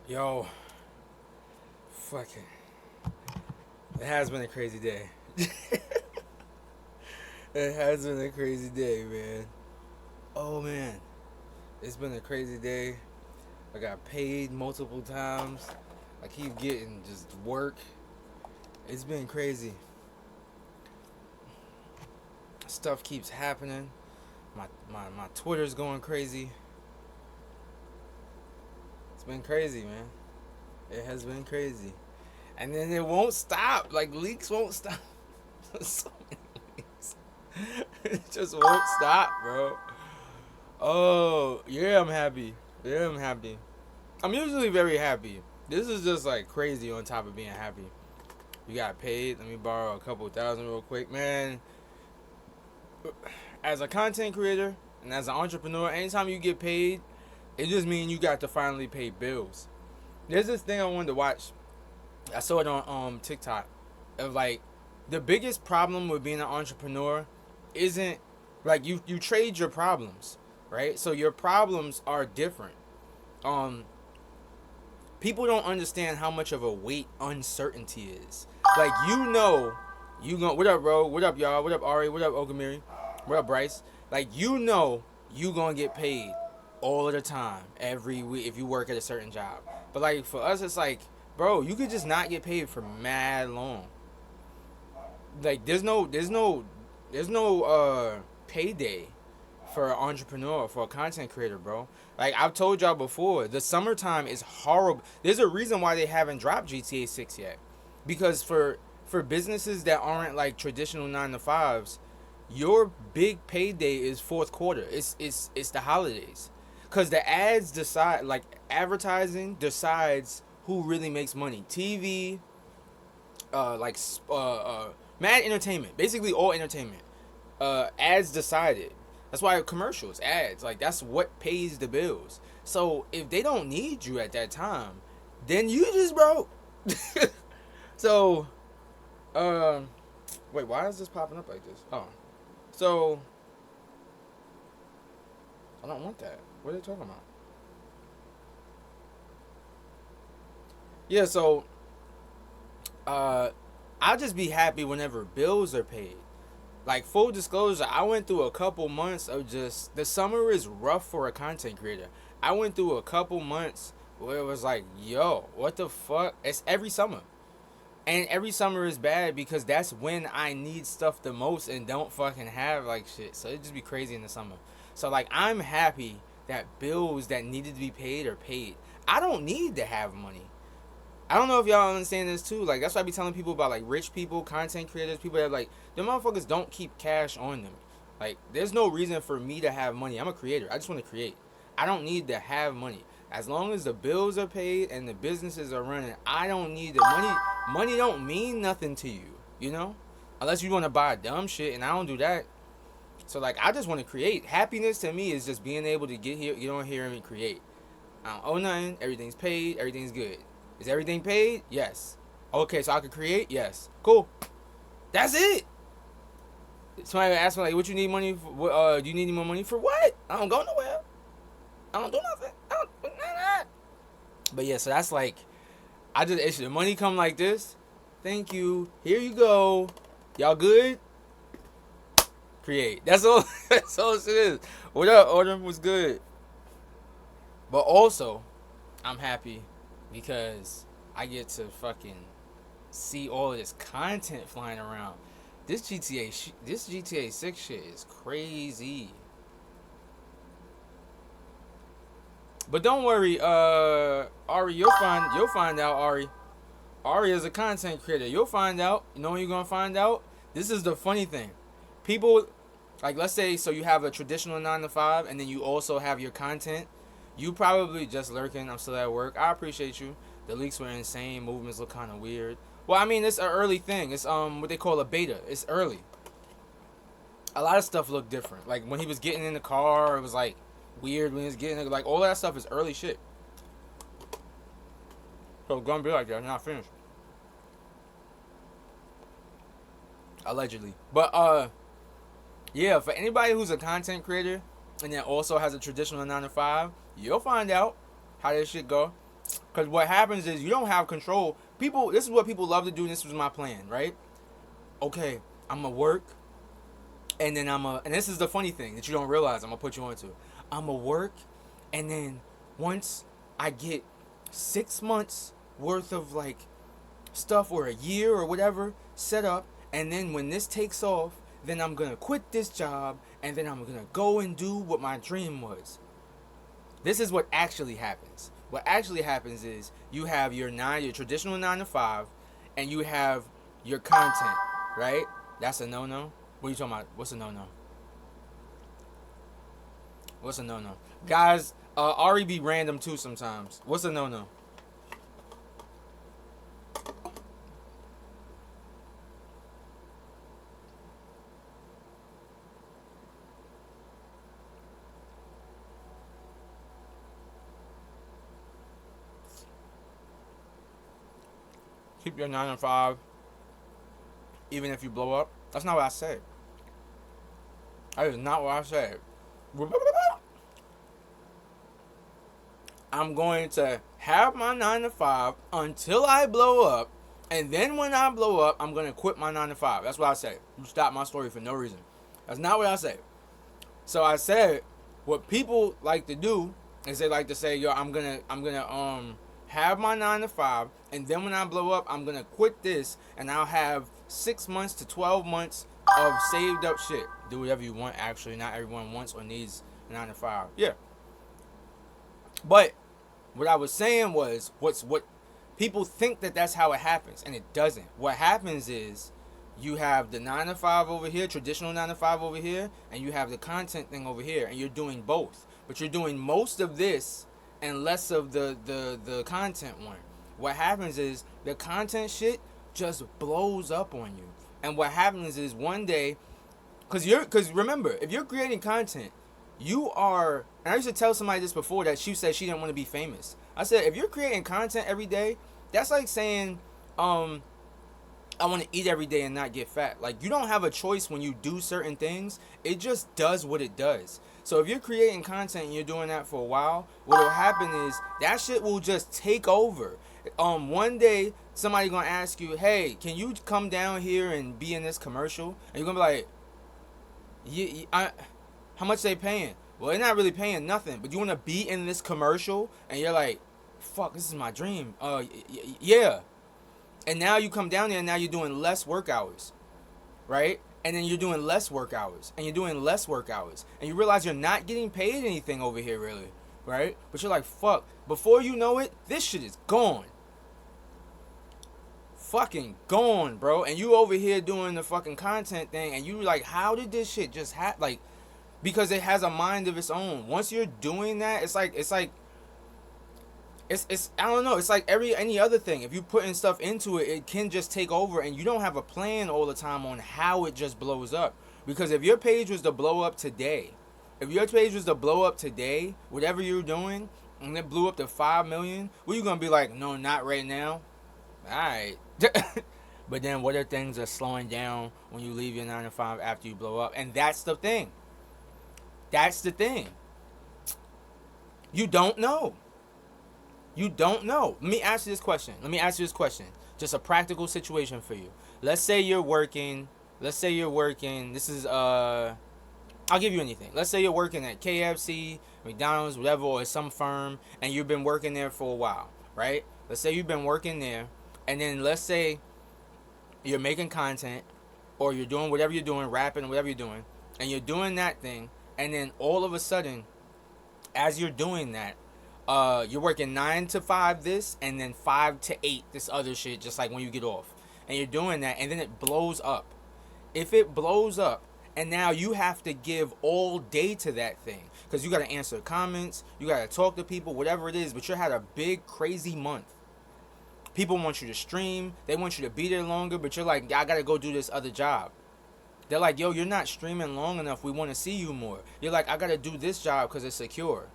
Yo, fucking. It has been a crazy day. It has been a crazy day, man. Oh, man. It's been a crazy day. I got paid multiple times. I keep getting just work. It's been crazy. Stuff keeps happening. My Twitter's going crazy. It's been crazy, man. It has been crazy. And then it won't stop. Like, leaks won't stop. So many leaks. It just won't stop, bro. Oh, yeah, I'm happy. Yeah, I'm happy. I'm usually very happy. This is just like crazy on top of being happy. You got paid. Let me borrow a couple thousand real quick. Man, as a content creator and as an entrepreneur, anytime you get paid, it just means you got to finally pay bills. There's this thing I wanted to watch. I saw it on TikTok. Of like, the biggest problem with being an entrepreneur isn't like you trade your problems, right? So your problems are different. Um, People don't understand how much of a weight uncertainty is. Like, you gonna, what up, bro? What up, y'all? What up, Ari? What up, Ogamiri? What up, Bryce? Like, you gonna get paid all of the time every week if you work at a certain job. But like for us, it's like, bro, you could just not get paid for mad long. Like, there's no payday for an entrepreneur, for a content creator, bro. Like, I've told y'all before, the summertime is horrible. There's a reason why they haven't dropped GTA 6 yet. Because for businesses that aren't like traditional 9 to 5s, your big payday is fourth quarter. It's the holidays. Cuz the ads decide, like, advertising decides who really makes money. TV, like mad entertainment, basically all entertainment. Ads decided. That's why commercials, ads, like, that's what pays the bills. So if they don't need you at that time, then you just broke. So, wait, why is this popping up like this? Oh, so I don't want that. What are they talking about? Yeah, so I'll just be happy whenever bills are paid. Like, full disclosure, I went through a couple months of just, the summer is rough for a content creator. I went through a couple months where it was like, yo, what the fuck? It's every summer. And every summer is bad because that's when I need stuff the most and don't fucking have like shit. So it just be crazy in the summer. So like, I'm happy that bills that needed to be paid are paid. I don't need to have money. I don't know if y'all understand this too. Like, that's why I be telling people about like rich people, content creators, people that like, them motherfuckers don't keep cash on them. Like, there's no reason for me to have money. I'm a creator. I just want to create. I don't need to have money. As long as the bills are paid and the businesses are running, I don't need the money. Money don't mean nothing to you, you know? Unless you want to buy dumb shit, and I don't do that. So like, I just want to create. Happiness to me is just being able to get on here and create. I don't owe nothing. Everything's paid. Everything's good. Is everything paid? Yes. Okay, so I can create? Yes. Cool. That's it. Somebody asked me like, "What you need money for? Do you need any more money for what? I don't go nowhere. I don't do nothing. I don't do nothing." But yeah, so that's like, I just issue the money come like this. Thank you. Here you go. Y'all good? Create. That's all. That's all it is. What up, Order? Was good. But also, I'm happy because I get to fucking see all of this content flying around. This GTA 6 shit is crazy. But don't worry, Ari, you'll find out, Ari. Ari is a content creator. You'll find out. You know when you're gonna find out? This is the funny thing. People, like, let's say, so you have a traditional 9 to 5 and then you also have your content. You probably just lurking. I'm still at work. I appreciate you. The leaks were insane. Movements look kind of weird. Well, I mean, it's an early thing. It's what they call a beta. It's early. A lot of stuff looked different. Like, when he was getting in the car, it was like weird. When he was getting, like, all that stuff is early shit. So it's gonna be like that. Not finished. Allegedly. But yeah, for anybody who's a content creator and then also has a traditional 9 to 5, you'll find out how this shit go. Because what happens is you don't have control. People, this is what people love to do, and this was my plan, right? Okay, I'm going to work, and then and this is the funny thing that you don't realize I'm going to put you onto. I'm going to work, and then once I get 6 months worth of like stuff or a year or whatever set up, and then when this takes off, then I'm going to quit this job, and then I'm going to go and do what my dream was. This is what actually happens. What actually happens is you have your traditional 9 to 5, and you have your content, right? That's a no-no. What are you talking about? What's a no-no? What's a no-no? Guys, Ari be random too sometimes. What's a no-no? Keep your 9 to 5, even if you blow up. That's not what I said. That is not what I said. I'm going to have my 9 to 5 until I blow up, and then when I blow up, I'm going to quit my 9 to 5. That's what I said. You stopped my story for no reason. That's not what I said. So I said what people like to do is they like to say, yo, I'm gonna have my 9 to 5, and then when I blow up, I'm gonna quit this, and I'll have 6 months to 12 months of saved up shit. Do whatever you want. Actually, not everyone wants or needs a 9 to 5. Yeah. But what I was saying was, what people think that's how it happens, and it doesn't. What happens is you have the 9 to 5 over here, traditional 9 to 5 over here, and you have the content thing over here, and you're doing both. But you're doing most of this and less of the content one. What happens is the content shit just blows up on you. And what happens is one day, because remember, if you're creating content, you are, and I used to tell somebody this before that she said she didn't want to be famous. I said, if you're creating content every day, that's like saying, I want to eat every day and not get fat. Like, you don't have a choice when you do certain things. It just does what it does. So if you're creating content and you're doing that for a while, what will happen is that shit will just take over. One day somebody gonna ask you, hey, can you come down here and be in this commercial? And you're gonna be like, how much they paying? Well, they're not really paying nothing, but you want to be in this commercial, and you're like, fuck, this is my dream. Yeah. And now you come down there, and now you're doing less work hours, right? And then you're doing less work hours, and you're doing less work hours, and you realize you're not getting paid anything over here, really, right? But you're like, fuck. Before you know it, this shit is gone. Fucking gone, bro. And you over here doing the fucking content thing, and you like, how did this shit just happen? Like, because it has a mind of its own. Once you're doing that, it's I don't know, it's like any other thing. If you putting stuff into it, it can just take over, and you don't have a plan all the time on how it just blows up. Because if your page was to blow up today, whatever you're doing, and it blew up to 5 million, well, you're gonna be like, no, not right now. Alright. But then what are things that slowing down when you leave your 9 to 5 after you blow up? And that's the thing. You don't know. Let me ask you this question. Just a practical situation for you. Let's say you're working. This is I'll give you anything. Let's say you're working at KFC, McDonald's, whatever, or some firm, and you've been working there for a while, right? Let's say you've been working there, and then let's say you're making content, or you're doing whatever you're doing, rapping, whatever you're doing, and you're doing that thing, and then all of a sudden, as you're doing that, you're working 9 to 5 this, and then 5 to 8 this other shit, just like when you get off. And you're doing that, and then it blows up. If it blows up, and now you have to give all day to that thing, because you got to answer comments, you got to talk to people, whatever it is, but you had a big, crazy month. People want you to stream, they want you to be there longer, but you're like, I got to go do this other job. They're like, yo, you're not streaming long enough, we want to see you more. You're like, I got to do this job because it's secure.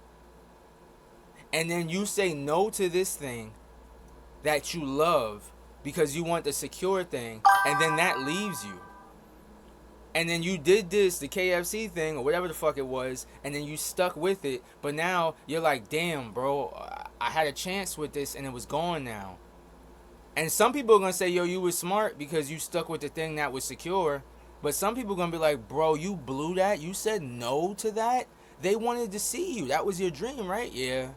And then you say no to this thing that you love because you want the secure thing, and then that leaves you. And then you did the KFC thing, or whatever the fuck it was, and then you stuck with it, but now you're like, damn, bro, I had a chance with this and it was gone now. And some people are gonna say, yo, you was smart because you stuck with the thing that was secure. But some people are gonna be like, bro, you blew that. You said no to that. They wanted to see you. That was your dream, right? Yeah.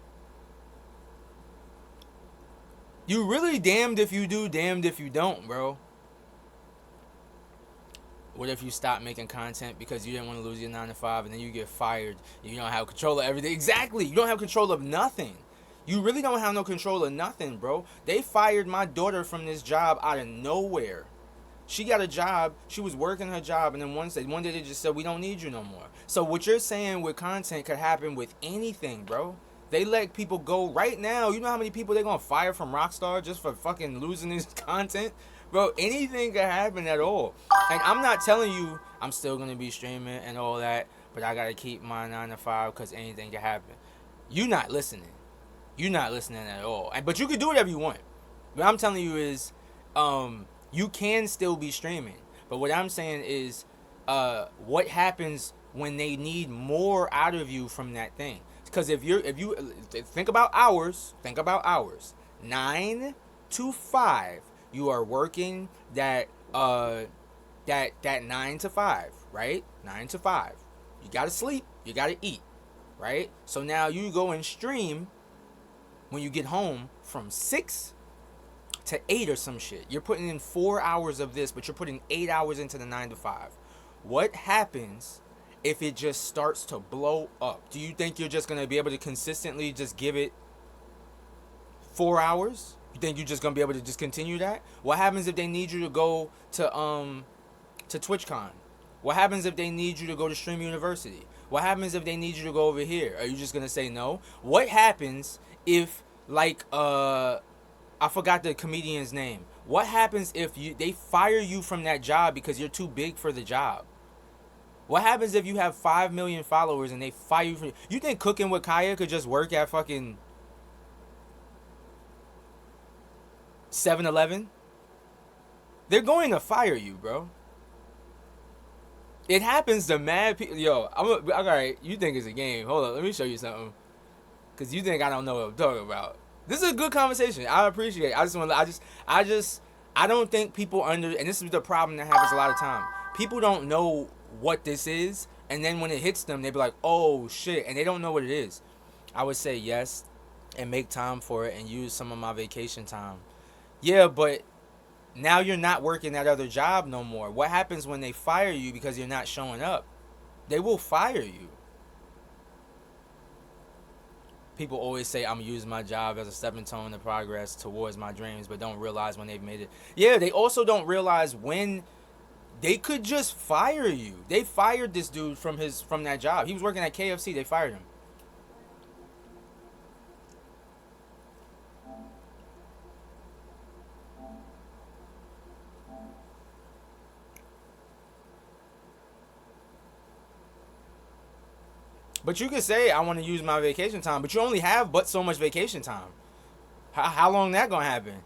You really damned if you do, damned if you don't, bro. What if you stop making content because you didn't want to lose your 9 to 5 and then you get fired? You don't have control of everything. Exactly. You don't have control of nothing. You really don't have no control of nothing, bro. They fired my daughter from this job out of nowhere. She got a job. She was working her job, and then one day they just said, we don't need you no more. So what you're saying with content could happen with anything, bro. They let people go right now. You know how many people they're going to fire from Rockstar just for fucking losing this content? Bro, anything could happen at all. And I'm not telling you I'm still going to be streaming and all that, but I got to keep my 9 to 5 because anything can happen. You not listening. You're not listening at all. But you can do whatever you want. What I'm telling you is, you can still be streaming. But what I'm saying is, what happens when they need more out of you from that thing? Because if you think about hours, 9 to 5, you are working that 9 to 5, right? 9 to 5. You gotta sleep. You gotta eat, right? So now you go and stream when you get home from 6 to 8 or some shit. You're putting in 4 hours of this, but you're putting 8 hours into the 9 to 5. What happens if it just starts to blow up? Do you think you're just going to be able to consistently just give it 4 hours? You think you're just going to be able to just continue that? What happens if they need you to go to TwitchCon? What happens if they need you to go to Stream University? What happens if they need you to go over here? Are you just going to say no? What happens if, like, I forgot the comedian's name. What happens if they fire you from that job because you're too big for the job? What happens if you have 5 million followers and they fire you from... You think Cooking with Kaya could just work at fucking 7-Eleven? They're going to fire you, bro. It happens to mad people. Yo, alright, you think it's a game. Hold on, let me show you something. Because you think I don't know what I'm talking about. This is a good conversation. I appreciate it. I don't think people and this is the problem that happens a lot of time. People don't know what this is, and then when it hits them, they be like, oh shit, and they don't know what it is. I would say yes, and make time for it, and use some of my vacation time. Yeah, but now you're not working that other job no more. What happens when they fire you because you're not showing up? They will fire you. People always say I'm using my job as a stepping stone to progress towards my dreams, but don't realize when they've made it. Yeah, they also don't realize when they could just fire you. They fired this dude from that job. He was working at KFC. They fired him. But you could say I want to use my vacation time, but you only have but so much vacation time. How long that gonna happen?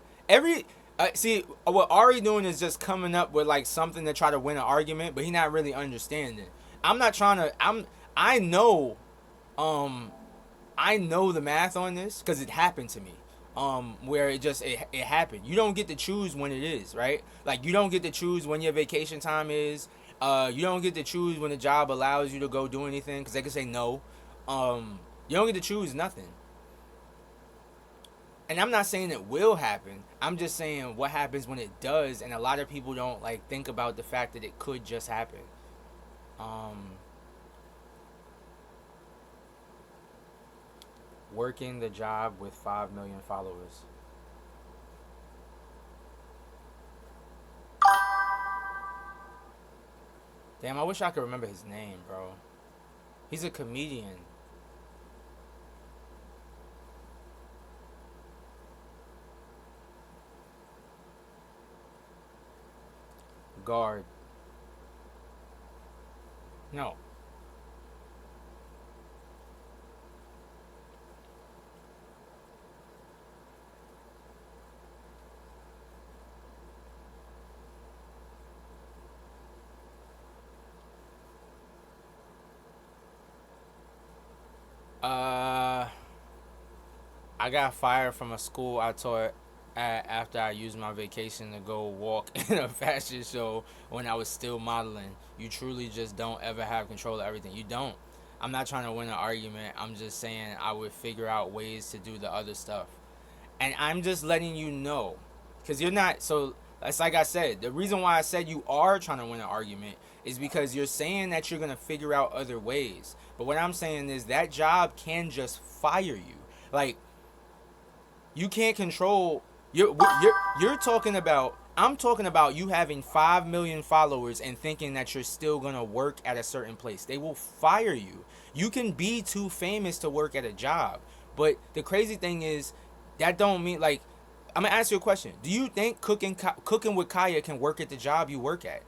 See, what Ari doing is just coming up with like something to try to win an argument, but he not really understanding. I'm not trying to. I know the math on this because it happened to me. Where it happened. You don't get to choose when it is, right? Like you don't get to choose when your vacation time is. You don't get to choose when the job allows you to go do anything because they can say no. You don't get to choose nothing. And I'm not saying it will happen. I'm just saying what happens when it does, and a lot of people don't like think about the fact that it could just happen. Working the job with 5 million followers. Damn, I wish I could remember his name, bro. He's a comedian. Guard. No. I I got fired from a school I taught at after I used my vacation to go walk in a fashion show when I was still modeling. You truly just don't ever have control of everything. You don't. I'm not trying to win an argument. I'm just saying I would figure out ways to do the other stuff. And I'm just letting you know. Because you're not. So, that's like I said. The reason why I said you are trying to win an argument is because you're saying that you're going to figure out other ways. But what I'm saying is that job can just fire you. Like, you can't control. You're talking about. I'm talking about you having 5 million followers and thinking that you're still gonna work at a certain place. They will fire you. You can be too famous to work at a job, but the crazy thing is that don't mean like. I'm gonna ask you a question. Do you think cooking with Kaya can work at the job you work at?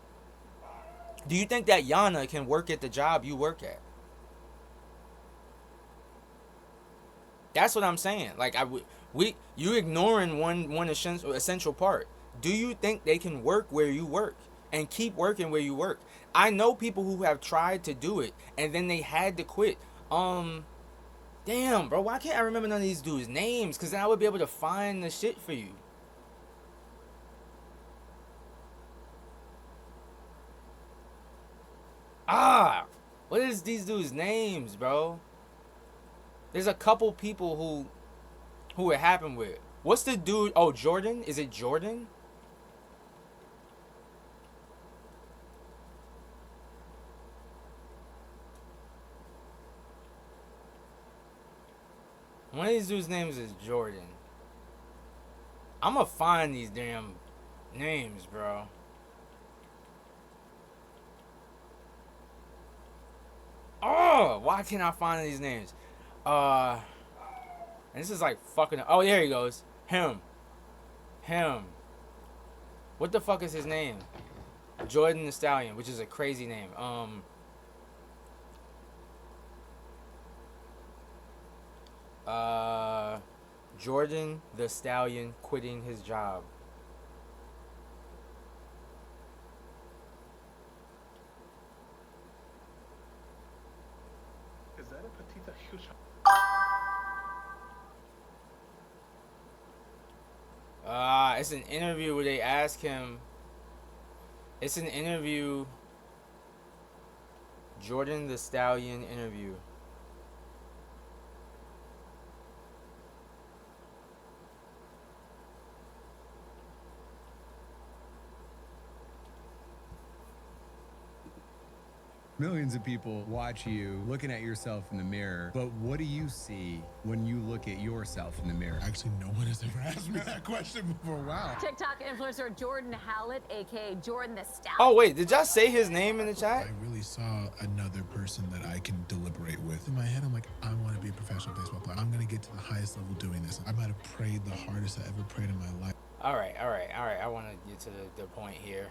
Do you think that Yana can work at the job you work at? That's what I'm saying. Like you ignoring one essential part. Do you think they can work where you work and keep working where you work? I know people who have tried to do it and then they had to quit. Damn, bro, why can't I remember none of these dudes' names? Because then I would be able to find the shit for you. What is these dudes' names, bro? There's a couple people who it happened with. What's the dude? Oh, Jordan? Is it Jordan? One of these dudes' names is Jordan. I'm gonna find these damn names, bro. Oh, why can't I find these names? And this is like fucking. Oh, there he goes. Him. What the fuck is his name? Jordan the Stallion, which is a crazy name. Jordan the Stallion quitting his job. Is that a petite huge? It's an interview where they ask him. It's an interview. Jordan the Stallion interview. Millions of people watch you looking at yourself in the mirror, but what do you see when you look at yourself in the mirror? Actually, no one has ever asked me that question before. Wow. TikTok influencer Jordan Hallett, aka Jordan the Stallion. Oh wait, did y'all say his name in the chat? I really saw another person that I can deliberate with. In my head, I'm like, I want to be a professional baseball player. I'm going to get to the highest level doing this. I might have prayed the hardest I ever prayed in my life. All right. I want to get to the point here.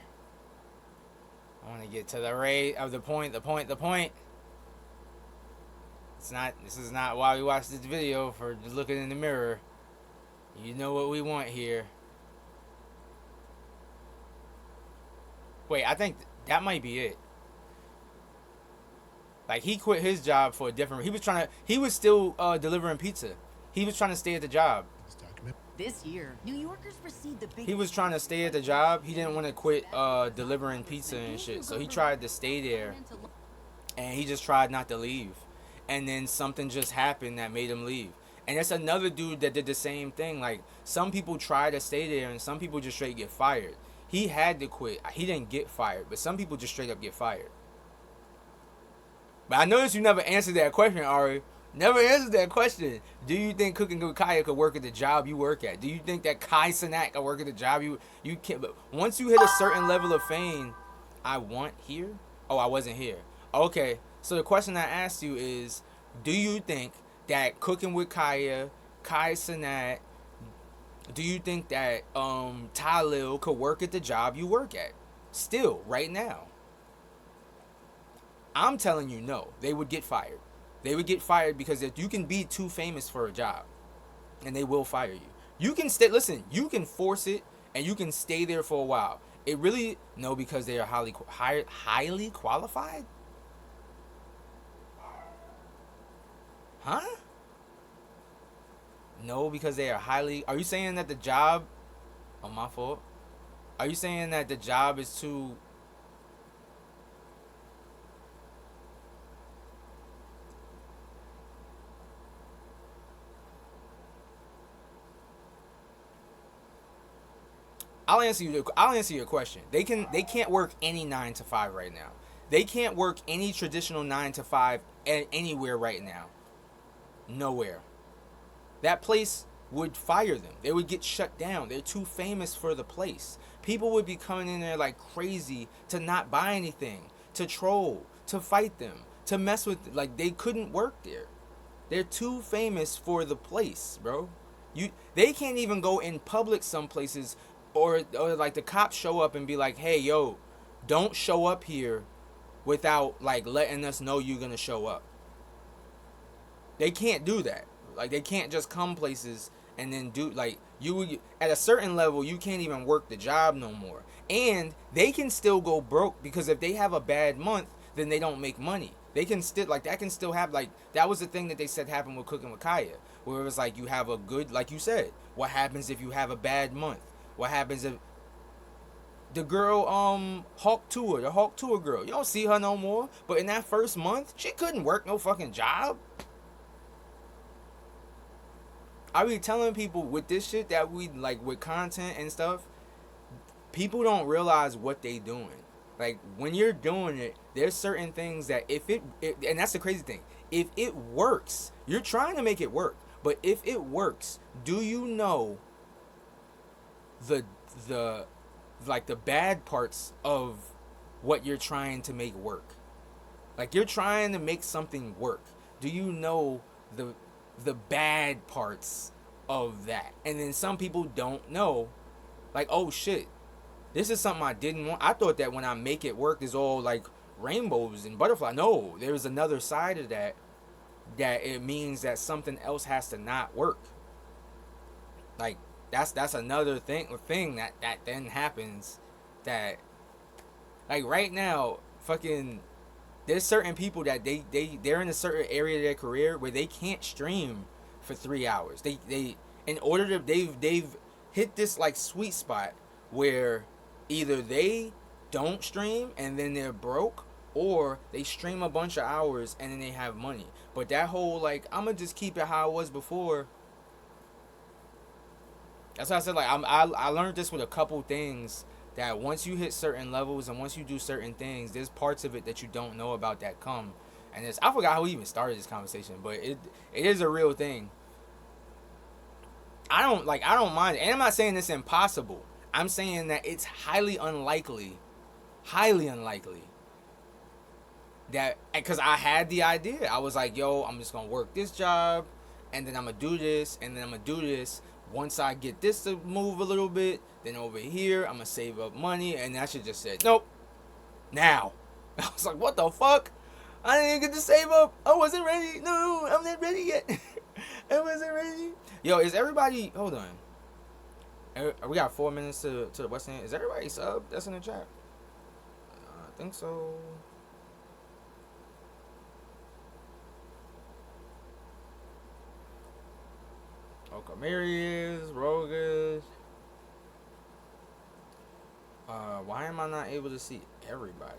I want to get to the rate of the point. This is not why we watch this video, for just looking in the mirror. You know what we want here. Wait, I think that might be it. Like, he quit his job for a different. He was still delivering pizza. He was trying to stay at the job. This year, New Yorkers received the big. He was trying to stay at the job. He didn't want to quit delivering pizza and shit. So he tried to stay there, and he just tried not to leave. And then something just happened that made him leave. And that's another dude that did the same thing. Like, some people try to stay there, and some people just straight get fired. He had to quit. He didn't get fired, but some people just straight up get fired. But I noticed you never answered that question, Ari. Never answered that question. Do you think Cooking with Kaya could work at the job you work at? Do you think that Kai Cenat could work at the job you can't? But once you hit a certain level of fame, I want here. Oh, I wasn't here. Okay, so the question I asked you is, do you think that Cooking with Kaya, Kai Cenat, do you think that Talil could work at the job you work at? Still, right now. I'm telling you no. They would get fired. They would get fired because if you can be too famous for a job, and they will fire you. You can stay. Listen, you can force it, and you can stay there for a while. It really no, because they are highly qualified. Huh? No, because they are highly. Are you saying that the job? Oh, my fault. Are you saying that the job is too? I'll answer you. I'll answer your question. They can't work any 9 to 5 right now. They can't work any traditional 9 to 5 anywhere right now. Nowhere. That place would fire them. They would get shut down. They're too famous for the place. People would be coming in there like crazy to not buy anything, to troll, to fight them, to mess with. Like, they couldn't work there. They're too famous for the place, bro. They can't even go in public some places, or like the cops show up and be like, hey, yo, don't show up here without like letting us know you're gonna show up. They can't do that. Like, they can't just come places and then do, like, you at a certain level, you can't even work the job no more. And they can still go broke, because if they have a bad month, then they don't make money. They can still, like, that can still happen. Like, that was the thing that they said happened with Cooking with Kaya, where it was like, you have a good, like you said, what happens if you have a bad month? What happens if the girl, the Hawk Tour girl, you don't see her no more, but in that first month, she couldn't work no fucking job. I be telling people with this shit that we like with content and stuff, people don't realize what they doing. Like, when you're doing it, there's certain things that if it and that's the crazy thing. If it works, you're trying to make it work. But if it works, do you know the like the bad parts of what you're trying to make work? Like, you're trying to make something work. Do you know the bad parts of that? And then some people don't know, like, oh shit, this is something I didn't want. I thought that when I make it work, is all like rainbows and butterflies. No, there's another side of that it means that something else has to not work. Like, that's another thing that then happens. That, like, right now, fucking, there's certain people that they're in a certain area of their career where they can't stream for 3 hours. They in order to they've hit this like sweet spot where either they don't stream and then they're broke, or they stream a bunch of hours and then they have money. But that whole like, I'm gonna just keep it how it was before. That's why I said, like, I learned this with a couple things, that once you hit certain levels and once you do certain things, there's parts of it that you don't know about that come. And I forgot how we even started this conversation, but it is a real thing. I don't mind it. And I'm not saying it's impossible. I'm saying that it's highly unlikely that, because I had the idea. I was like, yo, I'm just gonna work this job, and then I'm gonna do this, and then I'm gonna do this. Once I get this to move a little bit, then over here, I'm gonna save up money. And that shit just said, nope, now. I was like, what the fuck? I didn't get to save up. I wasn't ready. No, I'm not ready yet. I wasn't ready. Yo, is everybody, hold on. We got 4 minutes to the West End. Is everybody sub that's in the chat? I think so. Okay, Marius, Rogus. Why am I not able to see everybody?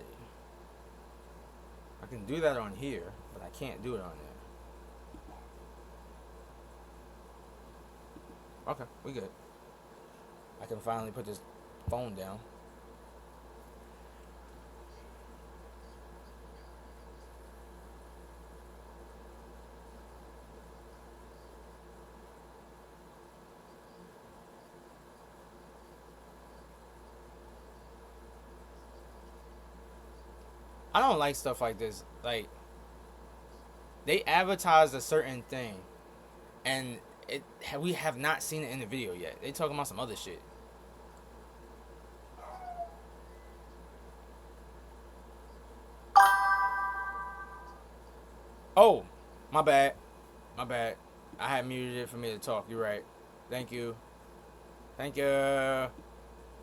I can do that on here, but I can't do it on there. Okay, we good. I can finally put this phone down. I don't like stuff like this. Like, they advertise a certain thing, and we have not seen it in the video yet. They talking about some other shit. Oh, my bad. My bad. I had muted it for me to talk. You're right. Thank you. Thank you.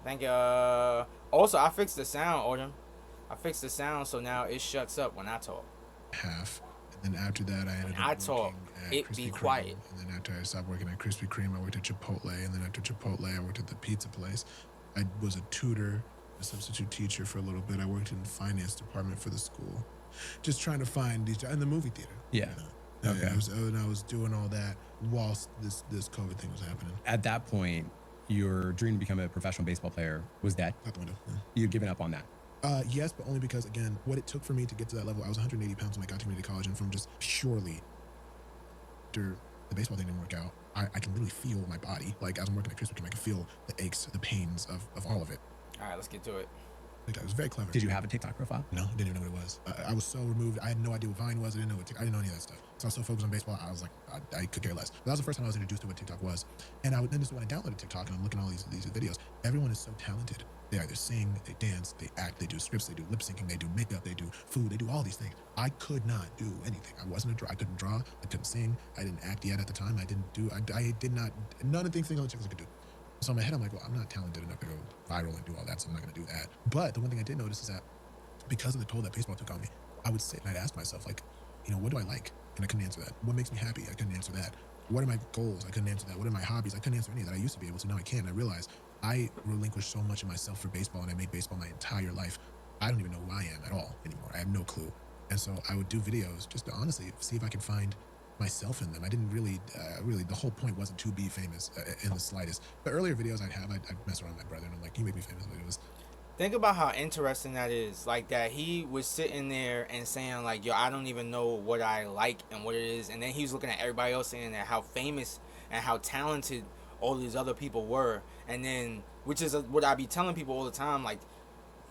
Thank you. Also, I fixed the sound, Odin. I fixed the sound, so now it shuts up when I talk. Half, and And after that, I ended I up talk, working at it Krispy be Kreme. quiet. And then after I stopped working at Krispy Kreme, I worked at Chipotle. And then after Chipotle, I worked at the pizza place. I was a tutor, a substitute teacher for a little bit. I worked in the finance department for the school, just trying to find these in the movie theater. Yeah. Yeah, Okay. I was doing all that whilst this COVID thing was happening. At that point, your dream to become a professional baseball player was dead. Out the window. Yeah. You'd given up on that. Yes, but only because, again, what it took for me to get to that level, I was 180 pounds when I got to community college, and from just purely after the baseball thing didn't work out, I can literally feel my body. Like, as I'm working at Krispy Kreme, I can feel the aches, the pains of all of it. All right, let's get to it. Like, it was very clever. Did you have a TikTok profile? No, I didn't even know what it was. I was so removed. I had no idea what Vine was. I didn't know I didn't know any of that stuff. So I was so focused on baseball, I was like, I could care less. But that was the first time I was introduced to what TikTok was. And then this is when I downloaded TikTok, and I'm looking at all these videos. Everyone is so talented. They either sing, they dance, they act, they do scripts, they do lip syncing, they do makeup, they do food, they do all these things. I could not do anything. I couldn't draw, I couldn't sing, I didn't act yet at the time. I did not, none of the things other chicks could do. So in my head, I'm like, well, I'm not talented enough to go viral and do all that, so I'm not going to do that. But the one thing I did notice is that because of the toll that baseball took on me, I would sit and I'd ask myself, like, what do I like? And I couldn't answer that. What makes me happy? I couldn't answer that. What are my goals? I couldn't answer that. What are my hobbies? I couldn't answer any of that. I used to be able to, now I can't. I realized I relinquished so much of myself for baseball, and I made baseball my entire life. I don't even know who I am at all anymore. I have no clue. And so I would do videos just to honestly see if I could find myself in them. I didn't really, the whole point wasn't to be famous in the slightest. The earlier videos I'd mess around with my brother, and I'm like, can you make me famous? But it was, Think about how interesting that is. Like, that he was sitting there and saying, like, yo, I don't even know what I like and what it is. And then he was looking at everybody else saying that how famous and how talented all these other people were. And then, which is what I be telling people all the time, like,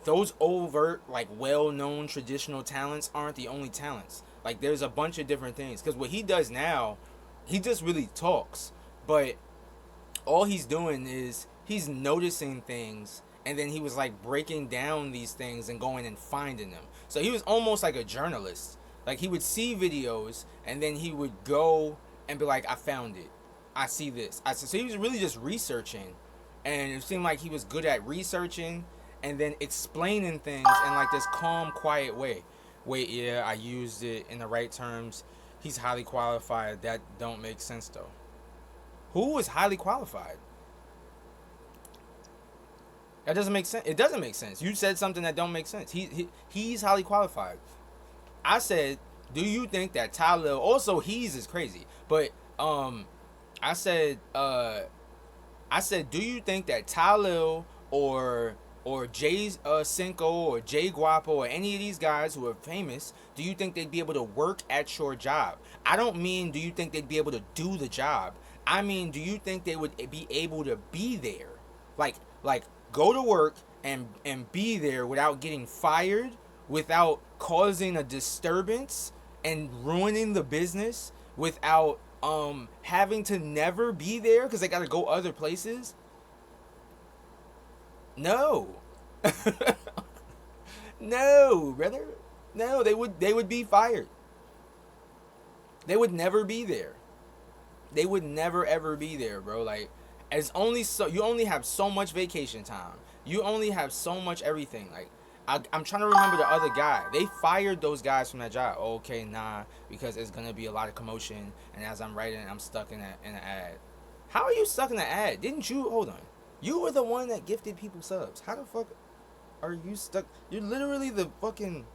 those overt, like, well-known traditional talents aren't the only talents. Like, there's a bunch of different things. Because what he does now, he just really talks. But all he's doing is he's noticing things, and then he was, like, breaking down these things and going and finding them. So he was almost like a journalist. Like, he would see videos, and then he would go and be like, I found it. I see this. So he was really just researching. And it seemed like he was good at researching and then explaining things in, like, this calm, quiet way. Wait, yeah, I used it in the right terms. He's highly qualified. That don't make sense, though. Who is highly qualified? That doesn't make sense. It doesn't make sense. You said something that don't make sense. He's highly qualified. I said, do you think that Tyler, also he's is crazy, but I said, do you think that Tyler or Jay Cinco or Jay Guapo or any of these guys who are famous, do you think they'd be able to work at your job? I don't mean do you think they'd be able to do the job. I mean, do you think they would be able to be there? Like go to work and be there without getting fired, without causing a disturbance and ruining the business, without having to never be there because they got to go other places? No. No, brother. No, they would be fired. They would never be there. They would never ever be there, bro. Like, you only have so much vacation time. You only have so much everything. Like, I'm trying to remember the other guy. They fired those guys from that job. Okay, nah, because it's gonna be a lot of commotion, and as I'm writing, I'm stuck in an ad. How are you stuck in an ad? Didn't you? Hold on. You were the one that gifted people subs. How the fuck are you stuck? You're literally the fucking...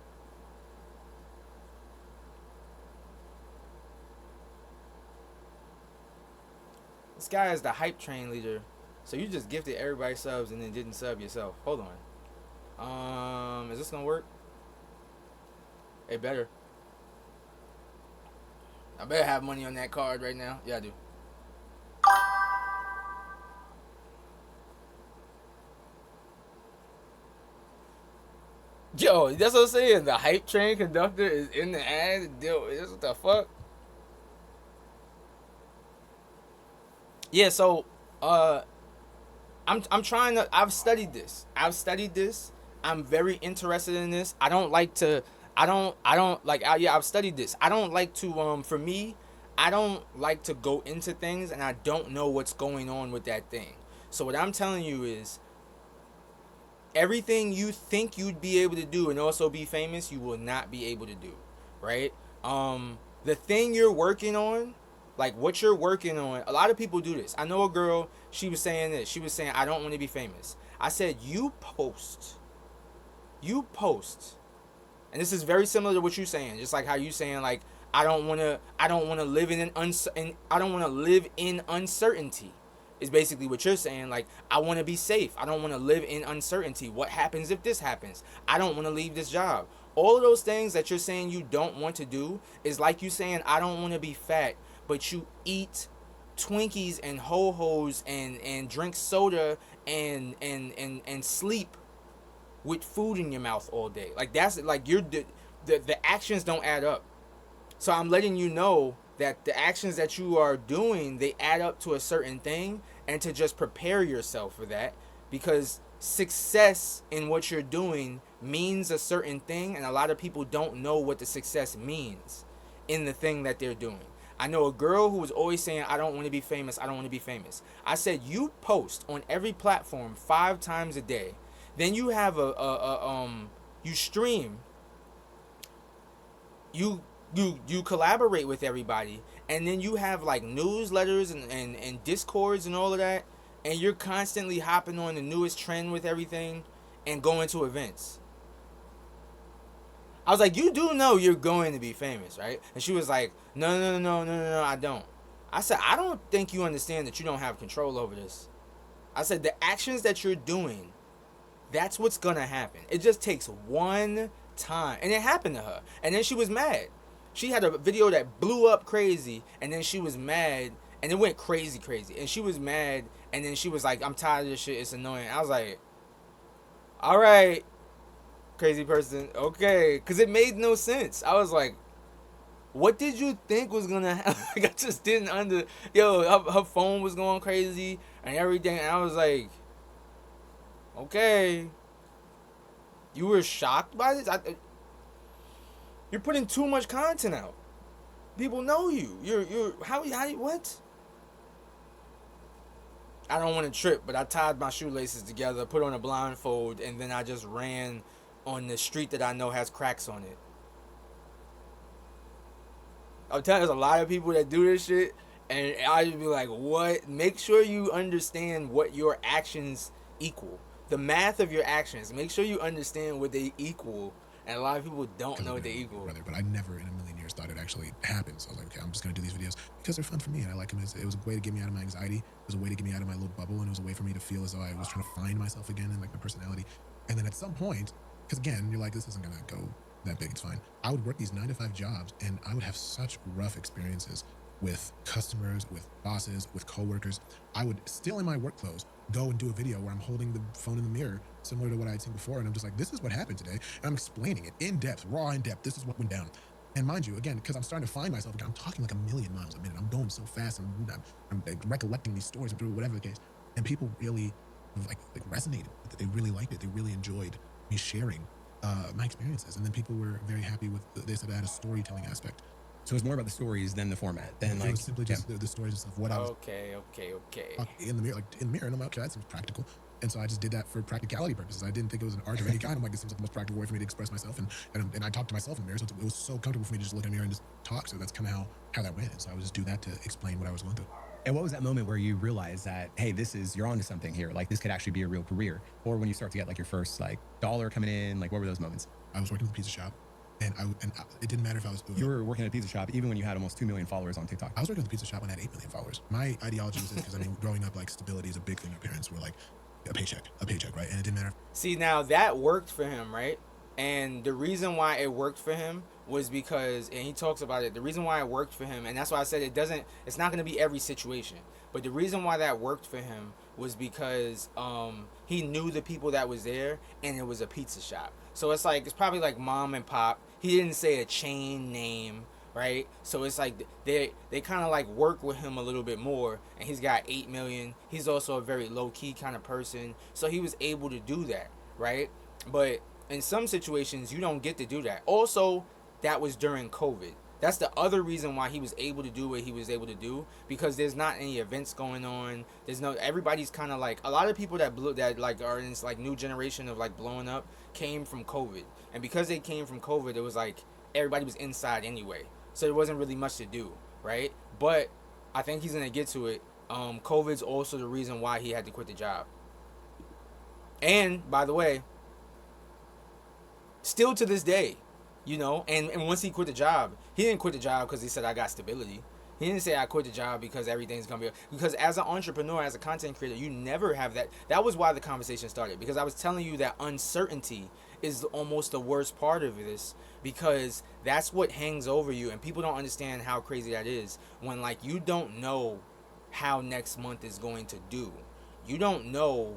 This guy is the hype train leader. So you just gifted everybody subs and then didn't sub yourself. Hold on. Is this gonna work? It better. I better have money on that card right now. Yeah, I do. Yo, that's what I'm saying. The hype train conductor is in the ad. Yo, what the fuck? Yeah, so I'm trying to. I've studied this. I'm very interested in this. I don't like to. I've studied this. I don't like to. For me, I don't like to go into things and I don't know what's going on with that thing. So what I'm telling you is, everything you think you'd be able to do and also be famous, you will not be able to do, right? The thing you're working on, like what you're working on, a lot of people do this. I know a girl, she was saying this. She was saying, I don't want to be famous. I said, you post. And this is very similar to what you're saying. Just like how you saying, like, I don't want to live in uncertainty. Is basically what you're saying. Like, I want to be safe. I don't want to live in uncertainty. What happens if this happens? I don't want to leave this job. All of those things that you're saying you don't want to do is like you saying, I don't want to be fat, but you eat Twinkies and Ho-Hos and drink soda and sleep with food in your mouth all day. Like, that's like the actions don't add up. So I'm letting you know that the actions that you are doing, they add up to a certain thing, and to just prepare yourself for that, because success in what you're doing means a certain thing, and a lot of people don't know what the success means in the thing that they're doing. I know a girl who was always saying, I don't want to be famous, I don't want to be famous. I said, you post on every platform 5 times a day. Then you have you stream, you collaborate with everybody, and then you have like newsletters and discords and all of that, and you're constantly hopping on the newest trend with everything and going to events. I was like, you do know you're going to be famous, right? And she was like, no, I don't. I said, I don't think you understand that you don't have control over this. I said, the actions that you're doing, that's what's gonna happen. It just takes one time. And it happened to her. And then she was mad. She had a video that blew up crazy, and then she was mad, and it went crazy. And she was mad, and then she was like, I'm tired of this shit, it's annoying. I was like, all right, crazy person, okay. Because it made no sense. I was like, what did you think was gonna happen? Like, I just didn't her phone was going crazy and everything, and I was like, okay, you were shocked by this? You're putting too much content out. People know you. How what? I don't want to trip, but I tied my shoelaces together, put on a blindfold, and then I just ran on the street that I know has cracks on it. I'm telling you, there's a lot of people that do this shit, and I just be like, what? Make sure you understand what your actions equal. The math of your actions. Make sure you understand what they equal. And a lot of people don't know what they equal. Brother, but I never in a million years thought it actually happened. So I was like, okay, I'm just going to do these videos because they're fun for me. And I like them. It was a way to get me out of my anxiety. It was a way to get me out of my little bubble. And it was a way for me to feel as though I was trying to find myself again and like my personality. And then at some point, because again, you're like, this isn't going to go that big. It's fine. I would work these 9-to-5 jobs and I would have such rough experiences with customers, with bosses, with coworkers. I would still in my work clothes go and do a video where I'm holding the phone in the mirror, similar to what I'd seen before, and I'm just like, this is what happened today, and I'm explaining it in depth, raw in depth. This is what went down. And mind you, again, because I'm starting to find myself again, I'm talking like 1,000,000 miles a minute. I'm going so fast, and I'm recollecting these stories, or whatever the case. And people really like resonated with it. They really liked it. They really enjoyed me sharing my experiences. And then people were very happy with. They said I had a storytelling aspect. So it's more about the stories than the format. Than it was simply just the stories and stuff. What I was okay. in the mirror, and I'm like, okay, that seems practical. And so I just did that for practicality purposes. I didn't think it was an art of any kind. I'm like, this seems like the most practical way for me to express myself. And I talked to myself in the mirror, so it was so comfortable for me to just look in the mirror and just talk. So that's kind of how that went. And so I would just do that to explain what I was going through. And what was that moment where you realized that, hey, you're onto something here. Like, this could actually be a real career? Or when you start to get like your first like dollar coming in, like what were those moments? I was working at the pizza shop. And it didn't matter if I was. You were working at a pizza shop even when you had almost 2 million followers on TikTok. I was working at the pizza shop when I had 8 million followers. My ideology was because growing up, like stability is a big thing. My parents were like, a paycheck, right? And it didn't matter. See, now that worked for him, right? And the reason why it worked for him was because, and he talks about it, the reason why it worked for him, and that's why I said it's not going to be every situation, but the reason why that worked for him was because he knew the people that was there, and it was a pizza shop. So it's probably like mom and pop. He didn't say a chain name, right? So it's like they kind of like work with him a little bit more, and he's got 8 million. He's also a very low-key kind of person, so he was able to do that, right? But in some situations, you don't get to do that. Also, that was during COVID. That's the other reason why he was able to do what he was able to do, because there's not any events going on. Everybody's kind of like, a lot of people that are in this like new generation of like blowing up came from COVID. And because they came from COVID, it was like everybody was inside anyway. so there wasn't really much to do, right? But I think he's gonna get to it. COVID's also the reason why he had to quit the job. And by the way, still to this day, you know, and once he quit the job, he didn't quit the job because he said I got stability. He didn't say I quit the job because everything's gonna be, because as an entrepreneur, as a content creator, you never have that. That was why the conversation started, because I was telling you that uncertainty is almost the worst part of this, because that's what hangs over you, and people don't understand how crazy that is when, like, you don't know how next month is going to do. You don't know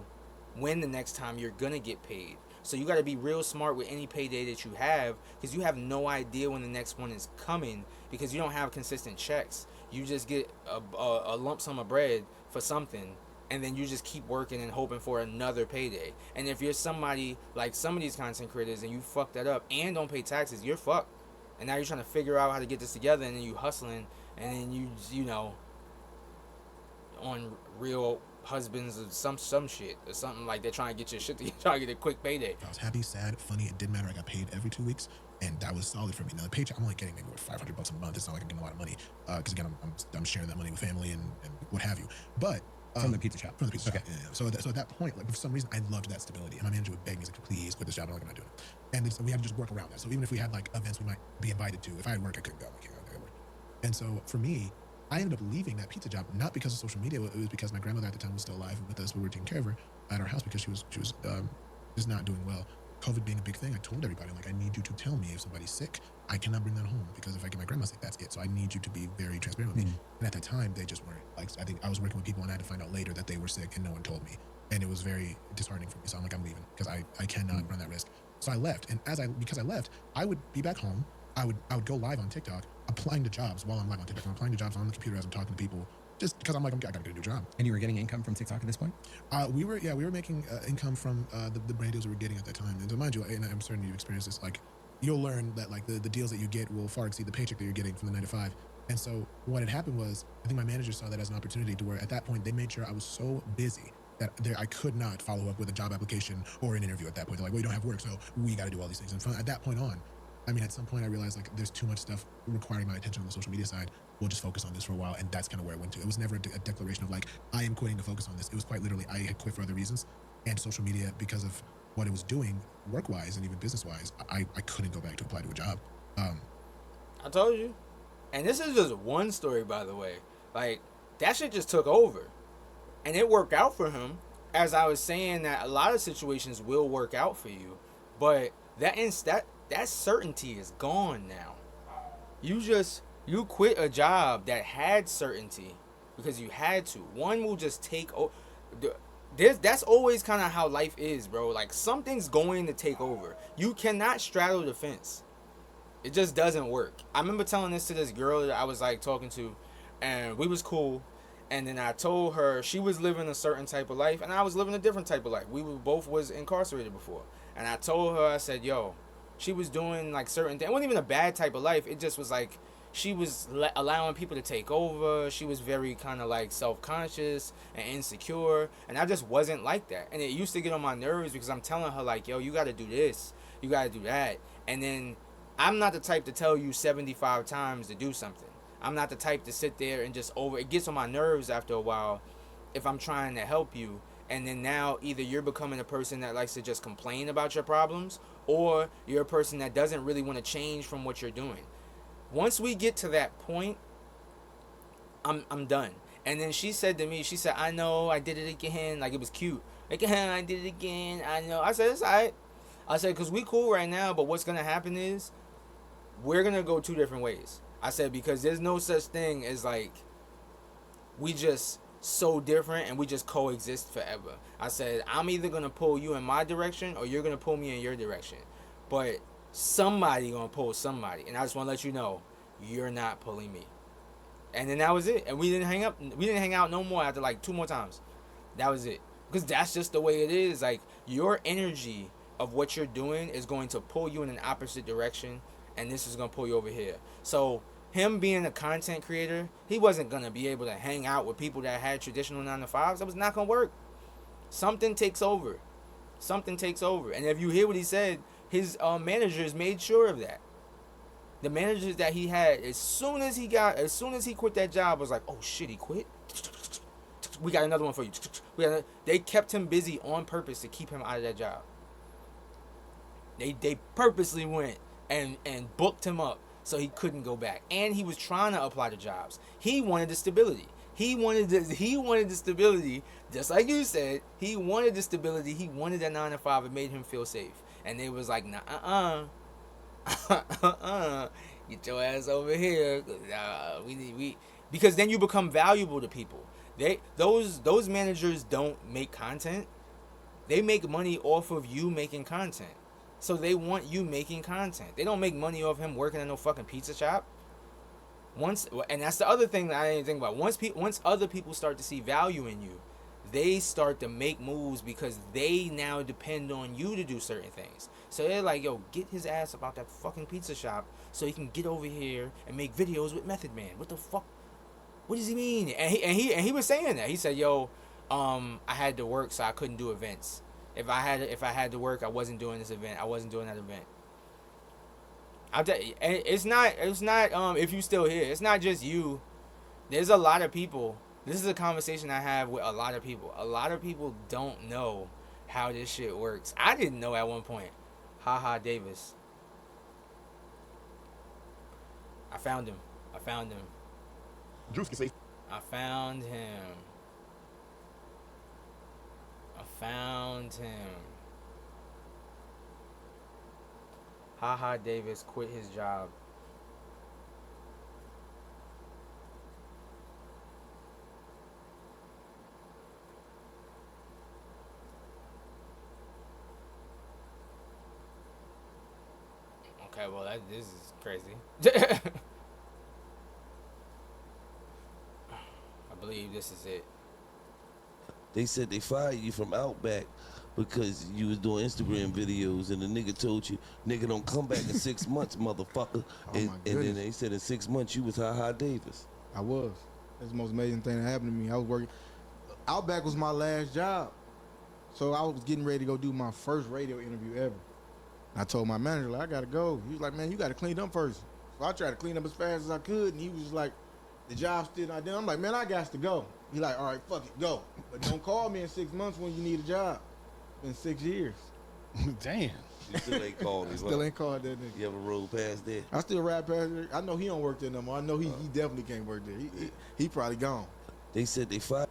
when the next time you're gonna get paid. So you got to be real smart with any payday that you have, because you have no idea when the next one is coming, because you don't have consistent checks. You just get a lump sum of bread for something, and then you just keep working and hoping for another payday. And if you're somebody like some of these content creators and you fuck that up and don't pay taxes, you're fucked. And now you're trying to figure out how to get this together, and then you hustling, and then you know, on Real Husbands of some shit or something, like they're trying to get your shit to trying to get a quick payday. I was happy, sad, funny. It didn't matter. I got paid every 2 weeks, and that was solid for me. Now the paycheck, I'm only getting maybe $500 a month. It's not like I'm getting a lot of money, because again, I'm sharing that money with family and what have you. But from the pizza shop. From the pizza shop. Yeah. So at that point, like, for some reason, I loved that stability, and my manager would beg me, he's like, please quit this job. I'm like, I'm not doing it. And so we had to just work around that. So even if we had like events we might be invited to, if I had work, I couldn't go. I can't go. And so for me, I ended up leaving that pizza job, not because of social media. It was because my grandmother at the time was still alive with us. We were taking care of her at our house because she was just not doing well. COVID being a big thing, I told everybody, like, I need you to tell me if somebody's sick. I cannot bring that home, because if I get my grandma sick, that's it. So I need you to be very transparent with me. And at that time, they just weren't. Like, I think I was working with people, and I had to find out later that they were sick, and no one told me. And it was very disheartening for me. So I'm like, I'm leaving, because I cannot run that risk. So I left, and because I left, I would be back home. I would go live on TikTok, applying to jobs while I'm live on TikTok. I'm applying to jobs on the computer as I'm talking to people, just because I'm like, I gotta get a new job. And you were getting income from TikTok at this point? We were making income from the brand deals we were getting at that time. And so mind you, and I'm certain you've experienced this, like, you'll learn that, like, the deals that you get will far exceed the paycheck that you're getting from the 9 to 5. And so what had happened was, I think my manager saw that as an opportunity, to where at that point they made sure I was so busy that I could not follow up with a job application or an interview at that point. They're like, well, you don't have work, so we got to do all these things. And from at that point on, I mean, at some point I realized, like, there's too much stuff requiring my attention on the social media side. We'll just focus on this for a while. And that's kind of where I went to. It was never a declaration of, like, I am quitting to focus on this. It was quite literally, I had quit for other reasons. And social media, because of what it was doing work-wise and even business-wise, I couldn't go back to apply to a job. I told you. And this is just one story, by the way. Like, that shit just took over. And it worked out for him. As I was saying, that a lot of situations will work out for you. But that certainty is gone now. You quit a job that had certainty because you had to. One will just take over. That's always kind of how life is, bro. Like, something's going to take over. You cannot straddle the fence. It just doesn't work. I remember telling this to this girl that I was, like, talking to, and we was cool. And then I told her she was living a certain type of life, and I was living a different type of life. We were both was incarcerated before. And I told her, I said, yo, she was doing, like, certain things. It wasn't even a bad type of life. It just was like, she was allowing people to take over. She was very kind of, like, self-conscious and insecure. And I just wasn't like that. And it used to get on my nerves because I'm telling her, like, yo, you got to do this. You got to do that. And then I'm not the type to tell you 75 times to do something. I'm not the type to sit there and just it gets on my nerves after a while if I'm trying to help you. And then now either you're becoming a person that likes to just complain about your problems, or you're a person that doesn't really want to change from what you're doing. Once we get to that point, I'm done. And then she said to me, she said, I know, I did it again. Like, it was cute. Like, I did it again. I know. I said, it's all right. I said, because we cool right now, but what's going to happen is we're going to go two different ways. I said, because there's no such thing as, like, we just so different and we just coexist forever. I said, I'm either going to pull you in my direction or you're going to pull me in your direction. But somebody going to pull somebody. And I just want to let you know, you're not pulling me. And then that was it. And we didn't hang up. We didn't hang out no more after, like, 2 more times. That was it. Because that's just the way it is. Like, your energy of what you're doing is going to pull you in an opposite direction. And this is going to pull you over here. So him being a content creator, he wasn't going to be able to hang out with people that had traditional 9 to 5s. That was not going to work. Something takes over. Something takes over. And if you hear what he said, his managers made sure of that. The managers that he had, as soon as he quit that job, was like, oh shit, he quit. We got another one for you. They kept him busy on purpose to keep him out of that job. They purposely went and booked him up so he couldn't go back. And he was trying to apply to jobs. He wanted the stability. He wanted the stability, just like you said. He wanted the stability. He wanted that 9 to 5. It made him feel safe. And they was like, nah, get your ass over here. We because then you become valuable to people. Those managers don't make content. They make money off of you making content. So they want you making content. They don't make money off him working at no fucking pizza shop. And that's the other thing that I didn't think about. Once other people start to see value in you, they start to make moves because they now depend on you to do certain things. So they're like, yo, get his ass about that fucking pizza shop so he can get over here and make videos with Method Man. What the fuck? What does he mean? And he was saying that. He said, yo, I had to work, so I couldn't do events. If I had to work, I wasn't doing this event. I wasn't doing that event. It's not if you still here, it's not just you. There's a lot of people. This is a conversation I have with a lot of people. A lot of people don't know how this shit works. I didn't know at one point. Haha Davis. I found him. Juice can say. I found him. Haha Davis quit his job. Okay, well this is crazy. I believe this is it. They said they fired you from Outback because you was doing Instagram videos and the nigga told you, nigga, don't come back in 6 months, motherfucker. And then they said in 6 months you was Ha Davis. I was. That's the most amazing thing that happened to me. I was working. Outback was my last job. So I was getting ready to go do my first radio interview ever. I told my manager, like, I gotta go. He was like, man, you gotta clean up first. So I tried to clean up as fast as I could, and he was like, the job's still not done. I'm like, man, I got to go. He like, all right, fuck it, go. But don't call me in 6 months when you need a job. Been 6 years. Damn. You still ain't called him. Still ain't called that nigga. You ever rolled past that? I still ride past there. I know he don't work there no more. I know he definitely can't work there. He probably gone. They said they fired.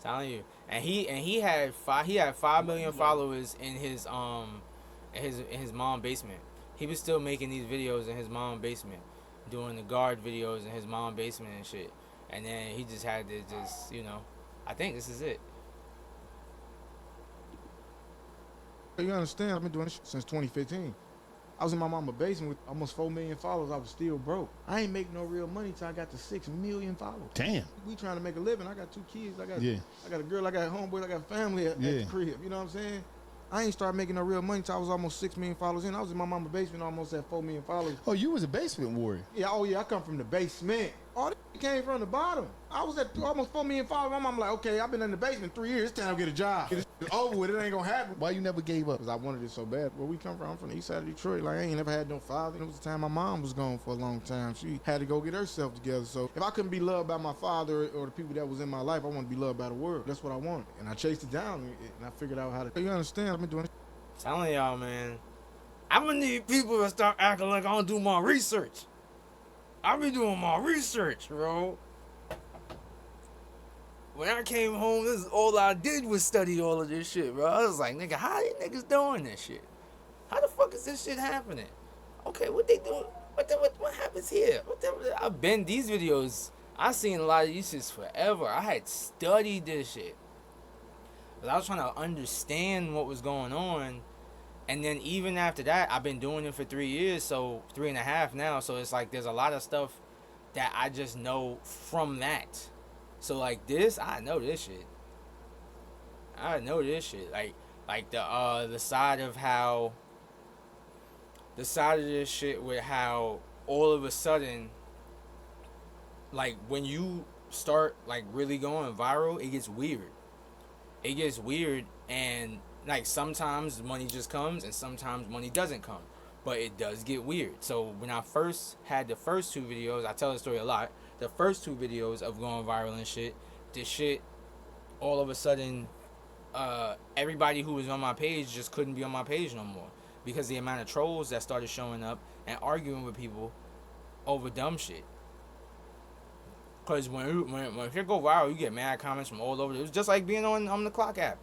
Telling you, and he had 5 million followers in his mom basement. He was still making these videos in his mom basement, doing the guard videos in his mom basement and shit. And then he just had to I think this is it. You understand? I've been doing this since 2015. I was in my mama's basement with almost 4 million followers. I was still broke. I ain't make no real money till I got to 6 million followers. Damn. We trying to make a living. I got 2 kids. I got a girl. I got homeboys. I got family at the crib. You know what I'm saying? I ain't started making no real money till I was almost 6 million followers in. I was in my mama's basement almost at 4 million followers. Oh, you was a basement warrior. Yeah, I come from the basement. All this came from the bottom. I was at almost 4 million followers. My mom like, okay, I've been in the basement 3 years. It's time to get a job. Get this over with. It ain't gonna happen. Why you never gave up? Because I wanted it so bad. Where we come from, I'm from the east side of Detroit. Like, I ain't never had no father. It was the time my mom was gone for a long time. She had to go get herself together. So if I couldn't be loved by my father or the people that was in my life, I want to be loved by the world. That's what I wanted. And I chased it down and I figured out how to. You understand? I've been doing it. Telling y'all, man, I'm gonna need people to start acting like I don't do my research. I be doing my research, bro. When I came home, this is all I did was study all of this shit, bro. I was like, nigga, how these niggas doing this shit? How the fuck is this shit happening? Okay, what they doing? What happens here? I've been these videos. I seen a lot of these shits forever. I had studied this shit. But I was trying to understand what was going on. And then even after that, I've been doing it for 3 years, so 3.5 now. So it's like there's a lot of stuff that I just know from that. So like this, I know this shit. Like the side of this shit with how all of a sudden, like when you start like really going viral, it gets weird. It gets weird, and like sometimes money just comes and sometimes money doesn't come. but it does get weird. So when I first had the first 2 videos, I tell the story a lot. The first 2 videos of going viral and shit, this shit, all of a sudden, everybody who was on my page just couldn't be on my page no more because the amount of trolls that started showing up and arguing with people over dumb shit. Because when shit go viral, you get mad comments from all over. It was just like being on the Clock app.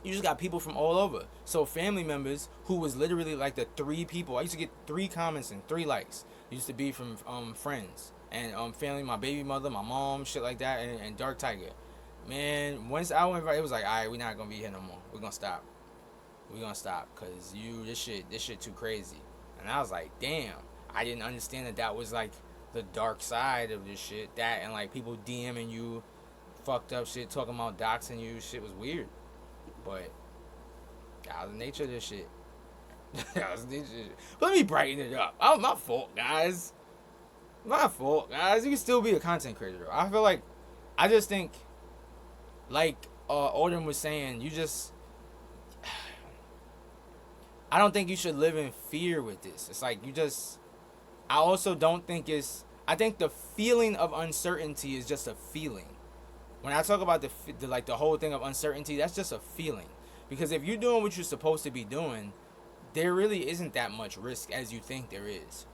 You just got people from all over. So family members who was literally like the 3 people. I used to get 3 comments and 3 likes. It used to be from friends and family, my baby mother, my mom, shit like that, and Dark Tiger. Man, once I went viral, it was like, all right, we're not gonna be here no more. We're gonna stop. Cause this shit too crazy. And I was like, damn, I didn't understand that was like the dark side of this shit. That and like people DMing you, fucked up shit, talking about doxing you. Shit was weird. But that was the nature of this shit. That was the nature of this shit. But let me brighten it up. Oh, my fault, guys. My fault, guys. You can still be a content creator. I feel like, I just think, like Odin was saying, I don't think you should live in fear with this. It's like I also don't think I think the feeling of uncertainty is just a feeling. When I talk about the whole thing of uncertainty, that's just a feeling. Because if you're doing what you're supposed to be doing, there really isn't that much risk as you think there is.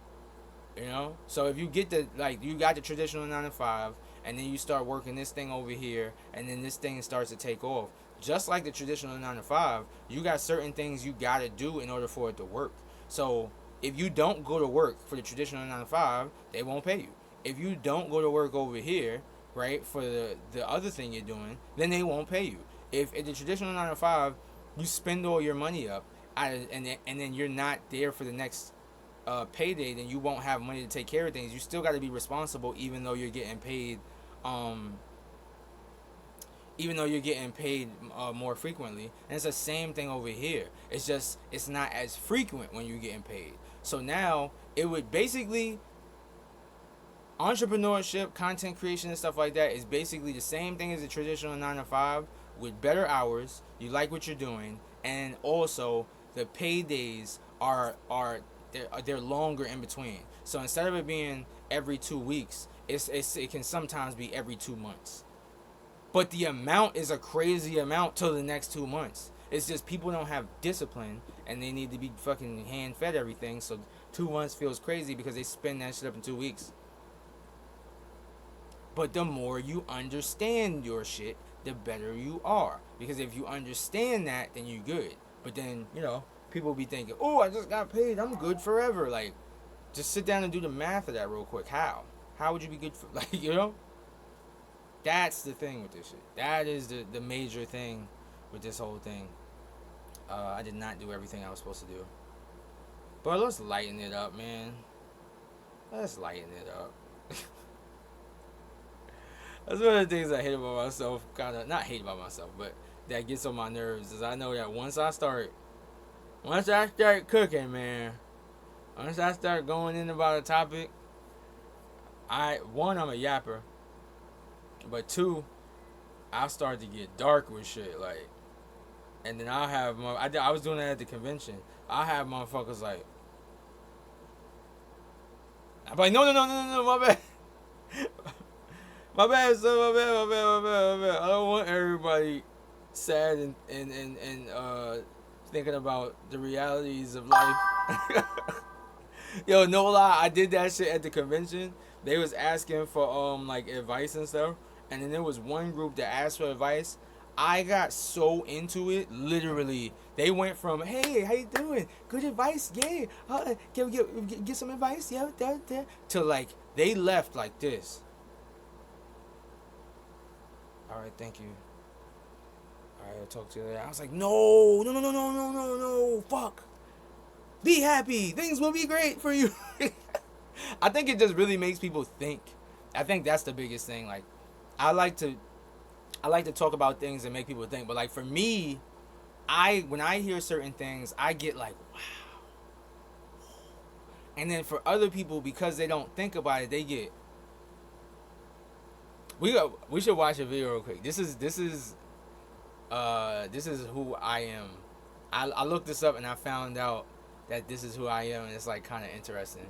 You know? So if you get you got the traditional 9 to 5, and then you start working this thing over here, and then this thing starts to take off. Just like the traditional 9 to 5, you got certain things you gotta do in order for it to work. So if you don't go to work for the traditional 9 to 5, they won't pay you. If you don't go to work over here, right, for the other thing you're doing, then they won't pay you. If the traditional 9 to 5, you spend all your money up, and then you're not there for the next payday, then you won't have money to take care of things. You still got to be responsible, even though you're getting paid. More frequently. And it's the same thing over here. It's just it's not as frequent when you're getting paid. So now it would basically, entrepreneurship, content creation, and stuff like that is basically the same thing as a traditional 9 to 5 with better hours. You like what you're doing, and also the paydays are they're longer in between. So instead of it being every 2 weeks, it can sometimes be every 2 months. But the amount is a crazy amount till the next 2 months. It's just people don't have discipline, and they need to be fucking hand fed everything. So 2 months feels crazy because they spend that shit up in 2 weeks. But the more you understand your shit, the better you are. Because if you understand that, then you're good. But then, people be thinking, oh, I just got paid, I'm good forever. Like, just sit down and do the math of that real quick. How would you be good for, That's the thing with this shit. That is the major thing with this whole thing. I did not do everything I was supposed to do. But let's lighten it up, man. Let's lighten it up. That's one of the things I hate about myself. Not hate about myself, but that gets on my nerves. Is I know that once I start cooking, man. Once I start going in about a topic, I'm a yapper. But 2, I'll start to get dark with shit, like, and then I'll have I was doing that at the convention. I'll have motherfuckers like, I'm like, no, my bad. My bad, son, my bad. I don't want everybody sad and thinking about the realities of life. Yo, no lie, I did that shit at the convention. They was asking for advice and stuff. And then there was one group that asked for advice. I got so into it, literally. They went from, hey, how you doing? Good advice, yeah. Can we get some advice? Yeah, to like, they left like this. All right, thank you. All right, I'll talk to you later. I was like, no, fuck. Be happy. Things will be great for you. I think it just really makes people think. I think that's the biggest thing. Like, I like to talk about things and make people think. But like for me, when I hear certain things, I get like, wow. And then for other people, because they don't think about it, they get. We should watch a video real quick. This is who I am. I looked this up and I found out that this is who I am, and it's like kind of interesting.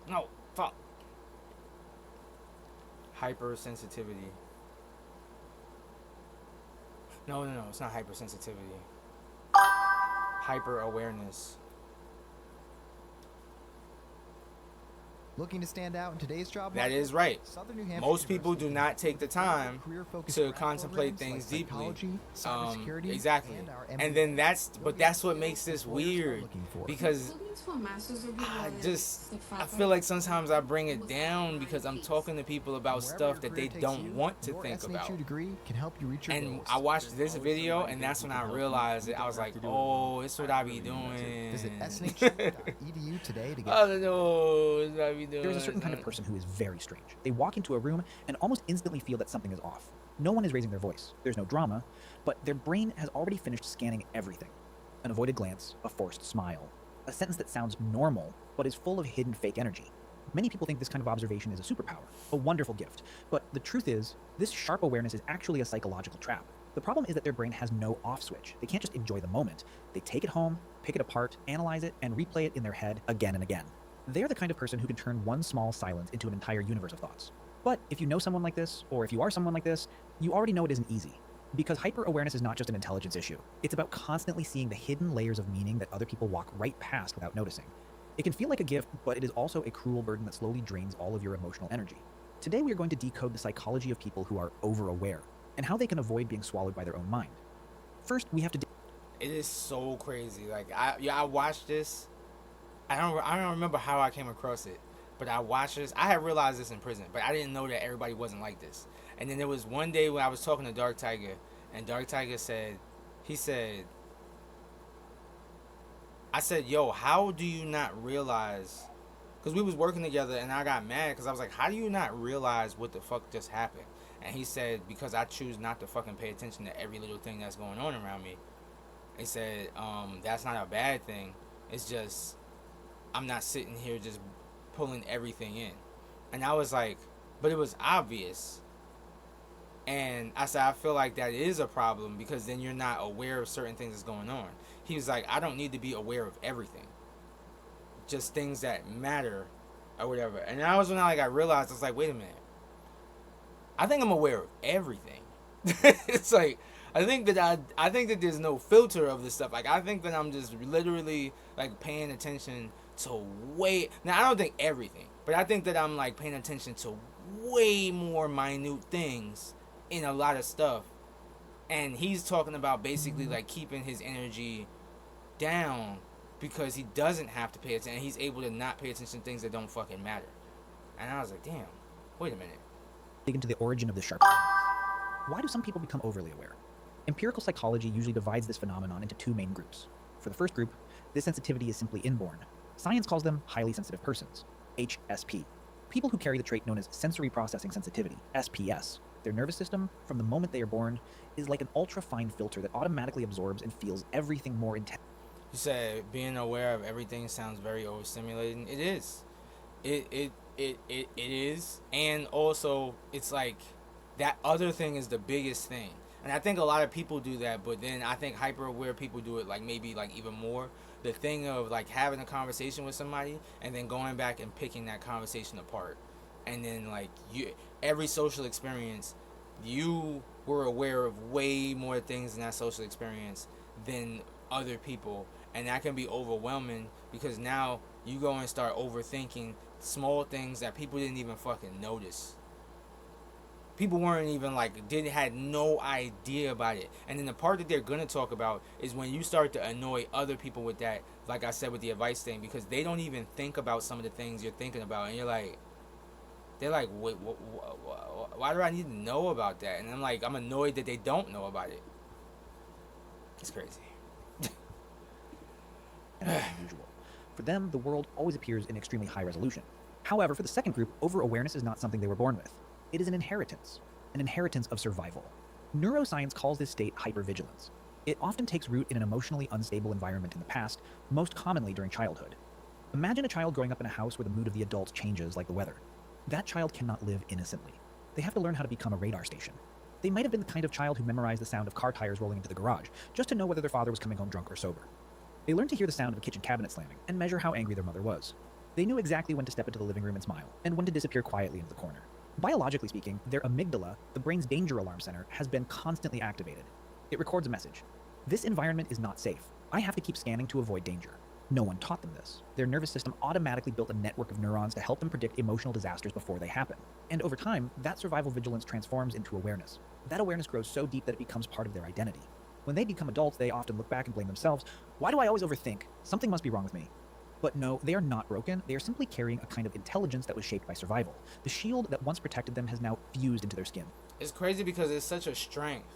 No, fuck. Hypersensitivity. No, it's not hypersensitivity. Hyper awareness. Looking to stand out in today's job That market? is right. Southern New Hampshire Most people do University not take the time career-focused to grad contemplate programs things like deeply. psychology, cybersecurity, Exactly. and our And MBA. then that's You'll that's get what skills makes this employers are weird looking for. because I feel like sometimes I bring it down because I'm talking to people about Wherever stuff your that career they takes don't you, want to your think SNHU about. degree can help you reach your And goals. I watched this video, and that's when I realized it. I was like, oh, it's what I be doing. Visit snhu.edu today to get I don't know. It's what I be doing. There's a certain kind of person who is very strange. They walk into a room and almost instantly feel that something is off. No one is raising their voice. There's no drama, but their brain has already finished scanning everything. An avoided glance, a forced smile, a sentence that sounds normal, but is full of hidden fake energy. Many people think this kind of observation is a superpower, a wonderful gift. But the truth is, this sharp awareness is actually a psychological trap. The problem is that their brain has no off switch. They can't just enjoy the moment. They take it home, pick it apart, analyze it, and replay it in their head again and again. They're the kind of person who can turn one small silence into an entire universe of thoughts. But if you know someone like this, or if you are someone like this, you already know it isn't easy. Because hyper-awareness is not just an intelligence issue. It's about constantly seeing the hidden layers of meaning that other people walk right past without noticing. It can feel like a gift, but it is also a cruel burden that slowly drains all of your emotional energy. Today we are going to decode the psychology of people who are over-aware, and how they can avoid being swallowed by their own mind. First, we have to... It is so crazy. Like I watched this. I don't remember how I came across it, but I watched this. I had realized this in prison, but I didn't know that everybody wasn't like this. And then there was one day when I was talking to Dark Tiger, and Dark Tiger said, I said, yo, how do you not realize? Because we was working together, and I got mad because I was like, how do you not realize what the fuck just happened? And he said, because I choose not to fucking pay attention to every little thing that's going on around me. He said, that's not a bad thing. It's just, I'm not sitting here just pulling everything in. And I was like, but it was obvious. And I said, I feel like that is a problem because then you're not aware of certain things that's going on. He was like, I don't need to be aware of everything. Just things that matter or whatever. And that was when I realized, I was like, wait a minute. I think I'm aware of everything. It's like, I think that there's no filter of this stuff. Like, I think that I'm just literally like paying attention to now I don't think everything, but I think that I'm like paying attention to way more minute things in a lot of stuff. And he's talking about basically like keeping his energy down because he doesn't have to pay attention. He's able to not pay attention to things that don't fucking matter. And I was like, damn, wait a minute. dig into the origin of this sharp awareness. Why do some people become overly aware? Empirical psychology usually divides this phenomenon into two main groups. For the first group, this sensitivity is simply inborn. Science calls them highly sensitive persons, HSP. People who carry the trait known as sensory processing sensitivity, SPS. Their nervous system, from the moment they are born, is like an ultra-fine filter that automatically absorbs and feels everything more intense. You said being aware of everything sounds very overstimulating. It is. It is. And also, it's like that other thing is the biggest thing. And I think a lot of people do that, but then I think hyper aware people do it like maybe like even more. The thing of like having a conversation with somebody and then going back and picking that conversation apart. And then like every social experience, you were aware of way more things in that social experience than other people. And that can be overwhelming because now you go and start overthinking small things that people didn't even fucking notice. People weren't even like, had no idea about it. And then the part that they're going to talk about is when you start to annoy other people with that, like I said with the advice thing, because they don't even think about some of the things you're thinking about. And you're like, they're like, wait, why do I need to know about that? And I'm like, I'm annoyed that they don't know about it. It's crazy. Unusual. For them, the world always appears in extremely high resolution. However, for the second group, over-awareness is not something they were born with. It is an inheritance of survival. Neuroscience calls this state hypervigilance. It often takes root in an emotionally unstable environment in the past, most commonly during childhood. Imagine a child growing up in a house where the mood of the adults changes like the weather. That child cannot live innocently. They have to learn how to become a radar station. They might have been the kind of child who memorized the sound of car tires rolling into the garage, just to know whether their father was coming home drunk or sober. They learned to hear the sound of a kitchen cabinet slamming, and measure how angry their mother was. They knew exactly when to step into the living room and smile, and when to disappear quietly into the corner. Biologically speaking, their amygdala, the brain's danger alarm center, has been constantly activated. It records a message. This environment is not safe. I have to keep scanning to avoid danger. No one taught them this. Their nervous system automatically built a network of neurons to help them predict emotional disasters before they happen. And over time, that survival vigilance transforms into awareness. That awareness grows so deep that it becomes part of their identity. When they become adults, they often look back and blame themselves. Why do I always overthink? Something must be wrong with me. But no, they are not broken. They are simply carrying a kind of intelligence that was shaped by survival. The shield that once protected them has now fused into their skin. It's crazy because it's such a strength,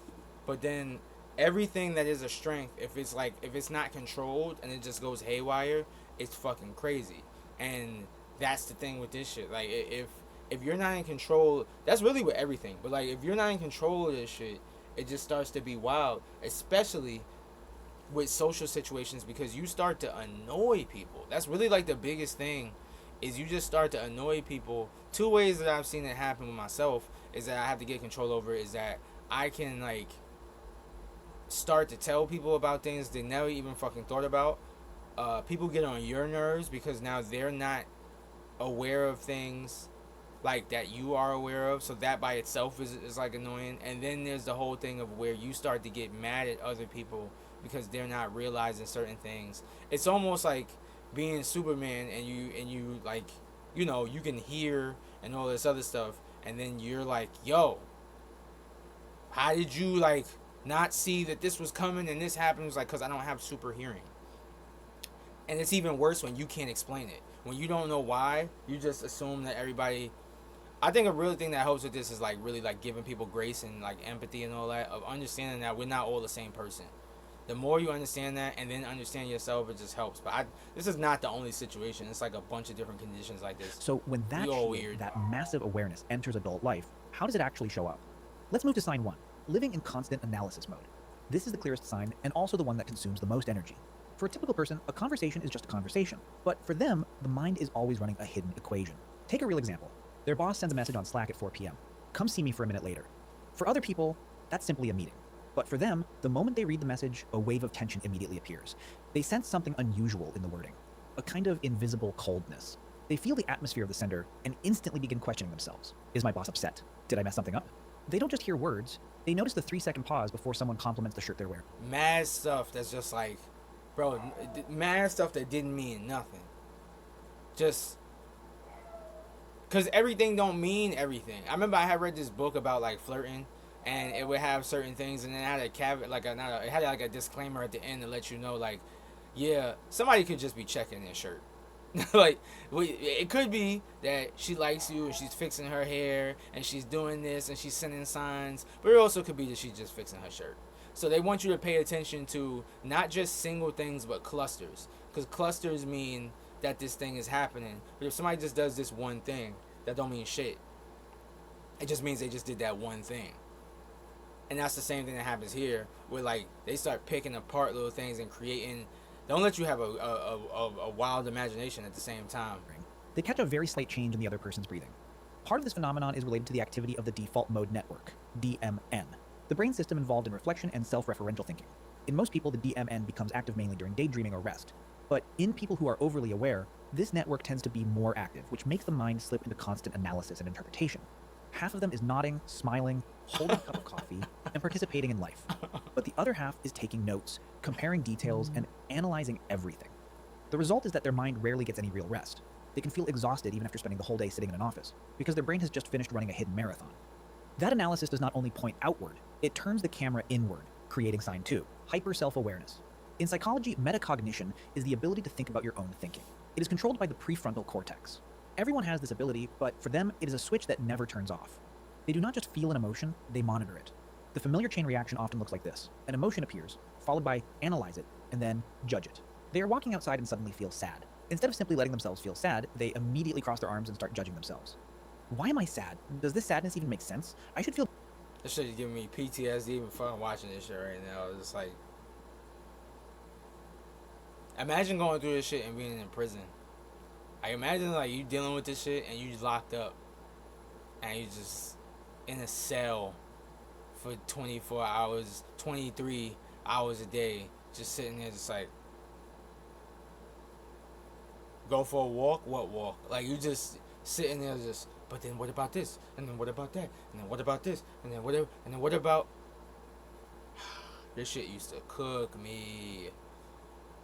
but then everything that is a strength, if it's not controlled and it just goes haywire, it's fucking crazy. And that's the thing with this shit. Like, if you're not in control, that's really with everything. But like, if you're not in control of this shit, it just starts to be wild, especially with social situations, because you start to annoy people. That's really like the biggest thing, is you just start to annoy people. Two ways that I've seen it happen with myself is that I have to get control over, is that I can like start to tell people about things they never even fucking thought about. People get on your nerves because now they're not aware of things like that you are aware of, so that by itself is like annoying. And then there's the whole thing of where you start to get mad at other people because they're not realizing certain things. It's almost like being Superman, and you like, you know, you can hear and all this other stuff, and then you're like, yo, how did you like not see that this was coming and this happens? Like, because I don't have super hearing. And it's even worse when you can't explain it. When you don't know why, you just assume that everybody... I think a real thing that helps with this is like really like giving people grace and like empathy and all that, of understanding that we're not all the same person. The more you understand that and then understand yourself, it just helps. But this is not the only situation. It's like a bunch of different conditions like this. So when that shield, that massive awareness enters adult life, how does it actually show up? Let's move to sign 1, living in constant analysis mode. This is the clearest sign, and also the one that consumes the most energy. For a typical person, a conversation is just a conversation. But for them, the mind is always running a hidden equation. Take a real example. Their boss sends a message on Slack at 4 p.m. Come see me for a minute later. For other people, that's simply a meeting. But for them, the moment they read the message, a wave of tension immediately appears. They sense something unusual in the wording, a kind of invisible coldness. They feel the atmosphere of the sender and instantly begin questioning themselves. Is my boss upset? Did I mess something up? They don't just hear words, they notice the 3-second pause before someone compliments the shirt they're wearing. Mad stuff that's just like, bro, mad stuff that didn't mean nothing. Just... because everything don't mean everything. I remember I had read this book about like flirting, and it would have certain things, and then it had a caveat, like it had like a disclaimer at the end to let you know, like, yeah, somebody could just be checking their shirt. Like, it could be that she likes you and she's fixing her hair and she's doing this and she's sending signs, but it also could be that she's just fixing her shirt. So they want you to pay attention to not just single things but clusters, because clusters mean that this thing is happening. But if somebody just does this one thing, that don't mean shit. It just means they just did that one thing. And that's the same thing that happens here, where like they start picking apart little things and creating. Don't let you have a wild imagination at the same time. They catch a very slight change in the other person's breathing. Part of this phenomenon is related to the activity of the default mode network, DMN, the brain system involved in reflection and self-referential thinking. In most people, the DMN becomes active mainly during daydreaming or rest. But in people who are overly aware, this network tends to be more active, which makes the mind slip into constant analysis and interpretation. Half of them is nodding, smiling, holding a cup of coffee, and participating in life. But the other half is taking notes, comparing details, and analyzing everything. The result is that their mind rarely gets any real rest. They can feel exhausted even after spending the whole day sitting in an office, because their brain has just finished running a hidden marathon. That analysis does not only point outward, it turns the camera inward, creating sign 2, hyper-self-awareness. In psychology, metacognition is the ability to think about your own thinking. It is controlled by the prefrontal cortex. Everyone has this ability, but for them, it is a switch that never turns off. They do not just feel an emotion, they monitor it. The familiar chain reaction often looks like this. An emotion appears, followed by analyze it, and then judge it. They are walking outside and suddenly feel sad. Instead of simply letting themselves feel sad, they immediately cross their arms and start judging themselves. Why am I sad? Does this sadness even make sense? I should feel... This shit is giving me PTSD even fucking watching this shit right now. It's just like... imagine going through this shit and being in prison. I imagine like you dealing with this shit and you just locked up and you just in a cell for 24 hours, 23 hours a day, just sitting there, just like, go for a walk? What walk? Like, you just sitting there, just, but then what about this? And then what about that? And then what about this? And then whatever? And then what about? This shit used to cook me.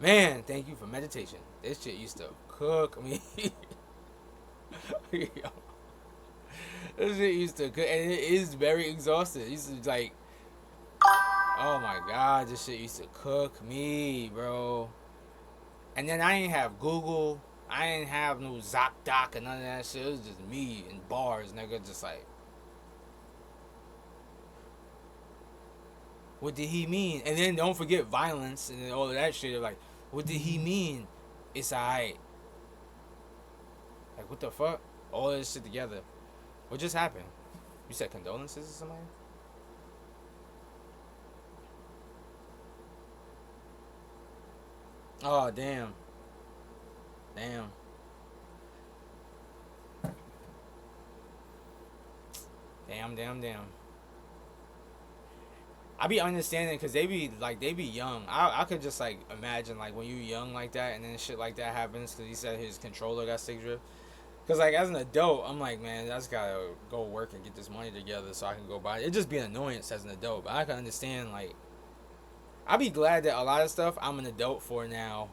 Man, thank you for meditation. This shit used to cook me. Yo. This shit used to cook, and it is very exhausting. It used to like, oh my god, this shit used to cook me, bro. And then I ain't have Google. I ain't have no ZocDoc and none of that shit. It was just me and bars, nigga, just like, what did he mean? And then don't forget violence and all of that shit. Like, what did he mean? It's alright. Like, what the fuck? All this shit together. What just happened? You said condolences to somebody? Oh, damn. Damn. Damn. I be understanding because they be young. I could just like imagine like when you young like that and then shit like that happens because he said his controller got stick drift. Because like as an adult, I'm like, man, I just gotta go work and get this money together so I can go buy it. It just be an annoyance as an adult, but I can understand like, I be glad that a lot of stuff I'm an adult for now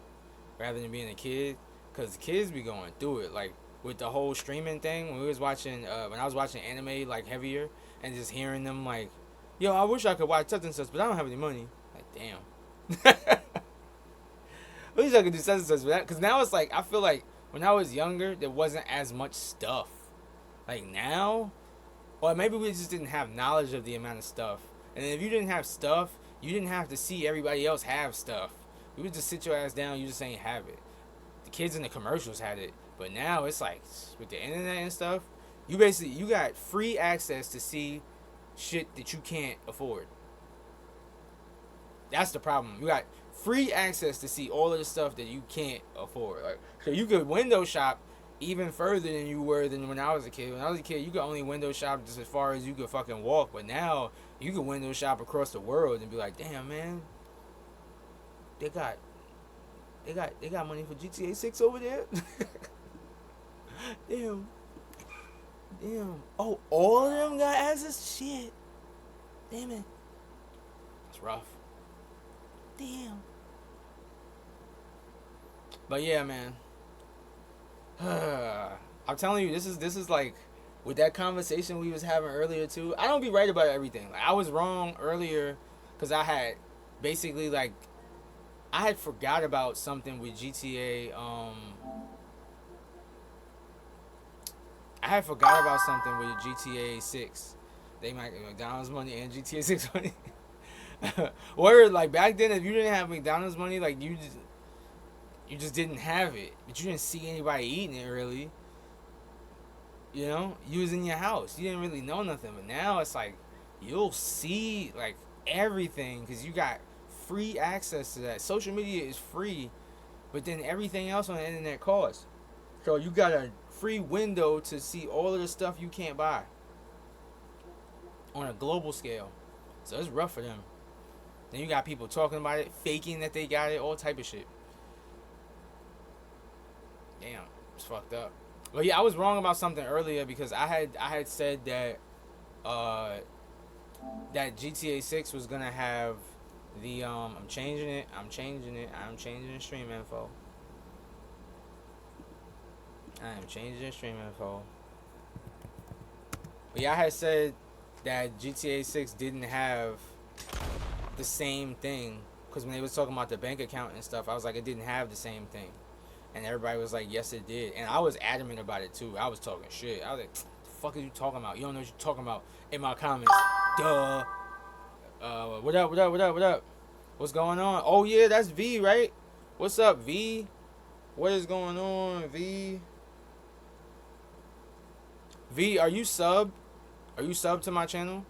rather than being a kid, because the kids be going through it. Like with the whole streaming thing, when I was watching anime like heavier and just hearing them like, yo, I wish I could watch such and such, but I don't have any money. Like, damn. I wish I could do such and such, but because now it's like, I feel like when I was younger, there wasn't as much stuff. Like now, or maybe we just didn't have knowledge of the amount of stuff. And if you didn't have stuff, you didn't have to see everybody else have stuff. You would just sit your ass down, you just ain't have it. The kids in the commercials had it. But now it's like, with the internet and stuff, you got free access to see shit that you can't afford. That's the problem. You got free access to see all of the stuff that you can't afford. Like, so you could window shop even further than you were than when I was a kid. When I was a kid, you could only window shop just as far as you could fucking walk. But now you can window shop across the world and be like, damn, man, they got money for GTA 6 over there. Damn. Oh, all of them got access? Shit. Damn it. It's rough. Damn. But yeah, man. I'm telling you, this is like, with that conversation we was having earlier too. I don't be right about everything. Like, I was wrong earlier because I had basically like, I had forgot about something with GTA. I had forgot about something with GTA 6. They might McDonald's money and GTA 6 money. Or like back then, if you didn't have McDonald's money, like you just didn't have it, but you didn't see anybody eating it really. You know, you was in your house, you didn't really know nothing. But now it's like you'll see like everything because you got free access to that. Social media is free, but then everything else on the internet costs. So you got a free window to see all of the stuff you can't buy on a global scale. So it's rough for them. Then you got people talking about it, faking that they got it, all type of shit. Damn, it's fucked up. But yeah, I was wrong about something earlier because I had said that that GTA 6 was gonna have the I'm changing the stream info. I am changing the stream info. But yeah, I had said that GTA 6 didn't have the same thing. Because when they was talking about the bank account and stuff, I was like, it didn't have the same thing. And everybody was like, yes, it did. And I was adamant about it, too. I was talking shit. I was like, the fuck are you talking about? You don't know what you're talking about in my comments. Duh. What up? What's going on? Oh, yeah, that's V, right? What's up, V? What is going on, V? V, are you sub? Are you sub to my channel?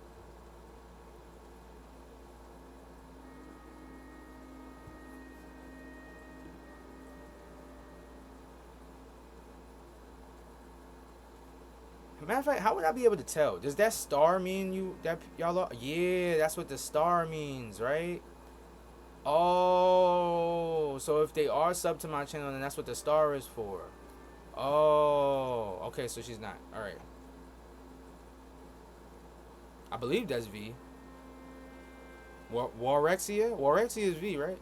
Matter of fact, how would I be able to tell? Does that star mean y'all are? Yeah, that's what the star means, right? Oh, so if they are sub to my channel, then that's what the star is for. Oh, okay, so she's not. All right. I believe that's V. Warexia? Warexia is V, right?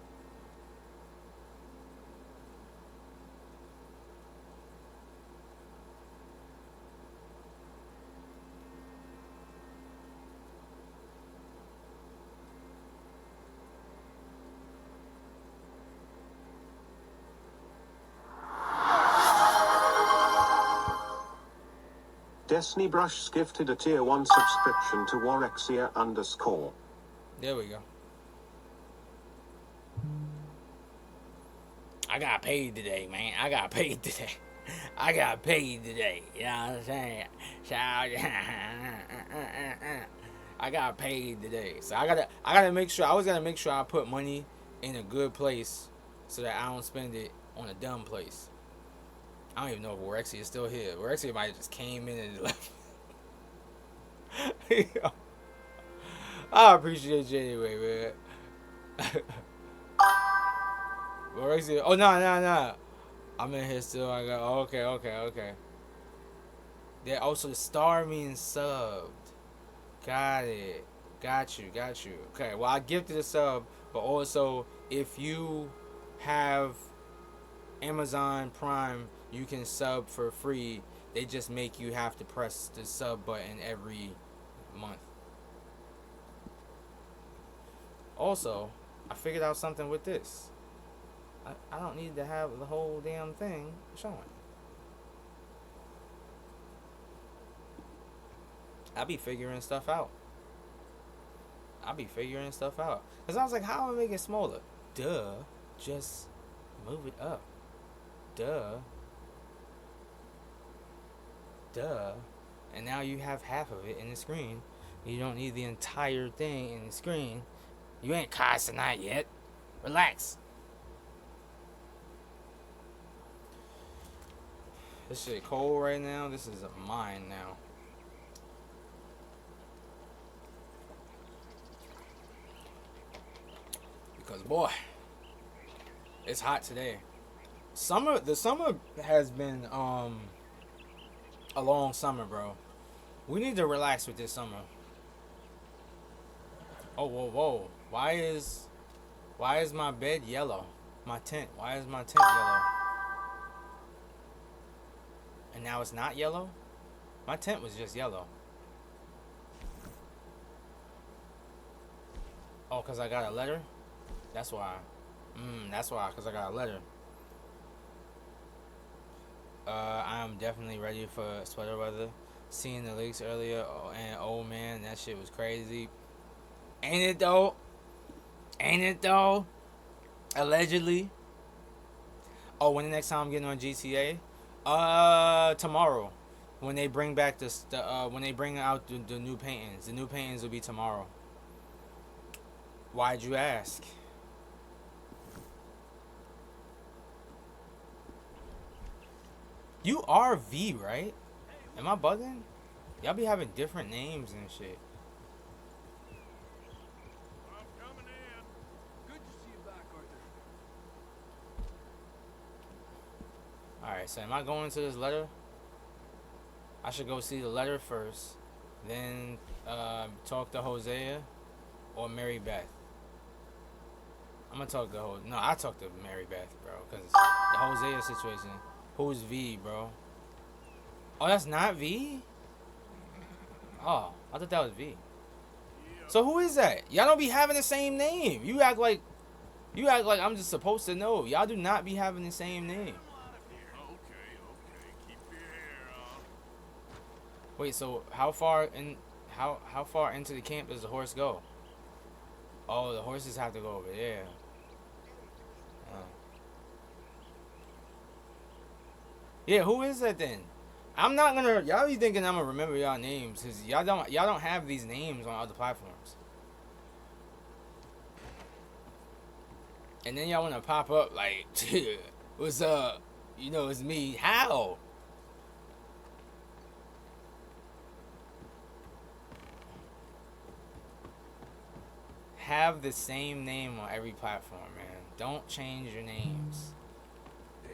DestnyBrushz gifted a tier 1 subscription to Warexia_. There we go. I got paid today, man. I got paid today. I got paid today. You know what I'm saying? I got paid today. So I gotta make sure. I always gotta make sure I put money in a good place so that I don't spend it on a dumb place. I don't even know if Warexia is still here. Warexia might have just came in and left. I appreciate you anyway, man. Warexia. Oh, no. I'm in here still. I got. Okay. Yeah. Also, the star means subbed. Got it. Got you. Okay. Well, I gifted a sub, but also if you have Amazon Prime, you can sub for free. They just make you have to press the sub button every month. Also, I figured out something with this. I don't need to have the whole damn thing showing. I be figuring stuff out. Because I was like, how am I make it smaller? Duh. Just move it up. Duh. And now you have half of it in the screen. You don't need the entire thing in the screen. You ain't cast tonight yet. Relax. This shit cold right now. This is mine now. Because boy, it's hot today. The summer has been a long summer, bro. We need to relax with this summer. Oh, whoa. Why is my bed yellow? My tent. Why is my tent yellow? And now it's not yellow? My tent was just yellow. Oh, because I got a letter? That's why. That's why, because I got a letter. I'm definitely ready for sweater weather. Seeing the leaks earlier, and oh man, that shit was crazy. Ain't it though? Allegedly. Oh, when the next time I'm getting on GTA? Tomorrow. When they bring back when they bring out the new paintings. The new paintings will be tomorrow. Why'd you ask? You are V, right? Am I bugging? Y'all be having different names and shit. I'm coming in. Good to see you back, Arthur. Alright, so am I going to this letter? I should go see the letter first. Then talk to Hosea or Mary Beth. I'm gonna talk to I talk to Mary Beth, bro, because the Hosea situation. Who's V, bro? Oh, that's not V? Oh, I thought that was V. So who is that? Y'all don't be having the same name. You act like I'm just supposed to know. Y'all do not be having the same name. Okay. Keep your hair on. Wait, so how far into the camp does the horse go? Oh, the horses have to go over there. Yeah, who is that then? I'm not gonna. Y'all be thinking I'm gonna remember y'all names because y'all don't have these names on other platforms. And then y'all wanna pop up like, what's up? You know it's me. How? have the same name on every platform, man. Don't change your names.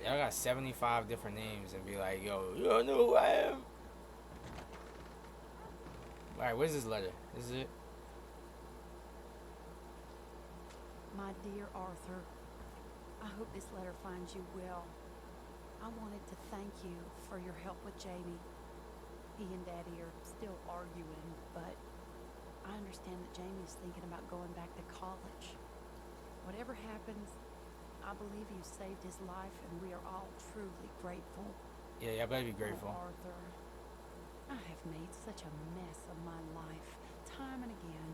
Y'all got 75 different names and be like, yo, you don't know who I am? Alright, where's this letter? Is it? My dear Arthur, I hope this letter finds you well. I wanted to thank you for your help with Jamie. He and Daddy are still arguing, but I understand that Jamie is thinking about going back to college. Whatever happens, I believe you saved his life, and we are all truly grateful. Yeah, y'all better be grateful. Oh, Arthur, I have made such a mess of my life, time and again.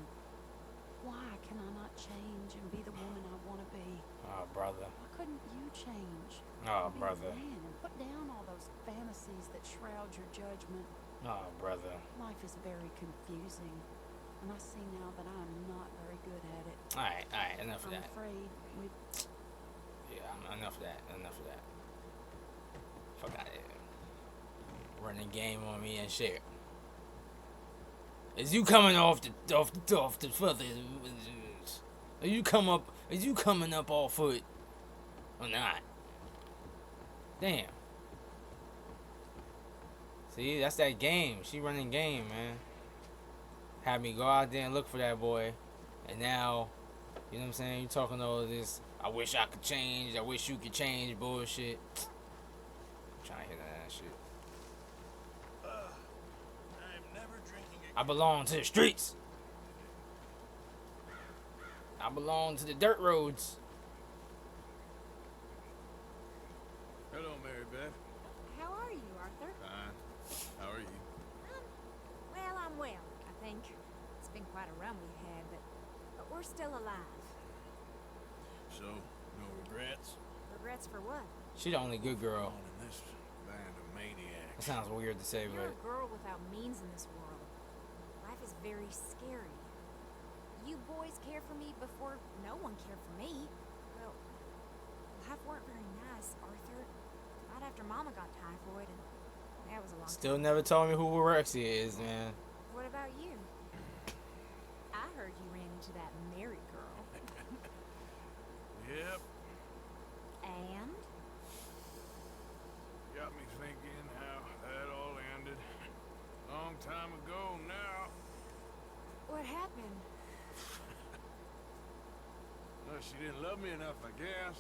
Why can I not change and be the woman I want to be? Oh, brother. Why couldn't you change? Oh, Be brother. a man and put down all those fantasies that shroud your judgment. Oh, brother. Life is very confusing, and I see now that I'm not very good at it. Alright, enough of I'm that. afraid we. Yeah, enough of that. Fuck out of here. Running game on me and shit. Is you coming off the fucking? Are you coming up all foot or not? Damn. See, that's that game. She running game, man. Had me go out there and look for that boy, and now, you know what I'm saying? You talking all this. I wish I could change. I wish you could change. Bullshit. I'm trying to hear that shit. I belong to the streets. I belong to the dirt roads. Hello, Mary Beth. How are you, Arthur? Fine. How are you? Well, I'm well, I think. It's been quite a run we've had, but we're still alive. So, no regrets? Regrets for what? She the only good girl. In this band of maniacs. That sounds weird to say, You're but a girl without means in this world. Life is very scary. You boys cared for me before no one cared for me. Well, life weren't very nice, Arthur. Right after Mama got typhoid, and that was a long still time. never told me who Rexia is, man. What about you? I heard you ran into that Mary girl. Yep. And? Got me thinking how that all ended. Long time ago now. What happened? Well, she didn't love me enough, I guess.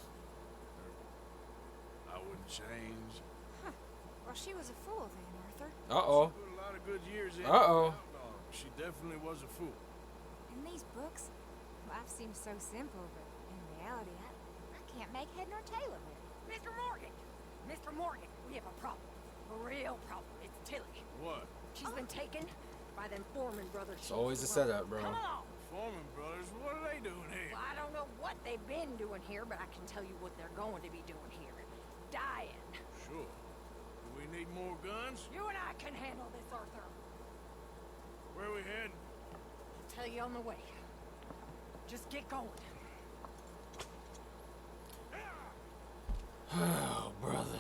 I wouldn't change. Huh. Well, she was a fool then, Arthur. Uh-oh. She put a lot of good years in. Uh-oh. She definitely was a fool. In these books, life seems so simple, but in reality, I can't make head nor tail of it. Mr. Morgan! Mr. Morgan, we have a problem. A real problem. It's Tilly. What? She's been taken by them Foreman brothers. It's always a setup, bro. Come along. Foreman brothers, what are they doing here? Well, I don't know what they've been doing here, but I can tell you what they're going to be doing here. Dying. Sure. Do we need more guns? You and I can handle this, Arthur. Where are we heading? I'll tell you on the way. Just get going. Oh, brother.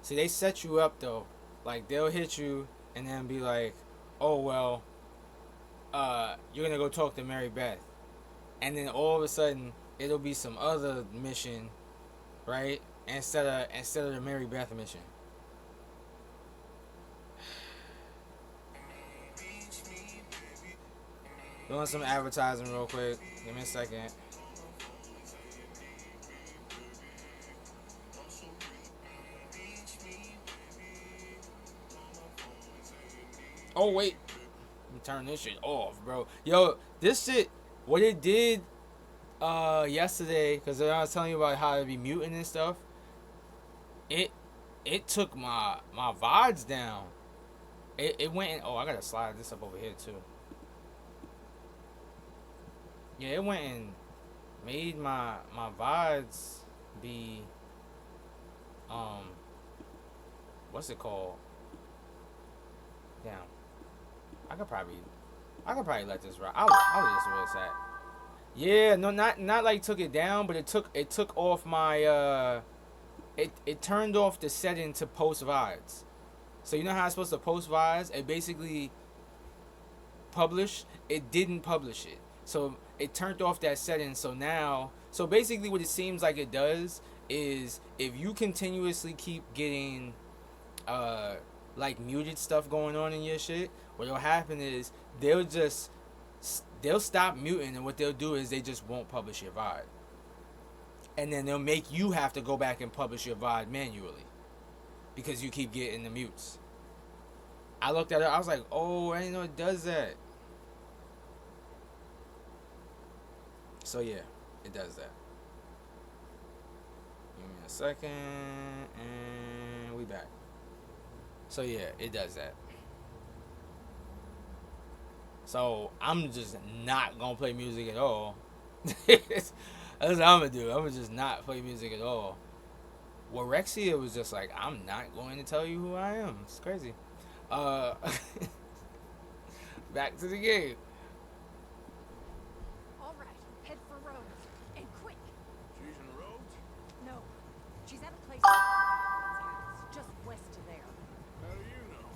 See, they set you up, though. Like, they'll hit you and then be like, oh, well, you're going to go talk to Mary Beth. And then all of a sudden, it'll be some other mission, right? Instead of the Mary Beth mission. Doing some advertising real quick. Give me a second. Oh wait, let me turn this shit off, bro. Yo, this shit, what it did yesterday, because I was telling you about how to be muting and stuff. It took my VODs down. It went in, oh, I gotta slide this up over here too. Yeah, it went and made my VODs be what's it called? Damn. I could probably let this ride. I'll leave this where it's at. Yeah, no, not like took it down, but it took off my it turned off the setting to post VODs. So you know how it's supposed to post VODs? It basically publish. It didn't publish it. So it turned off that setting. So now, so basically what it seems like it does is if you continuously keep getting like muted stuff going on in your shit, what'll happen is they'll stop muting, and what they'll do is they just won't publish your VOD. And then they'll make you have to go back and publish your VOD manually because you keep getting the mutes. I looked at it, I was like, oh, I didn't know it does that. So yeah, it does that. Give me a second, and we back. So yeah, it does that. So I'm just not gonna play music at all. That's what I'm gonna do. I'm gonna just not play music at all. Warexia was just like, I'm not going to tell you who I am. It's crazy. Back to the game. All right, head for Rhodes, and quick. She's in Rhodes? No, she's at a place house, just west of there. How do you know?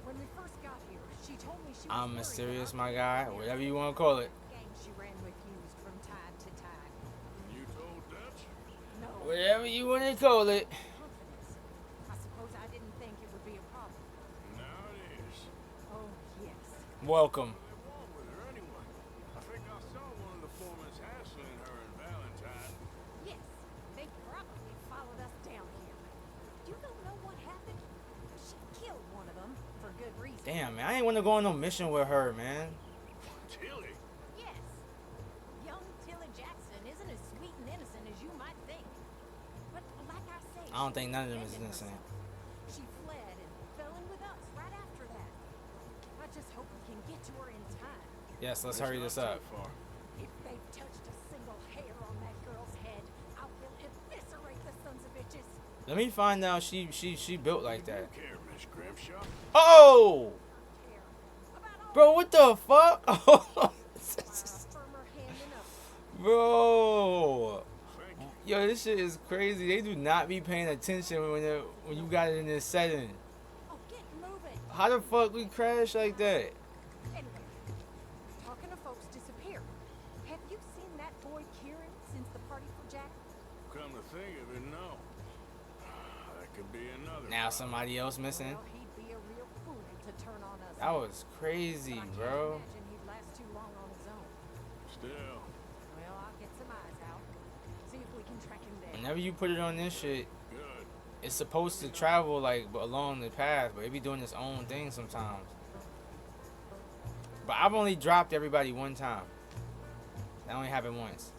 When we first got here, she told me she was I'm worried mysterious, about my guy. Whatever you want to call it. the gang she ran with used from time to time. You told Dutch? No. Whatever you want to call it. Confidence. I suppose I didn't think it would be a problem. Now it is. Oh, yes. Welcome. What's wrong with her anyway? I think I saw one of the foremans hassling her and Valentine. Yes, they probably followed us down here. You don't know what happened? She killed one of them for good reason. Damn, man. I ain't want to go on no mission with her, man. Tilly? Yes. Young Tilly Jackson isn't as sweet and innocent as you might think. But like I say, I don't think none of them is defended innocent. herself. She fled and fell in with us right after that. I just hope we can get to her in time. Yes, let's It's hurry not this too up. far. If they've touched a single hair on that girl's head, I will eviscerate the sons of bitches. Let me find out she built like that. You care, Miss Grimshaw. Oh! Bro, what the fuck? Firmer hand than others. Bro. Yo, this shit is crazy. They do not be paying attention when you got it in this setting. Oh, get moving. How the fuck we crash like that? Anyway, talking to folks disappeared. Have you seen that boy Kieran since the party for Jack? Come to think of it, no. That could be another. Now somebody else missing. Well, he'd be a real fool to turn on us. That was crazy, But I can't bro. imagine he'd last too long on his own. Still. Well, I'll get some eyes out. See if we can track him down. Whenever you put it on this shit, Good. it's supposed to travel like along the path, but it be doing its own thing sometimes. But I've only dropped everybody one time. That only happened once.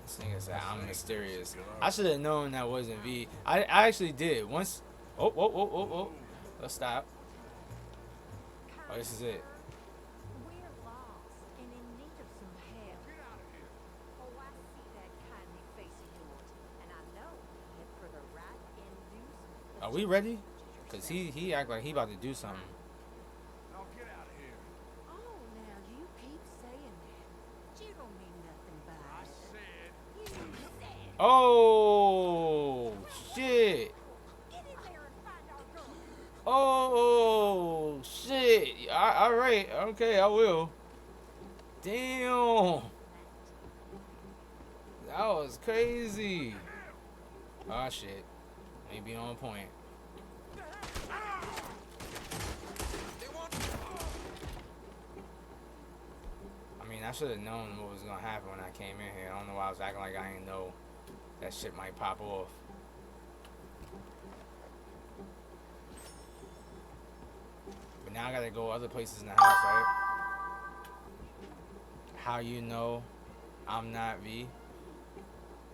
This nigga said I'm mysterious. I should have known that wasn't V. I actually did once. Oh. Let's stop. Oh, this is it. We're lost and in need of some help. Oh, I see that kindly face of yours, and I know head for the right inducement. Are we ready? Cause he act like he about to do something. Now get out of here. Oh, now you keep saying that. You don't mean nothing by I it. said. You said. Oh shit! Get in there and find our girl. Oh shit! All right, okay, I will. Damn, that was crazy. Oh shit, maybe on point. I mean, I should have known what was gonna happen when I came in here. I don't know why I was acting like I didn't know that shit might pop off. But now I gotta go other places in the house, right? How you know I'm not V?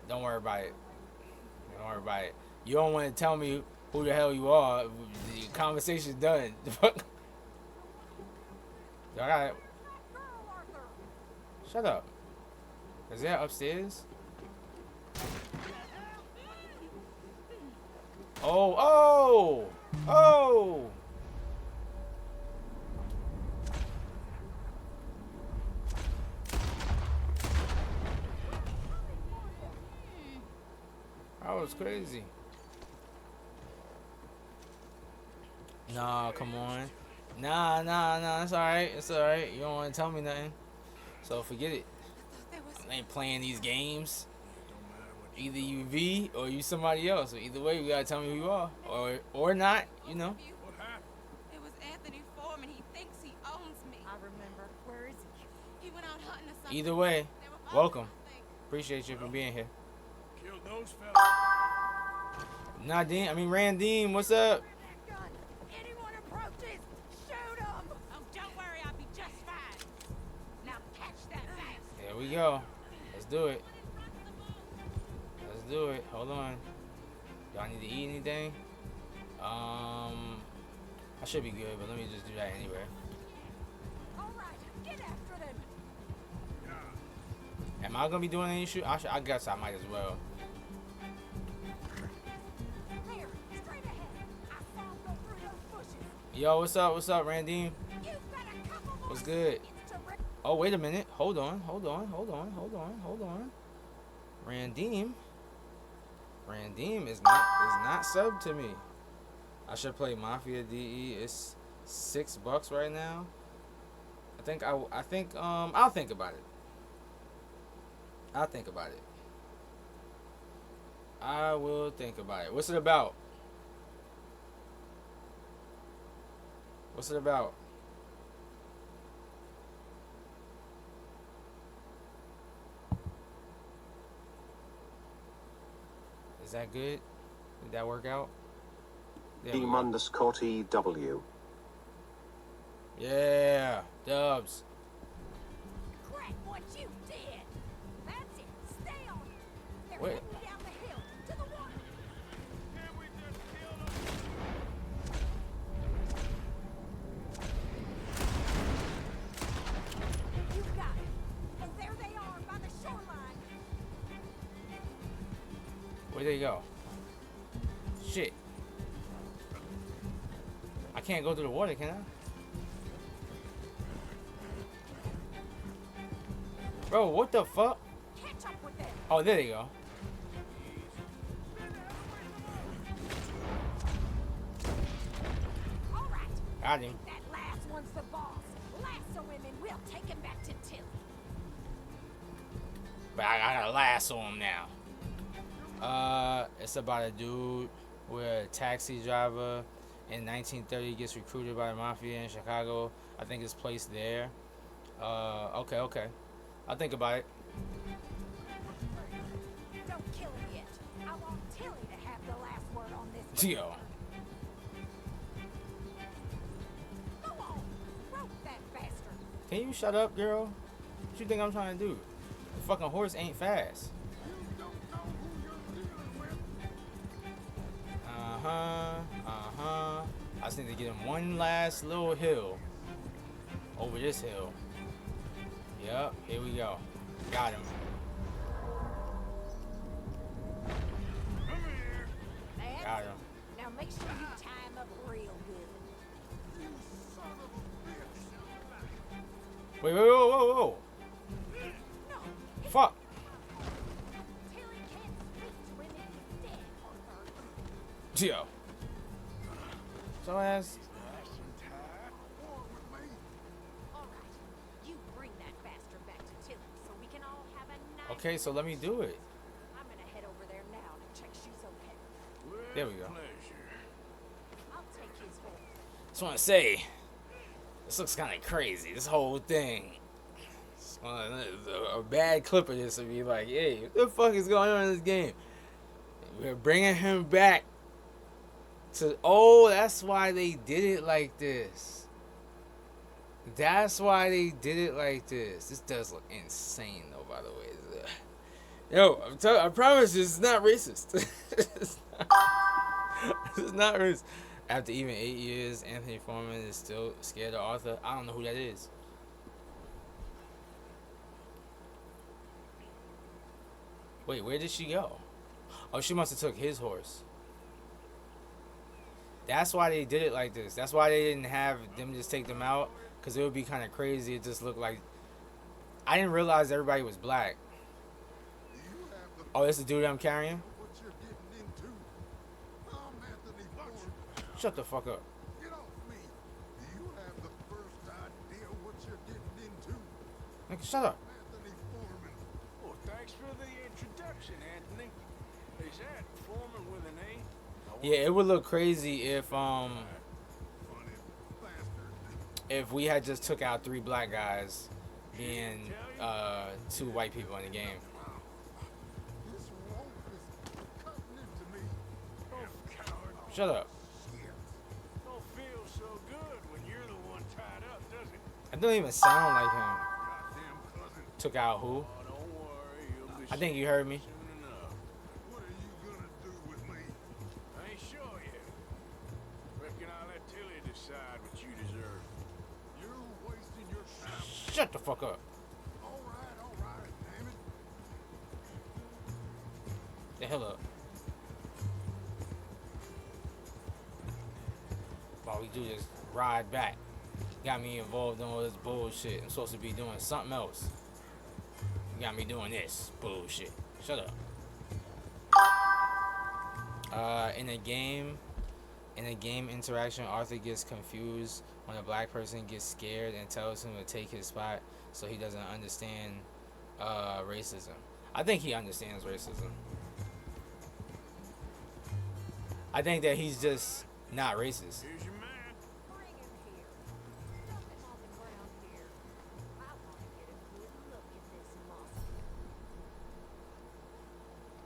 Don't worry about it. Don't worry about it. You don't want to tell me who the hell you are. The conversation's done. I got. Shut up. Is that upstairs? Oh. That was crazy. Nah, come on. Nah. It's alright. It's alright. You don't want to tell me nothing. So forget it. I ain't playing these games. Either you V or you somebody else. So either way, you gotta tell me who you are. Or not, you know. It was Anthony Foreman. He thinks he owns me. I remember. Where is he? He went out hunting or something. Either way, welcome. Appreciate you for being here. Killed those fellas. Randim, what's up? Anyone approaches, shoot him. Oh, don't worry, I'll be just fine. Now catch that bastard. There we go. Let's do it. Let's do it. Hold on. Do I need to eat anything? I should be good, but let me just do that anyway. All right, get after them. Am I gonna be doing any shoot? I guess I might as well. There, straight ahead. I saw him go through those bushes. Yo, what's up? What's up, Randim? You've got a couple more What's good? seconds to rip. Oh, wait a minute. Hold on. Randim is not subbed to me. I should play Mafia DE. It's $6 right now. I'll think about it. I will think about it. What's it about? Is that good? Did that work out? There we go. E_EW. Yeah, dubs. Crack what you did. That's it. Stay on it. They're Wait. heading down the hill to the water. You got it. And there they are by the shoreline. Where'd they go? Shit. I can't go through the water, can I? Bro, what the fuck? Catch up with them. Oh, there they go. All right. Got him. That last one's the boss. Lasso him and we'll take him back to Tilly. But I gotta lasso him now. It's about a dude where a taxi driver in 1930 gets recruited by the mafia in Chicago. I think it's placed there. Okay. I'll think about it. Don't kill him yet. I want Tilly to have the last word on this. Yo. Go on. Rope that bastard. Can you shut up, girl? What you think I'm trying to do? The fucking horse ain't fast. I just need to get him one last little hill. Over this hill. Yep, here we go. Got him. That's Got it. him. Now make sure you tie him up real good. Wait, whoa. Fuck. Tilly can't speak to him if he's dead, Arthur. Yo. So ass. All right. You bring that bastard back to Tilly so we can all have a nice. Okay, so let me do it. I'm gonna head over there now to check she's okay. There we go. I'll take his horse. Just want to say, this looks kind of crazy. This whole thing. A bad clip of this would be like, hey, what the fuck is going on in this game? We're bringing him back to. Oh, that's why they did it like this. This does look insane, though, by the way. Yo, I promise you, it's not racist. It's not racist. After even 8 years, Anthony Foreman is still scared of Arthur. I don't know who that is. Wait, where did she go? Oh, she must have took his horse. That's why they did it like this. That's why they didn't have them just take them out. Because it would be kind of crazy. It just looked like... I didn't realize everybody was black. Oh, this is the dude I'm carrying? Shut the fuck up. Get off me. Do you have the first idea what you're getting into? Nigga, shut up. Anthony Foreman. Well, thanks for the introduction, Anthony. Is that Foreman with an A? Yeah, it would look crazy if we had just took out 3 black guys being 2 white people in the game. Shut up. Don't feel so good when you're the one tied up, does it? It don't even sound like him. Goddamn cousin. Took out who? Oh, don't worry, you'll be I think you heard me. soon enough. What are you gonna do with me? I ain't sure yet. Reckon I'll let Tilly decide what you deserve. You're wasting your time. Shut the fuck up. All right, damn it. The hell up. While we do this ride back. Got me involved in all this bullshit. I'm supposed to be doing something else. You got me doing this bullshit. Shut up. In a game interaction, Arthur gets confused when a black person gets scared and tells him to take his spot, so he doesn't understand racism. I think he understands racism. I think that he's just not racist. Here's your man. Bring him here. Dump him on the ground here. I want to get a good look at this monster.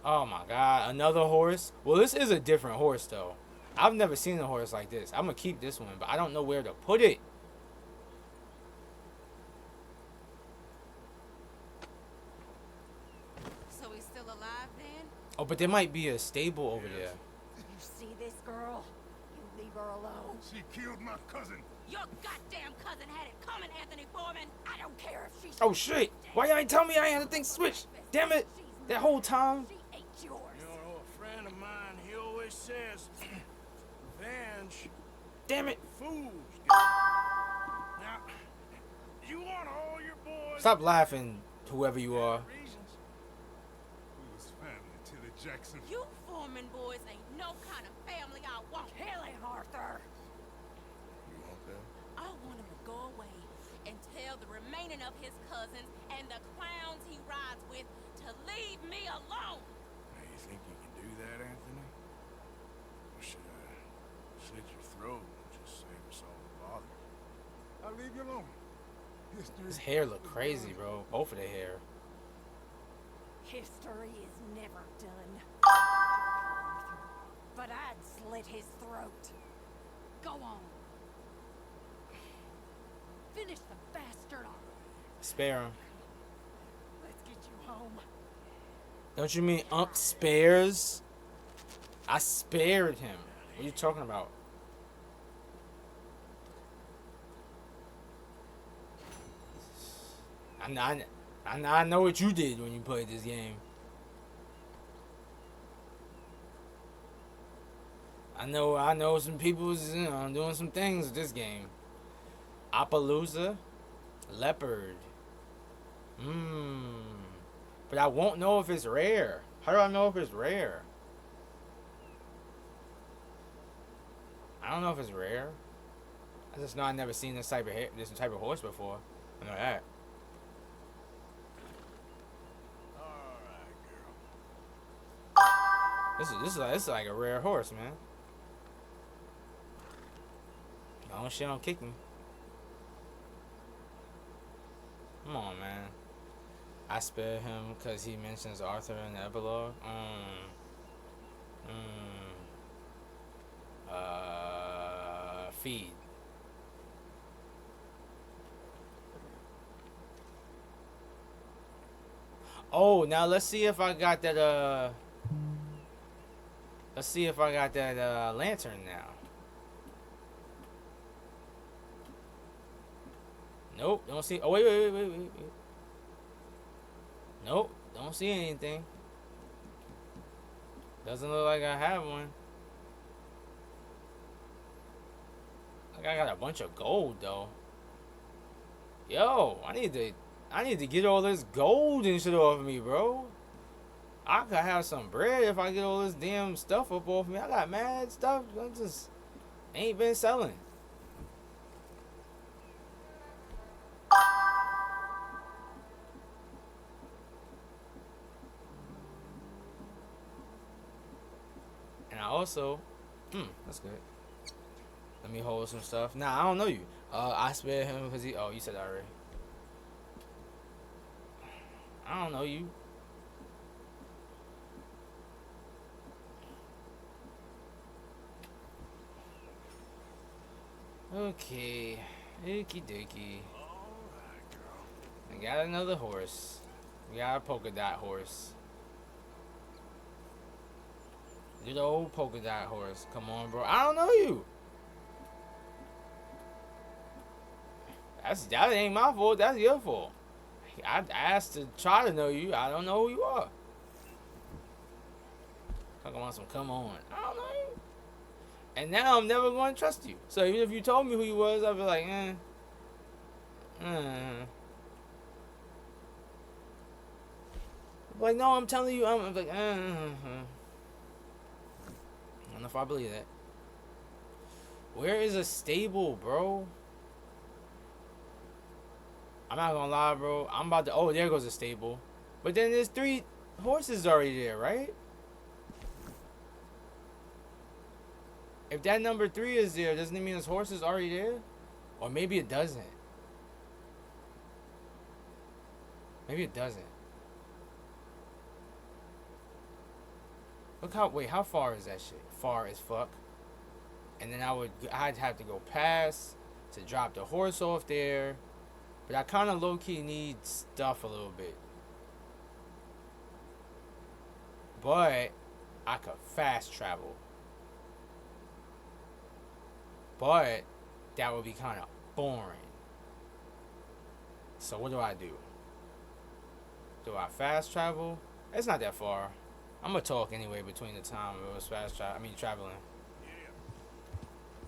Oh my god, another horse? Well, this is a different horse though. I've never seen a horse like this. I'm gonna keep this one, but I don't know where to put it. So he's still alive then? Oh, but there might be a stable over there. You see this girl? You leave her alone. She killed my cousin. Your goddamn cousin had it coming, Anthony Foreman. I don't care if she's Oh shit! Why y'all ain't tell me I ain't had the thing switched? Damn it! That whole time. She ain't yours. You know, a friend of mine, he always says, revenge, Damn it! fools get. Now, you want all your boys... Stop laughing, whoever you are. Reasons. We was family, Tilly Jackson. You Foreman boys ain't no kind of family I want. Kill him, Arthur. You want that? I want him to go away and tell the remaining of his cousins and the clowns he rides with to leave me alone. Now, you think you can do that, Anthony? Or should I slit your throat and just save us all the bother? I'll leave you alone. History. His hair look crazy, bro. Both of the hair. History is never done. But I'd slit his throat. Go on. Finish the bastard off. Spare him. Let's get you home. Don't you mean Unc spares? I spared him. What are you talking about? I know what you did when you played this game. I know some people's doing some things with this game. Appaloosa, leopard. But I won't know if it's rare. How do I know if it's rare? I don't know if it's rare. I just know I never seen this type of horse before. I know that. All right, girl. This is like a rare horse, man. Don't shit on kick me. Come on, man. I spare him because he mentions Arthur in the epilogue. Feed. Oh, now let's see if I got that let's see if I got that lantern now. Nope, don't see. Oh, wait. Nope, don't see anything. Doesn't look like I have one. Like I got a bunch of gold though. Yo, I need to get all this gold and shit off of me, bro. I could have some bread if I get all this damn stuff up off me. I got mad stuff. Ain't been selling. And I also, that's good. Let me hold some stuff. Nah, I don't know you. I spared him because he. Oh, you said that already. I don't know you. Okay, okie dokie. I got another horse. We got a polka dot horse. Good old polka dot horse. Come on, bro. I don't know you. That ain't my fault. That's your fault. I asked to try to know you. I don't know who you are. Talking about some come on. I don't know you. And now I'm never going to trust you. So even if you told me who you was, I'd be like, Like, no, I'm telling you. I'm like, I don't know if I believe that. Where is a stable, bro? I'm not gonna lie, bro. I'm about to. Oh, there goes a stable. But then there's 3 horses already there, right? If that number 3 is there, doesn't it mean this horse is already there? Or maybe it doesn't. Maybe it doesn't. Look how. Wait, how far is that shit? Far as fuck. And then I'd have to go past to drop the horse off there. But I kind of low-key need stuff a little bit. But I could fast travel. But that would be kind of boring. So what do I do? Do I fast travel? It's not that far. I'm going to talk anyway between the time it was traveling.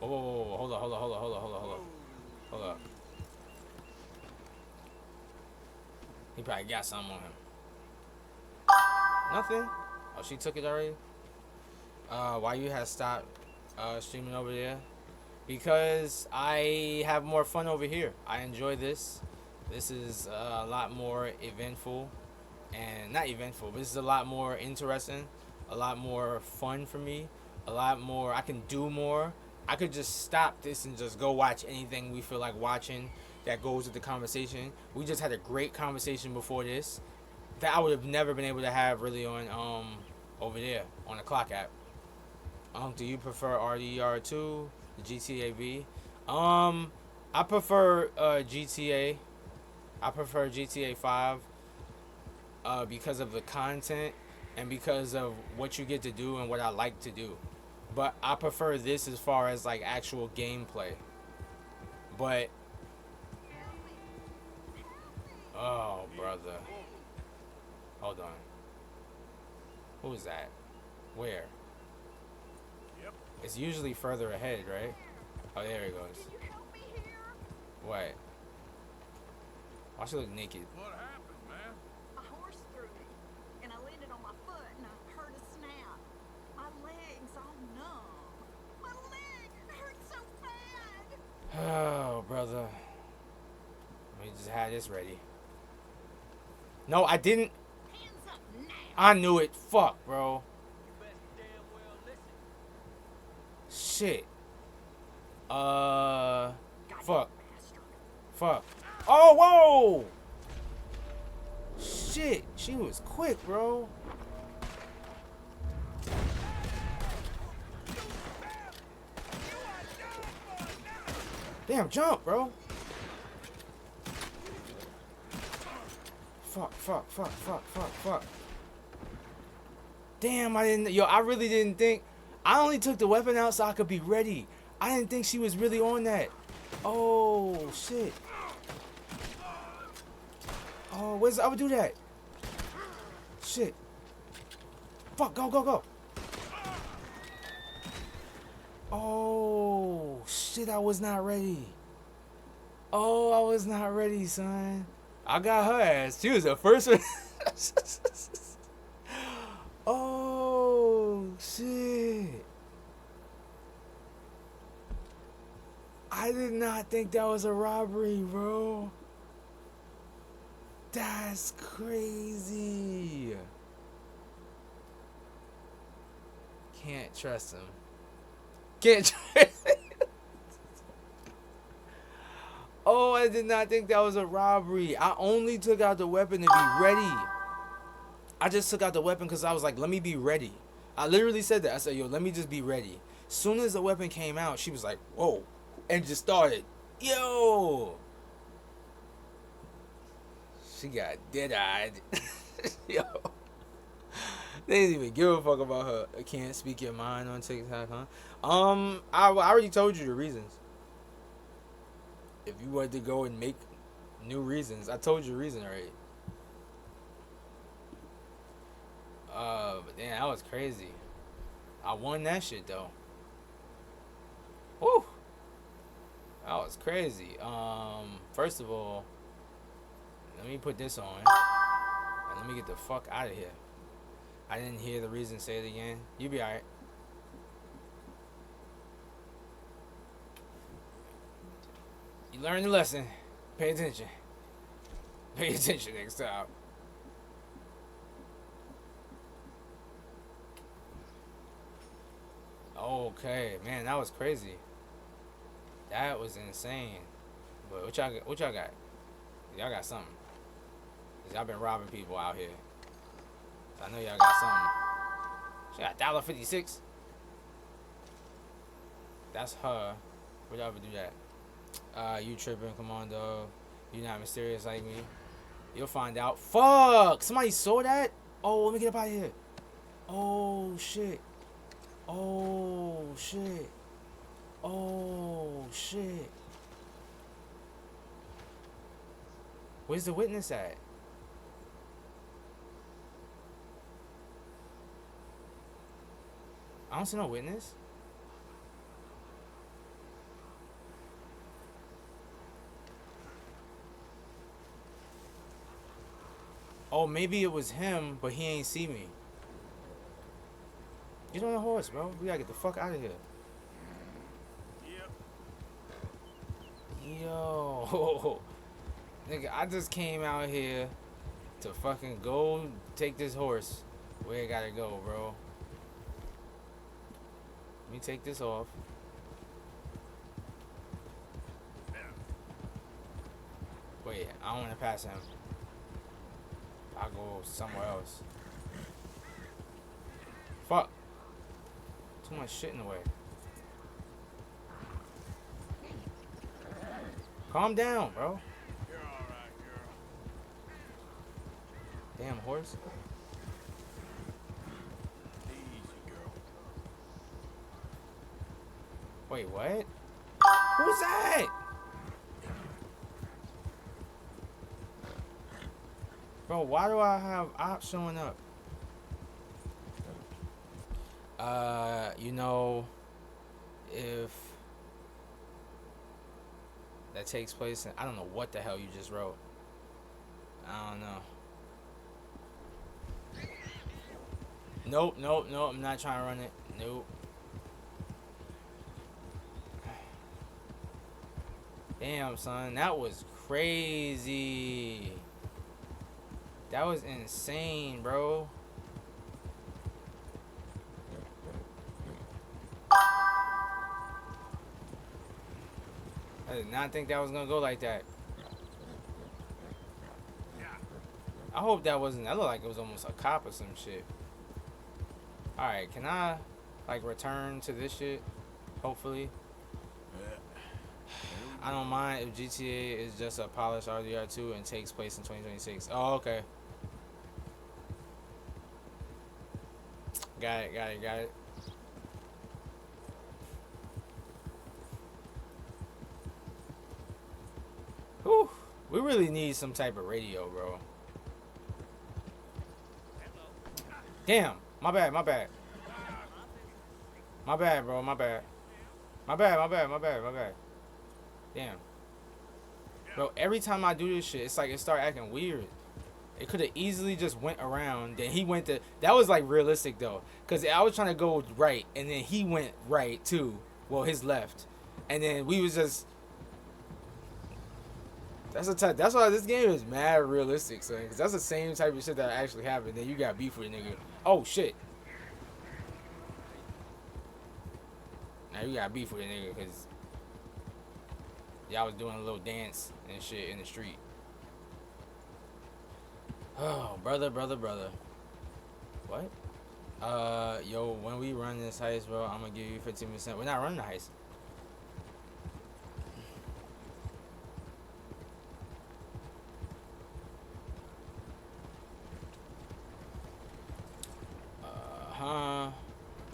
Whoa. Hold up. He probably got something on him. Nothing? Oh, she took it already? Why you had stopped streaming over there? Because I have more fun over here. I enjoy this. This is a lot more eventful. And not eventful, but this is a lot more interesting. A lot more fun for me. A lot more, I can do more. I could just stop this and just go watch anything we feel like watching that goes with the conversation. We just had a great conversation before this that I would have never been able to have really on over there on the clock app. Do you prefer RDR2, the GTA V? I prefer GTA. I prefer GTA 5 because of the content and because of what you get to do and what I like to do. But I prefer this as far as like actual gameplay. But oh, brother. Hold on. Who's that? Where? Yep. It's usually further ahead, right? Oh, there he goes. What? Why she look naked? What happened, man? A horse threw me, and I landed on my foot, and I heard a snap. My legs all numb. My leg hurt so bad. Oh, brother. Let me just have this ready. No, I didn't. Hands up now. I knew it. Fuck, bro. Shit. Fuck. Fuck. Oh, whoa! Shit. She was quick, bro. Damn, jump, bro. Fuck. Damn, I really didn't think. I only took the weapon out so I could be ready. I didn't think she was really on that. Oh, shit. Oh, where's I would do that? Shit. Fuck, go. Oh, shit, I was not ready. Oh, I was not ready, son. I got her ass. She was the first one. Oh, shit. did not think that was a robbery, bro. That's crazy. Can't trust him. Can't trust him. Oh, I did not think that was a robbery. I only took out the weapon to be ready. I just took out the weapon because I was like, let me be ready. I literally said that. I said, yo, let me just be ready. Soon as the weapon came out, she was like, whoa. And just started. Yo. She got dead-eyed. Yo. They didn't even give a fuck about her. I can't speak your mind on TikTok, huh? I already told you the reasons. If you wanted to go and make new reasons, I told you the reason already. But damn, that was crazy. I won that shit though. Woo! That was crazy. First of all, let me put this on. And let me get the fuck out of here. I didn't hear the reason. Say it again. You be alright. You learned the lesson. Pay attention. Pay attention next time. Okay, man, that was crazy. That was insane. But what y'all got? What y'all got? Y'all got something. 'Cause y'all been robbing people out here. So I know y'all got something. She got $1.56. That's her. Would y'all ever do that? You tripping? Come on, dog. You not mysterious like me. You'll find out. Fuck! Somebody saw that? Oh, let me get up out of here. Oh, shit. Oh, shit. Oh, shit. Where's the witness at? I don't see no witness. Oh, maybe it was him, but he ain't see me. Get on the horse, bro. We gotta get the fuck out of here. Yep. Yo. Nigga, I just came out here to fucking go take this horse where it gotta go, bro. Let me take this off. Wait, I don't want to pass him. I'll go somewhere else. Fuck. Too much shit in the way. Calm down, bro. You're alright, girl. Damn horse. Easy, girl. Wait, what? Who's that? Bro, why do I have ops showing up? You know, if that takes place, I don't know what the hell you just wrote. I don't know. Nope, nope, nope. I'm not trying to run it. Nope. Damn, son, that was crazy. That was insane, bro. I did not think that was gonna go like that. I hope that wasn't. That looked like it was almost a cop or some shit. All right, can I like return to this shit? Hopefully. I don't mind if GTA is just a polished RDR2 and takes place in 2026. Oh, okay. Got it, got it, got it. Whew. We really need some type of radio, bro. Damn. My bad, my bad. My bad, bro, my bad. My bad, my bad, my bad, my bad. Damn. Bro, every time I do this shit, it's like it start acting weird. It could have easily just went around. Then he went to... That was like realistic though. Because I was trying to go right. And then he went right too. Well, his left. And then we was just That's the type. That's why this game is mad realistic, son. Because that's the same type of shit that actually happened. Then you got beef with a nigga. Oh shit. Now you got beef with a nigga because y'all was doing a little dance and shit in the street. Oh, brother. What? Yo, when we run this heist, bro, I'm gonna give you 15%. We're not running the heist.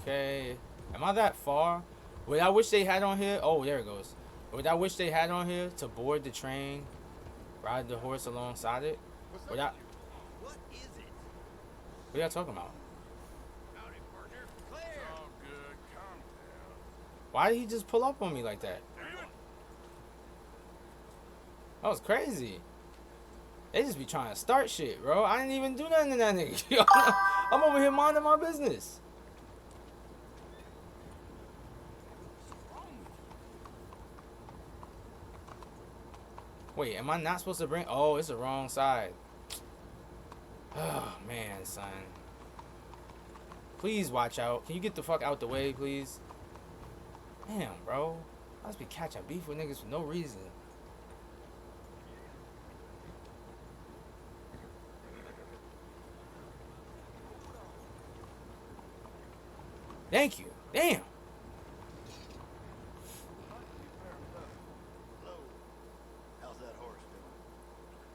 Okay. Am I that far? What I wish they had on here. Oh, there it goes. What I wish they had on here to board the train, ride the horse alongside it. What I. What is it? What y'all talking about? Howdy, partner. Clear. All good. Calm down. Why did he just pull up on me like that? That was crazy. They just be trying to start shit, bro. I didn't even do nothing to that nigga. I'm over here minding my business. Wait, am I not supposed to bring... Oh, it's the wrong side. Oh, man, son. Please watch out. Can you get the fuck out the way, please? Damn, bro. I must be catching beef with niggas for no reason. Thank you. Damn. How's that horse doing?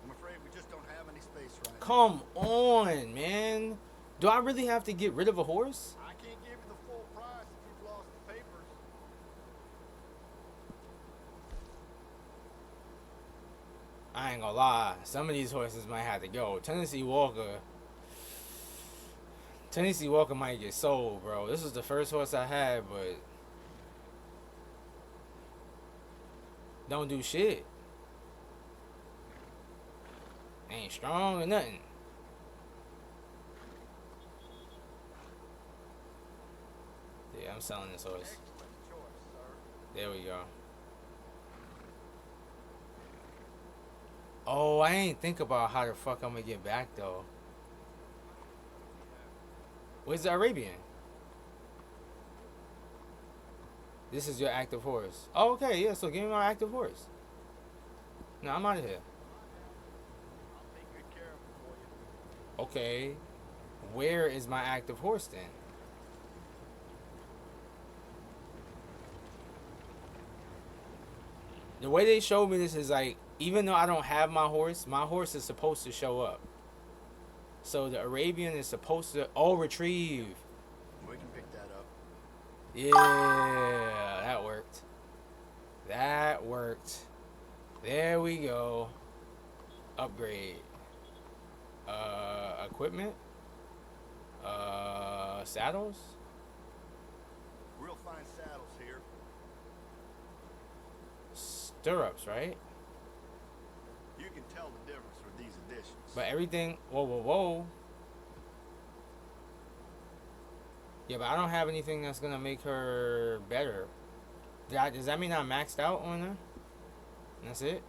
I'm afraid we just don't have any space right now. Come on, man. Do I really have to get rid of a horse? I can't give you the full price if you've lost the papers. I ain't gonna lie. Some of these horses might have to go. Tennessee Walker might get sold, bro. This is the first horse I had, but don't do shit. Ain't strong or nothing. Yeah, I'm selling this horse. There we go. Oh, I ain't think about how the fuck I'm gonna get back though. Where's the Arabian? This is your active horse. Oh, okay, yeah, so give me my active horse. No, I'm out of here. Okay. Where is my active horse then? The way they showed me this is like, even though I don't have my horse is supposed to show up. So the Arabian is supposed to... Oh, retrieve. We can pick that up. Yeah, that worked. That worked. There we go. Upgrade. Equipment. Saddles. Real fine saddles here. Stirrups, right? You can tell the difference with these additions. But everything... Whoa. Yeah, but I don't have anything that's gonna make her better. Does that mean I'm maxed out on her? And that's it?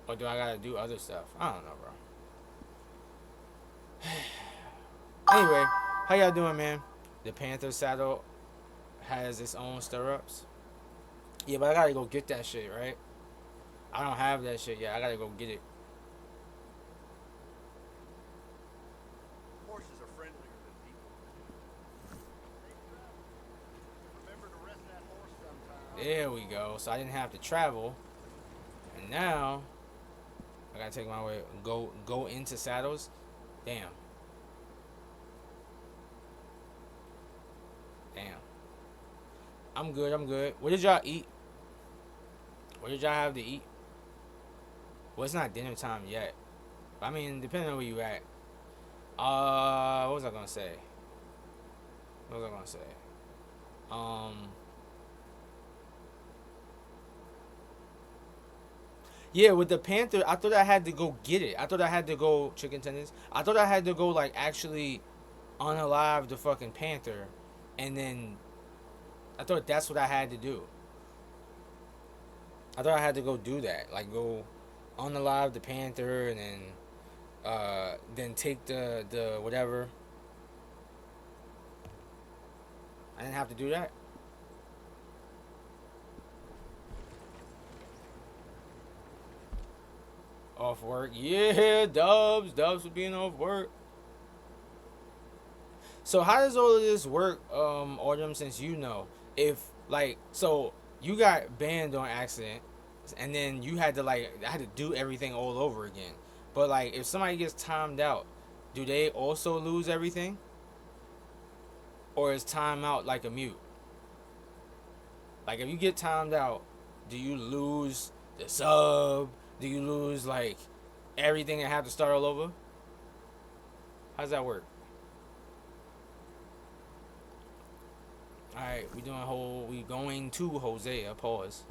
Or do I gotta do other stuff? I don't know, bro. Anyway, how y'all doing, man? The Panther saddle has its own stirrups. Yeah, but I gotta go get that shit, right? I don't have that shit yet. I gotta go get it. Horses are friendlier than people. Remember to rest that horse sometime. There we go. So I didn't have to travel. And now I gotta take my way, go into saddles. Damn. I'm good. What did y'all eat? What did y'all have to eat? Well, it's not dinner time yet. I mean, depending on where you at. What was I gonna say? Yeah, with the Panther, I thought I had to go get it. I thought I had to go chicken tenders. I thought I had to go like actually unalive the fucking Panther, and then I thought that's what I had to do. I thought I had to go do that, like go unalive the panther and then take the whatever. I didn't have to do that. Off work. Yeah, Dubs for being off work. So how does all of this work, Autumn, since you know? If like so you got banned on accident and then you had to I had to do everything all over again. But like if somebody gets timed out, do they also lose everything? Or is timeout like a mute? Like if you get timed out, do you lose the sub? Do you lose like everything and have to start all over? How's that work? Alright, we going to Hosea. Pause.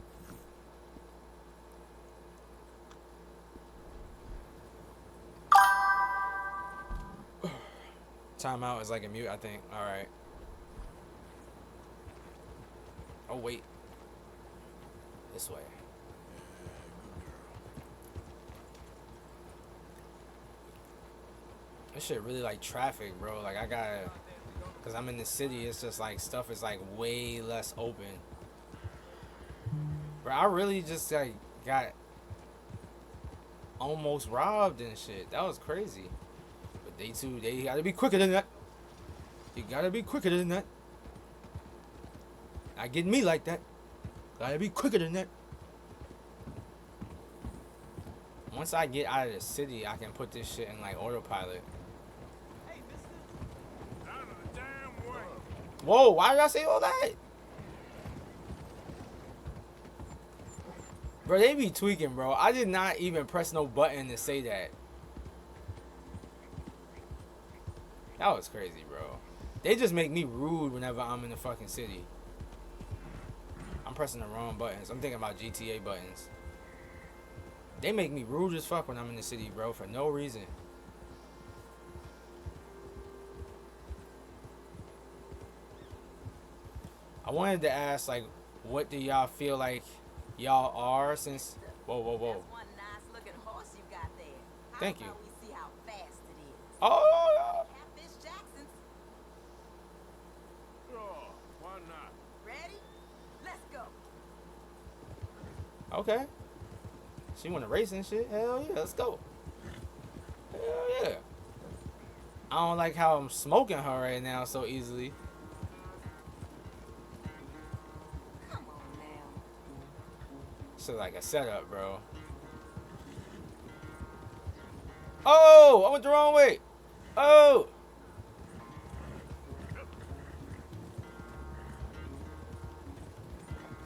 Timeout is like a mute, I think. Alright. Oh wait. This way. This shit really like traffic, bro. Like I gotta, cause I'm in the city. It's just like stuff is like way less open. Bro, I really just like got almost robbed and shit. That was crazy. But they gotta be quicker than that. You gotta be quicker than that. Not getting me like that. Gotta be quicker than that. Once I get out of the city, I can put this shit in like autopilot. Whoa, why did I say all that? Bro, they be tweaking, bro. I did not even press no button to say that. That was crazy, bro. They just make me rude whenever I'm in the fucking city. I'm pressing the wrong buttons. I'm thinking about GTA buttons. They make me rude as fuck when I'm in the city, bro, for no reason. I wanted to ask, like, what do y'all feel like y'all are since... Whoa. One nice looking horse you got there. Thank you. How about we see how fast it is? Oh! Catfish Jackson's. Oh, why not? Ready? Let's go. Okay. She want to race and shit? Hell yeah, let's go. Hell yeah. I don't like how I'm smoking her right now so easily. Come on now. Shit like a setup, bro. Oh, I went the wrong way. Oh.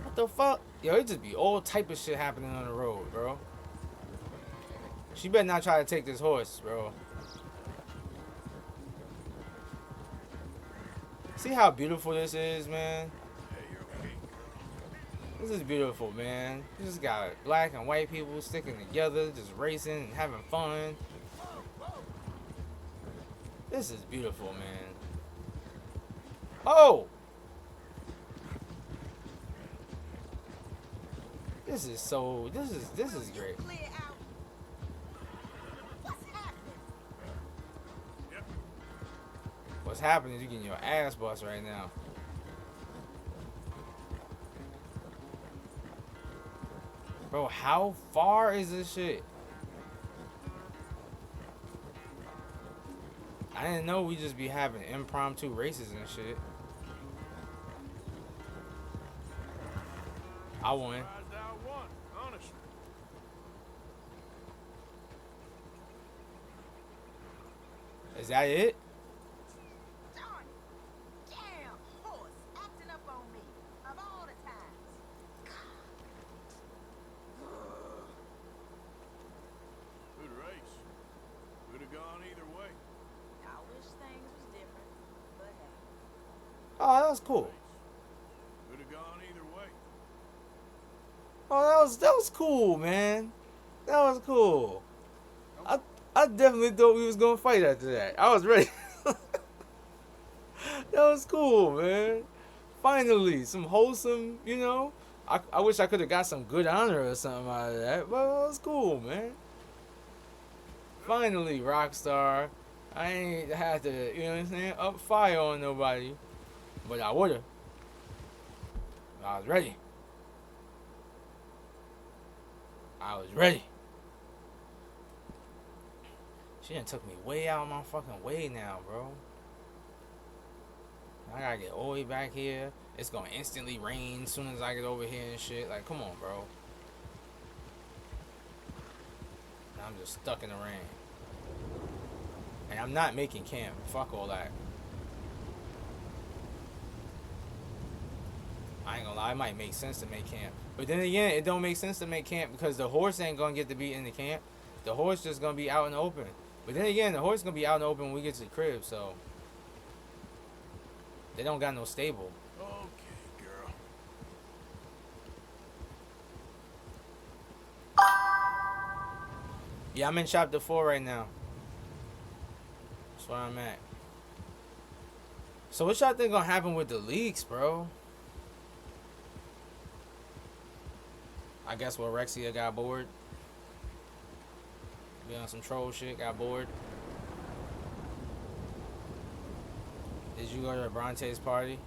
What the fuck? Yo, it just be all type of shit happening on the road, bro. She better not try to take this horse, bro. See how beautiful this is, man? This is beautiful, man. You just got black and white people sticking together, just racing and having fun. This is beautiful, man. Oh! This is great. What's happening is you're getting your ass bust right now. Bro, how far is this shit? I didn't know we just be having impromptu races and shit. I won. Is that it? Darn it. Damn horse acting up on me. Of all the times. Good race. Could have gone either way. I wish things was different. But hey. Oh, that was cool. Could have gone either way. Oh, that was cool, man. That was cool. I definitely thought we was gonna fight after that. I was ready. That was cool, man. Finally, some wholesome, you know, I wish I could have got some good honor or something out of that, but it was cool, man. Finally, Rockstar. I ain't had to, you know what I'm saying, up fire on nobody, but I would've. I was ready. I was ready. She done took me way out of my fucking way now, bro. I gotta get all the way back here. It's gonna instantly rain as soon as I get over here and shit. Like, come on, bro. I'm just stuck in the rain. And I'm not making camp. Fuck all that. I ain't gonna lie, it might make sense to make camp. But then again, it don't make sense to make camp because the horse ain't gonna get to be in the camp. The horse just gonna be out in the open. But then again, the horse gonna be out in the open when we get to the crib, so they don't got no stable. Okay, girl. Yeah, I'm in chapter 4 right now. That's where I'm at. So what y'all think gonna happen with the leaks, bro? I guess Rexia got bored. Be on some troll shit, got bored. Did you go to Bronte's party?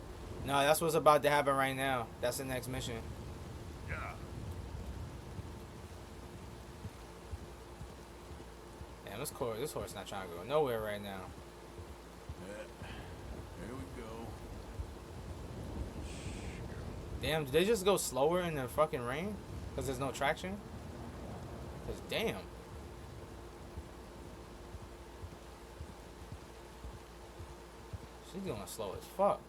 No, that's what's about to happen right now. That's the next mission. Yeah. Damn, this horse not trying to go nowhere right now. Here we go. Damn, did they just go slower in the fucking rain? Because there's no traction? Because damn. She's going slow as fuck.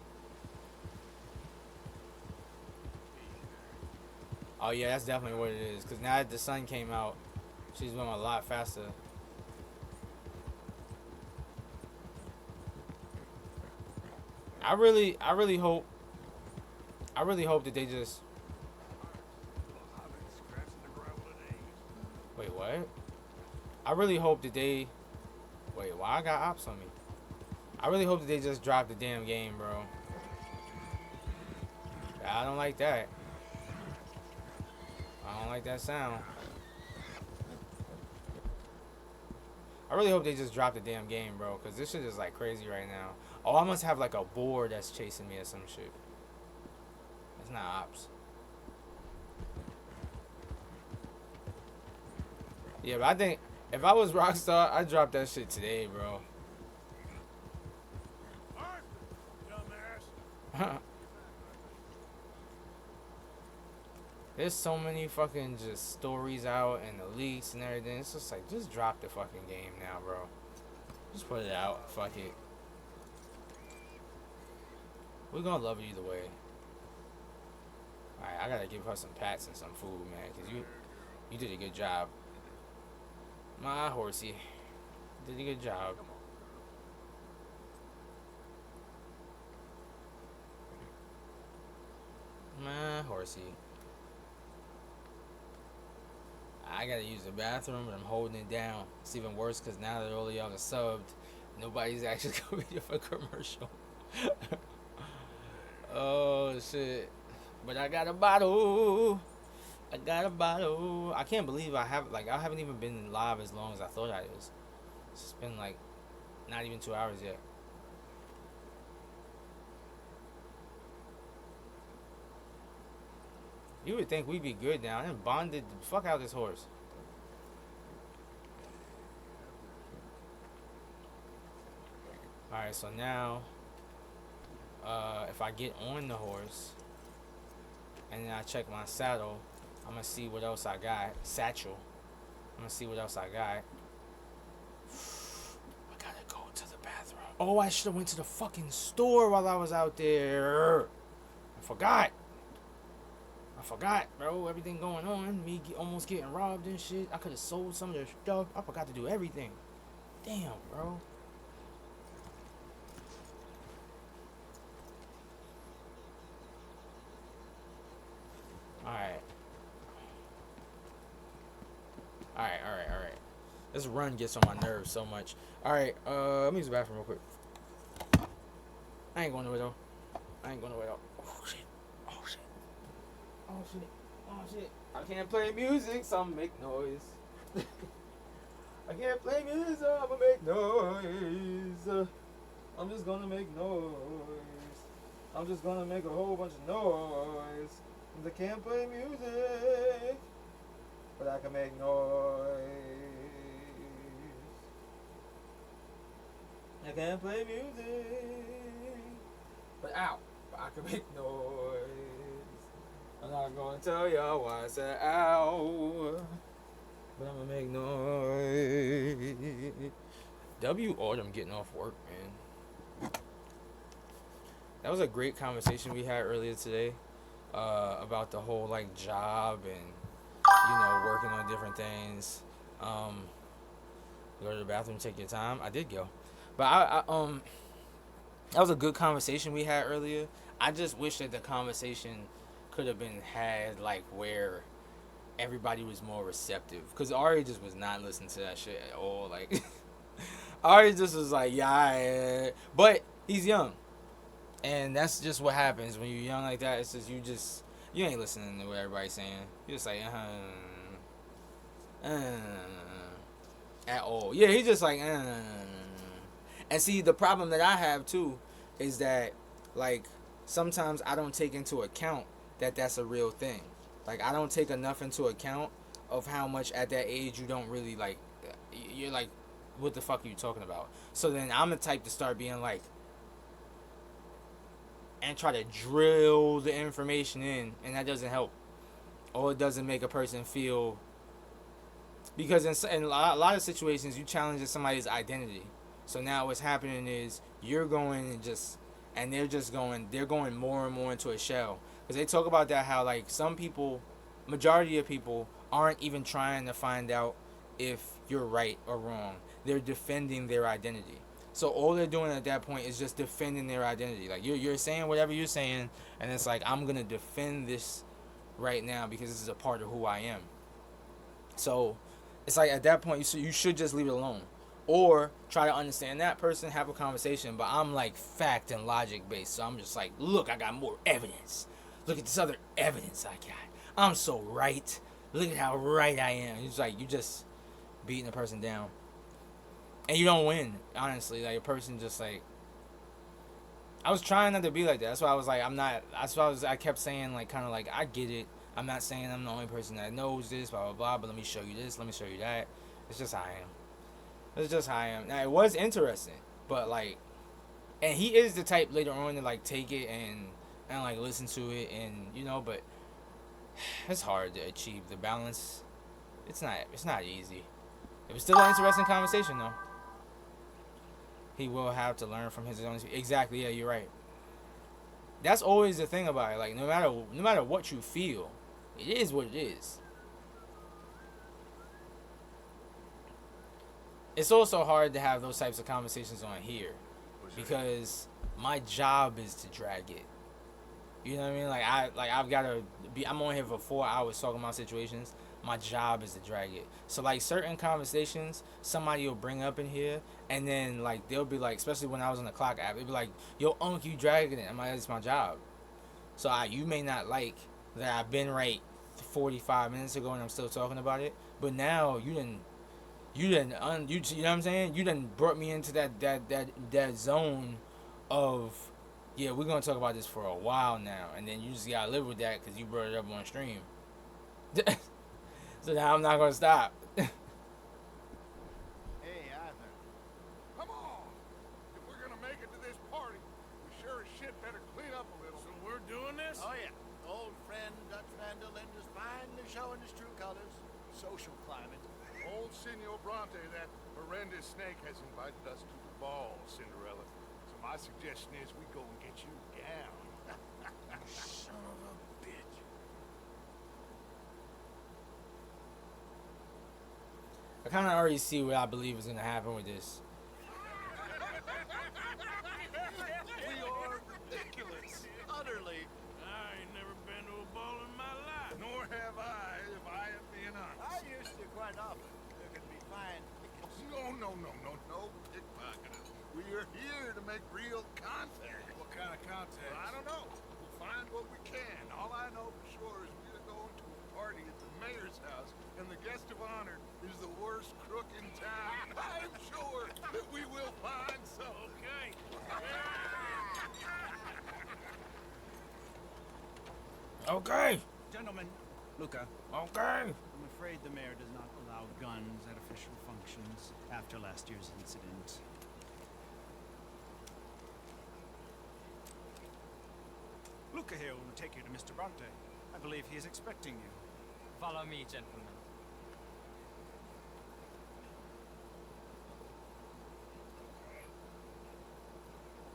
Oh yeah, that's definitely what it is. Because now that the sun came out, she's going a lot faster. I really hope that they just... Wait, what? I really hope that they... Wait, why I got ops on me? I really hope that they just drop the damn game, bro. I don't like that. I don't like that sound. I really hope they just drop the damn game, bro. Because this shit is like crazy right now. Oh, I must have like a boar that's chasing me or some shit. It's not ops. Yeah, but I think if I was Rockstar, I'd drop that shit today, bro. There's so many fucking just stories out and the leaks and everything. It's just like, just drop the fucking game now, bro. Just put it out. Fuck it. We're gonna love it either way. Alright, I gotta give her some pats and some food, man. Because you did a good job. My horsey. Did a good job. My horsey. I gotta use the bathroom, but I'm holding it down. It's even worse because now that all y'all are subbed, nobody's actually coming here for a commercial. Oh shit! But I got a bottle. I got a bottle. I can't believe I haven't even been live as long as I thought I was. It's been like not even 2 hours yet. You would think we'd be good now. And bonded the fuck out this horse. Alright, so now if I get on the horse and then I check my saddle, I'm gonna see what else I got. Satchel. I'm gonna see what else I got. I gotta go to the bathroom. Oh, I should have went to the fucking store while I was out there. I forgot, bro. Everything going on. Me almost getting robbed and shit. I could have sold some of their stuff. I forgot to do everything. Damn, bro. Alright. This run gets on my nerves so much. Alright, let me use the bathroom real quick. I ain't going nowhere though. Oh shit. Oh shit. Oh shit. I can't play music, so I'ma make noise. I can't play music, so I'ma make noise. I'm just gonna make noise. I'm just gonna make a whole bunch of noise. 'Cause I can't play music, but I can make noise. I can't play music, but ow, but I can make noise. I'm not gonna tell y'all why I said ow, but I'm gonna make noise. W. Autumn getting off work, man. That was a great conversation we had earlier today about the whole like job and working on different things. Go to the bathroom, take your time. I did go, but I that was a good conversation we had earlier. I just wish that the conversation could have been had like where everybody was more receptive, because Ari just was not listening to that shit at all. Like Ari just was like, yeah, but he's young. And that's just what happens when you're young like that. It's just you ain't listening to what everybody's saying. You're just like, at all. Yeah, he's just like, And see, the problem that I have too is that, like, sometimes I don't take into account that that's a real thing. Like, I don't take enough into account of how much at that age you don't really, like, you're like, what the fuck are you talking about? So then I'm the type to start being like, and try to drill the information in, and that doesn't help. Or it doesn't make a person feel, because in a lot of situations you challenge somebody's identity. So now what's happening is you're going and they're going more and more into a shell, because they talk about that, how like some people, majority of people aren't even trying to find out if you're right or wrong. They're defending their identity. So all they're doing at that point is just defending their identity. Like you're saying whatever you're saying, and it's like, I'm gonna defend this right now because this is a part of who I am. So it's like at that point you should just leave it alone, or try to understand that person, have a conversation. But I'm like fact and logic based, so I'm just like, look, I got more evidence. Look at this other evidence I got. I'm so right. Look at how right I am. It's like you just beating the person down. And you don't win, honestly. Like, a person just, like... I was trying not to be like that. That's why I was like, I'm not... That's why I kept saying, like, kind of like, I get it. I'm not saying I'm the only person that knows this, blah, blah, blah. But let me show you this. Let me show you that. It's just how I am. It's just how I am. Now, it was interesting. But, like... And he is the type later on to, like, take it and like, listen to it. And, but... It's hard to achieve the balance. It's not easy. It was still an interesting conversation, though. He will have to learn from his own. Exactly, yeah, you're right. That's always the thing about it. Like, no matter what you feel, it is what it is. It's also hard to have those types of conversations on here, because my job is to drag it. You know what I mean? I've got to be. I'm on here for 4 hours talking about situations. My job is to drag it. So, like, certain conversations, somebody will bring up in here, and then, like, they'll be like, especially when I was on the clock app, they'll be like, yo, Unc, you dragging it. I'm like, it's my job. So, you may not like that I've been right 45 minutes ago and I'm still talking about it, but now you know what I'm saying? You done brought me into that zone of, yeah, we're going to talk about this for a while now, and then you just got to live with that because you brought it up on stream. So now I'm not gonna stop. Hey, Arthur. Come on! If we're gonna make it to this party, we sure as shit better clean up a little. So we're doing this? Oh, yeah. Old friend Dutch Vanderlind is finally showing his true colors. Social climate. Old Senor Bronte, that horrendous snake, has invited us to the ball, Cinderella. So my suggestion is we go and get you down. Son of a bitch. I kind of already see what I believe is gonna happen with this. We are ridiculous. Utterly. I ain't never been to a ball in my life. Nor have I, if I am being honest. I used to quite often. There can be fine. No pickpocketing. We are here to make real contact. What kind of contact? I don't know. We'll find what we can. All I know for sure is we party at the mayor's house, and the guest of honor is the worst crook in town. I'm sure that we will find some. Okay. Okay. Gentlemen, Luca. Okay. I'm afraid the mayor does not allow guns at official functions after last year's incident. Luca here will take you to Mr. Bronte. I believe he is expecting you. Follow me, gentlemen.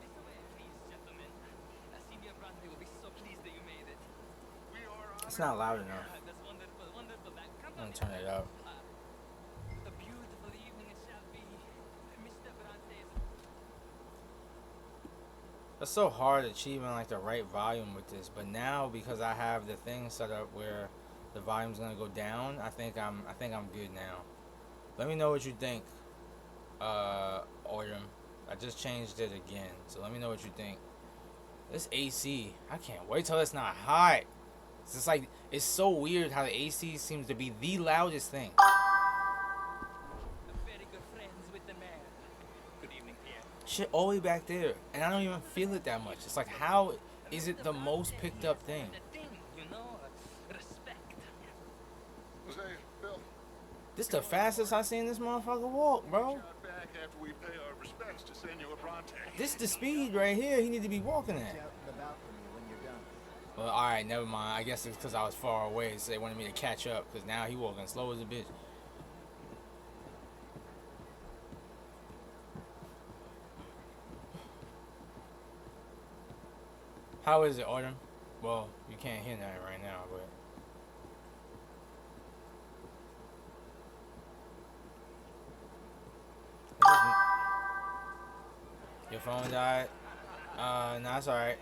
This way, please, gentlemen. Senior Bronte will be so pleased that you made it. It's not loud enough. That's wonderful, wonderful. Come I'm on. gonna turn it up. A beautiful evening it shall be. Mr. Bronte is... It's so hard achieving like the right volume with this, but now because I have the thing set up where the volume's gonna go down, I think I'm good now. Let me know what you think, Orem. I just changed it again, so let me know what you think. This AC, I can't wait till it's not hot. It's just like, it's so weird how the AC seems to be the loudest thing. Very good friends with the mayor. Good evening, Pierre. Shit all the way back there, and I don't even feel it that much. It's like, how is it the most picked up thing? You know, respect. Jose, Phil, This the fastest I seen this motherfucker walk, bro. back after we pay our respects to Senor Bronte. This the speed right here he need to be walking at. Well, alright, never mind. I guess it's because I was far away, so they wanted me to catch up, because now he walking slow as a bitch. How is it, Autumn? Well, you can't hear that right now, but... Your phone died? Nah, it's alright.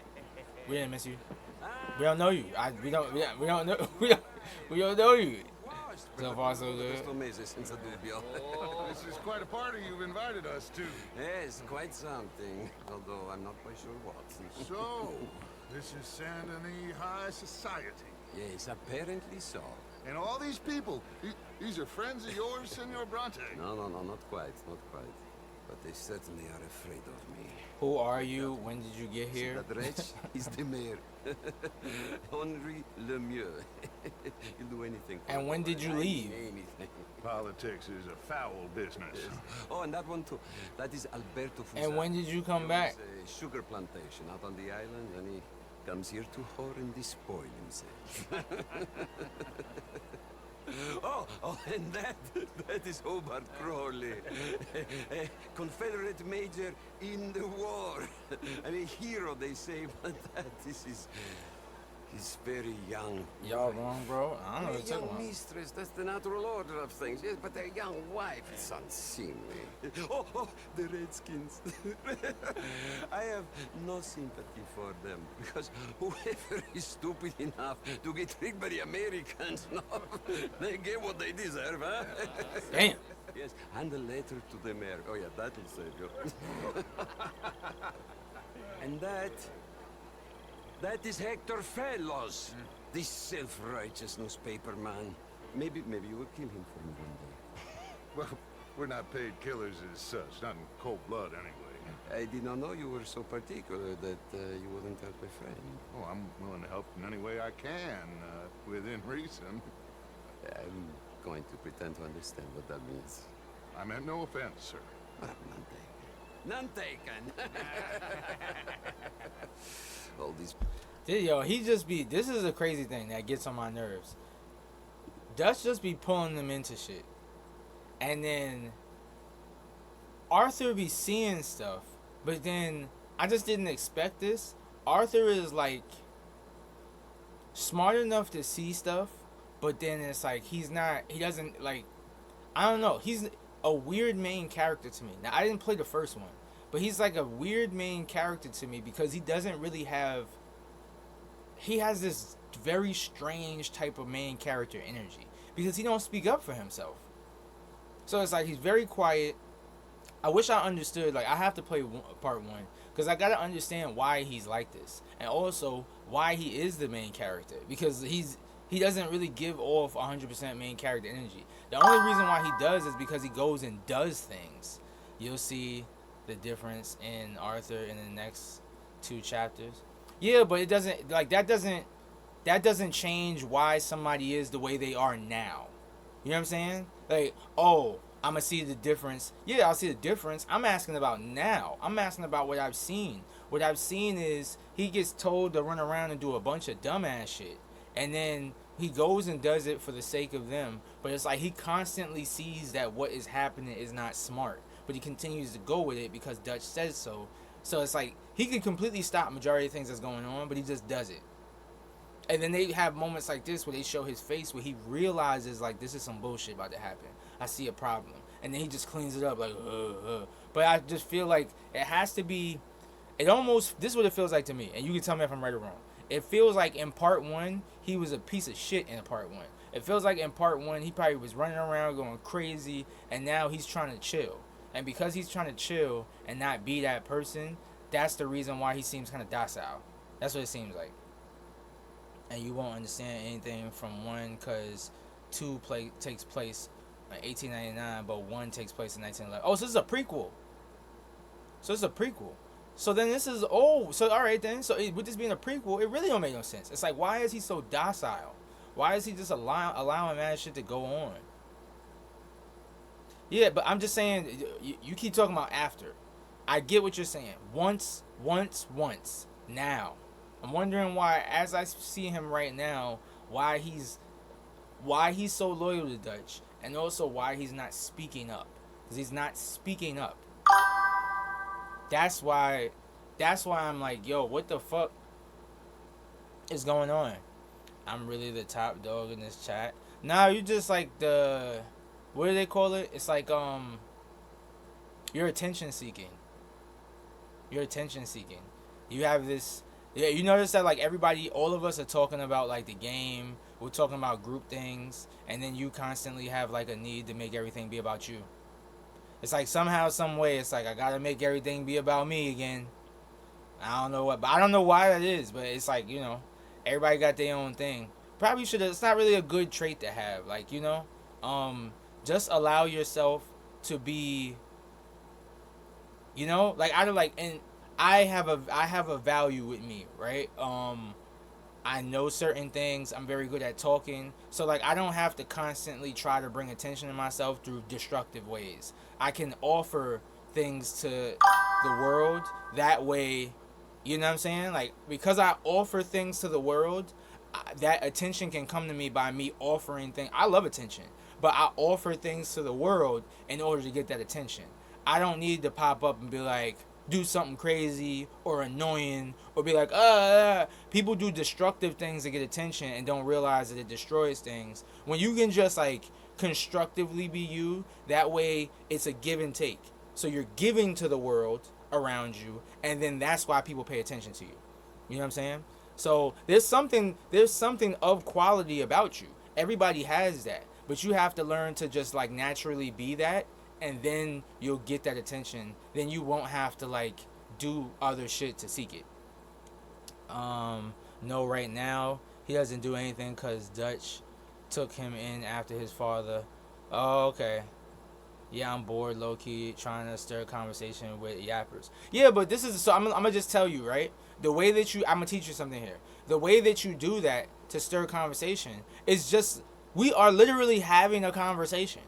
We didn't miss you. We don't know you. We don't know we don't know you. So far so good. This is quite a party you've invited us to. Yes, quite something. Although I'm not quite sure what. So, this is Saint Denis High Society. Yes, apparently so. And all these people, these are friends of yours, Senor Bronte? No, not quite, not quite. But they certainly are afraid of me. Who are you? When did you get here? That wretch is the mayor. Henri Lemieux. He'll do anything. And when did you leave? Anything. Politics is a foul business. Yes. Oh, and that one too. That is Alberto Fusa. And when did you come back? A sugar plantation out on the island, and he comes here to whore and despoil himself. Oh, and that is Hobart Crawley, a Confederate major in the war, and a hero, they say, but that is he's very young. Y'all wrong, bro. I don't know A what you're young talking about. mistress, that's the natural order of things, yes, but a young wife, it's unseemly. Oh, the Redskins. I have no sympathy for them, because whoever is stupid enough to get tricked by the Americans, no, they get what they deserve, huh? Damn. Yes, and a letter to the mayor. Oh yeah, that'll save you. And that is Hector Fellows, this self-righteous newspaper man. Maybe you will kill him for me one day. Well, we're not paid killers as such, not in cold blood anyway. I did not know you were so particular that you wouldn't help a friend. Oh, I'm willing to help in any way I can, within reason. I'm going to pretend to understand what that means. I meant no offense, sir. None taken. All these... Yo, this is a crazy thing that gets on my nerves. Dutch just be pulling them into shit. And then Arthur be seeing stuff. But then I just didn't expect this. Arthur is like smart enough to see stuff, but then it's like he doesn't like, I don't know. He's a weird main character to me. Now I didn't play the first one, but he's like a weird main character to me because he doesn't really have, he has this very strange type of main character energy because he don't speak up for himself. So it's like he's very quiet. I wish I understood, like I have to play part one because I got to understand why he's like this and also why he is the main character because he's He doesn't really give off 100% main character energy. The only reason why he does is because he goes and does things. You'll see the difference in Arthur in the next 2 chapters. Yeah, but it doesn't like that doesn't change why somebody is the way they are now. You know what I'm saying? Like, oh, I'm gonna see the difference. Yeah, I'll see the difference. I'm asking about now. I'm asking about what I've seen. What I've seen is he gets told to run around and do a bunch of dumbass shit, and then he goes and does it for the sake of them. But it's like he constantly sees that what is happening is not smart, but he continues to go with it because Dutch says so. So it's like he can completely stop majority of things that's going on, but he just does it. And then they have moments like this where they show his face where he realizes like this is some bullshit about to happen. I see a problem, and then he just cleans it up like. But I just feel like it has to be. It almost, this is what it feels like to me, and you can tell me if I'm right or wrong. It feels like in part 1 he was a piece of shit in part 1. It feels like in part 1 he probably was running around going crazy, and now he's trying to chill. And because he's trying to chill and not be that person, that's the reason why he seems kind of docile. That's what it seems like. And you won't understand anything from 1 because 2 takes place in 1899, but 1 takes place in 1911. Oh, so this is a prequel. So then this is, so alright then. So with this being a prequel, it really don't make no sense. It's like, why is he so docile? Why is he just allowing mad shit to go on? Yeah, but I'm just saying, you keep talking about after. I get what you're saying. Once. Now. I'm wondering why, as I see him right now, why he's so loyal to Dutch, and also why he's not speaking up. Because he's not speaking up. That's why I'm like, yo, what the fuck is going on? I'm really the top dog in this chat. Nah, you just like what do they call it? It's like you're attention seeking. You have this, yeah, you notice that like all of us are talking about like the game, we're talking about group things, and then you constantly have like a need to make everything be about you. It's like somehow, some way, it's like I gotta make everything be about me again. I don't know why that is, but it's like, you know, everybody got their own thing. Probably should. It's not really a good trait to have. Like, you know, just allow yourself to be. You know, like I have a value with me, right? I know certain things. I'm very good at talking. So, like, I don't have to constantly try to bring attention to myself through destructive ways. I can offer things to the world that way. You know what I'm saying? Like, because I offer things to the world, that attention can come to me by me offering things. I love attention, but I offer things to the world in order to get that attention. I don't need to pop up and be like, do something crazy or annoying or be like, people do destructive things to get attention and don't realize that it destroys things. When you can just like constructively be you, that way it's a give and take. So you're giving to the world around you, and then that's why people pay attention to you. You know what I'm saying? So there's something of quality about you. Everybody has that, but you have to learn to just like naturally be that. And then you'll get that attention. Then you won't have to like do other shit to seek it. No, right now he doesn't do anything because Dutch took him in after his father. Oh, okay. Yeah, I'm bored, low key, trying to stir a conversation with yappers. Yeah, but this is so. I'm gonna just tell you, right? The way that I'm gonna teach you something here. The way that you do that to stir a conversation is just we are literally having a conversation.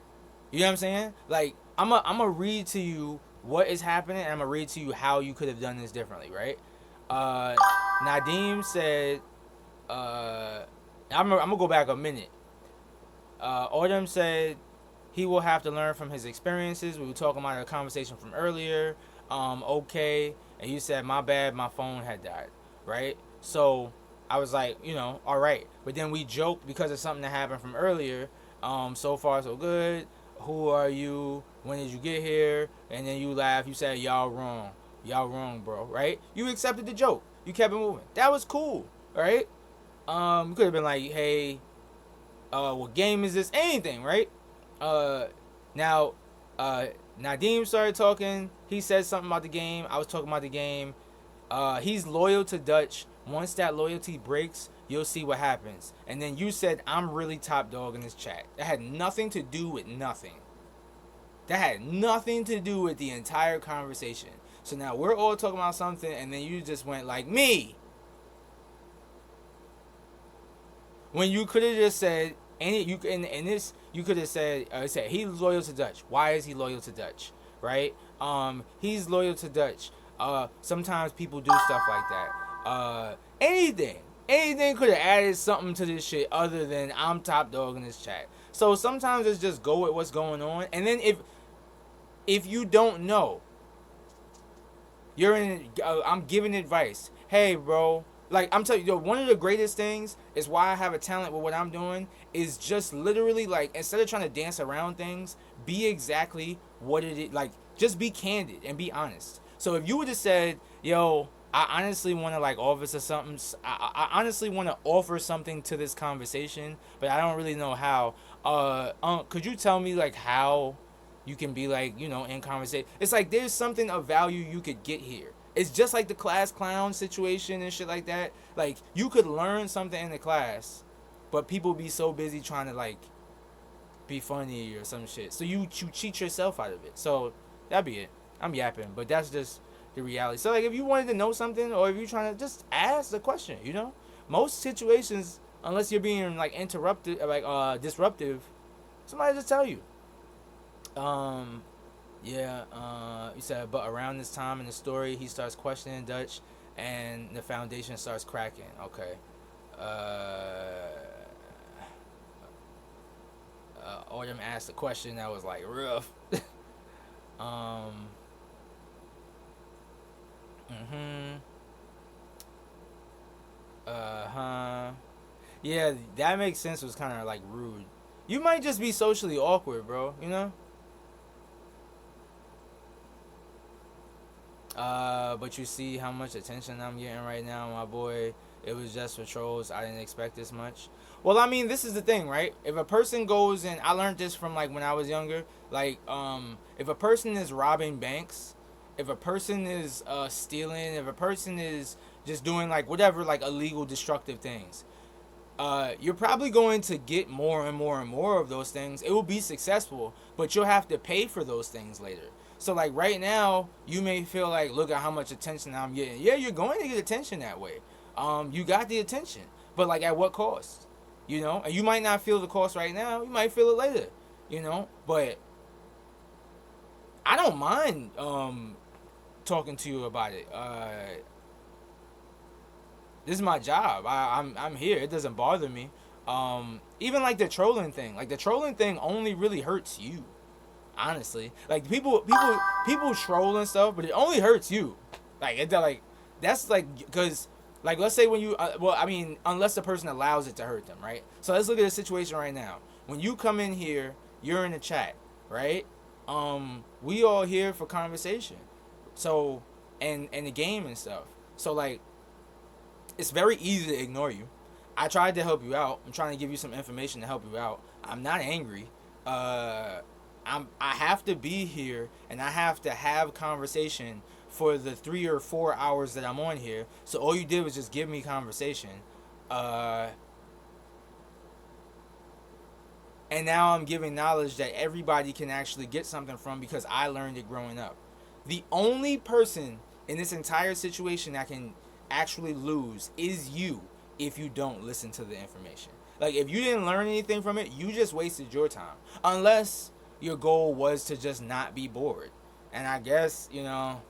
You know what I'm saying? Like, I'm gonna read to you what is happening, and I'm gonna read to you how you could have done this differently, right? Nadim said, I'm gonna go back a minute. Odom said he will have to learn from his experiences. We were talking about a conversation from earlier. Okay, and you said my bad, my phone had died, right? So I was like, you know, all right. But then we joked because of something that happened from earlier. So far so good. Who are you? When did you get here? And then you laugh. You said, y'all wrong, bro, right? You accepted the joke. You kept it moving. That was cool, right? You could have been like, hey, what game is this? Anything, right? Now, Nadim started talking. He said something about the game. I was talking about the game. He's loyal to Dutch, Once that loyalty breaks, you'll see what happens. And then you said, I'm really top dog in this chat. That had nothing to do with nothing. That had nothing to do with the entire conversation. So now we're all talking about something, and then you just went like, me. When you could have just said, you could have said, he's loyal to Dutch. Why is he loyal to Dutch? Right? He's loyal to Dutch. Sometimes people do stuff like that. Anything could have added something to this shit other than I'm top dog in this chat. So sometimes it's just go with what's going on. And then if you don't know, I'm giving advice. Hey, bro. Like, I'm telling you, one of the greatest things is why I have a talent with what I'm doing is just literally, like, instead of trying to dance around things, be exactly what it is. Like, just be candid and be honest. So if you would have said, yo, I honestly want to, like, offer something. I honestly want to offer something to this conversation, but I don't really know how. Could you tell me, like, how you can be, like, you know, in conversation? It's like there's something of value you could get here. It's just like the class clown situation and shit like that. Like, you could learn something in the class, but people be so busy trying to, like, be funny or some shit. So you cheat yourself out of it. So that'd be it. I'm yapping, but that's just the reality. So, like, if you wanted to know something, or if you're trying to just ask the question, you know? Most situations, unless you're being, like, interrupted, like, disruptive, somebody just tell you. You said, but around this time in the story, he starts questioning Dutch, and the foundation starts cracking. Okay. Autumn asked a question that was, like, rough. Yeah, that makes sense. Was kind of, like, rude. You might just be socially awkward, bro, you know? But you see how much attention I'm getting right now, my boy. It was just for trolls. I didn't expect this much. Well, I mean, this is the thing, right? If a person goes and I learned this from, like, when I was younger, like, if a person is robbing banks, if a person is stealing, if a person is just doing, like, whatever, like, illegal, destructive things, you're probably going to get more and more and more of those things. It will be successful, but you'll have to pay for those things later. So, like, right now, you may feel like, look at how much attention I'm getting. Yeah, you're going to get attention that way. You got the attention, but, like, at what cost? You know? And you might not feel the cost right now. You might feel it later, you know? But I don't mind talking to you about it. This is my job. I'm here. It doesn't bother me. Even, like, the trolling thing. Like, the trolling thing only really hurts you. Honestly, like, people troll and stuff, but it only hurts you. Like, that's like, because, like, let's say when you well, I mean, unless the person allows it to hurt them, right? So let's look at the situation right now. When you come in here, you're in the chat, right? We all here for conversation, so and the game and stuff. So, like, it's very easy to ignore you. I tried to help you out. I'm trying to give you some information to help you out. I'm not angry. I have to be here, and I have to have conversation for the 3 or 4 hours that I'm on here. So all you did was just give me conversation. And now I'm giving knowledge that everybody can actually get something from because I learned it growing up. The only person in this entire situation that can actually lose is you if you don't listen to the information. Like, if you didn't learn anything from it, you just wasted your time. Unless your goal was to just not be bored. And I guess, you know,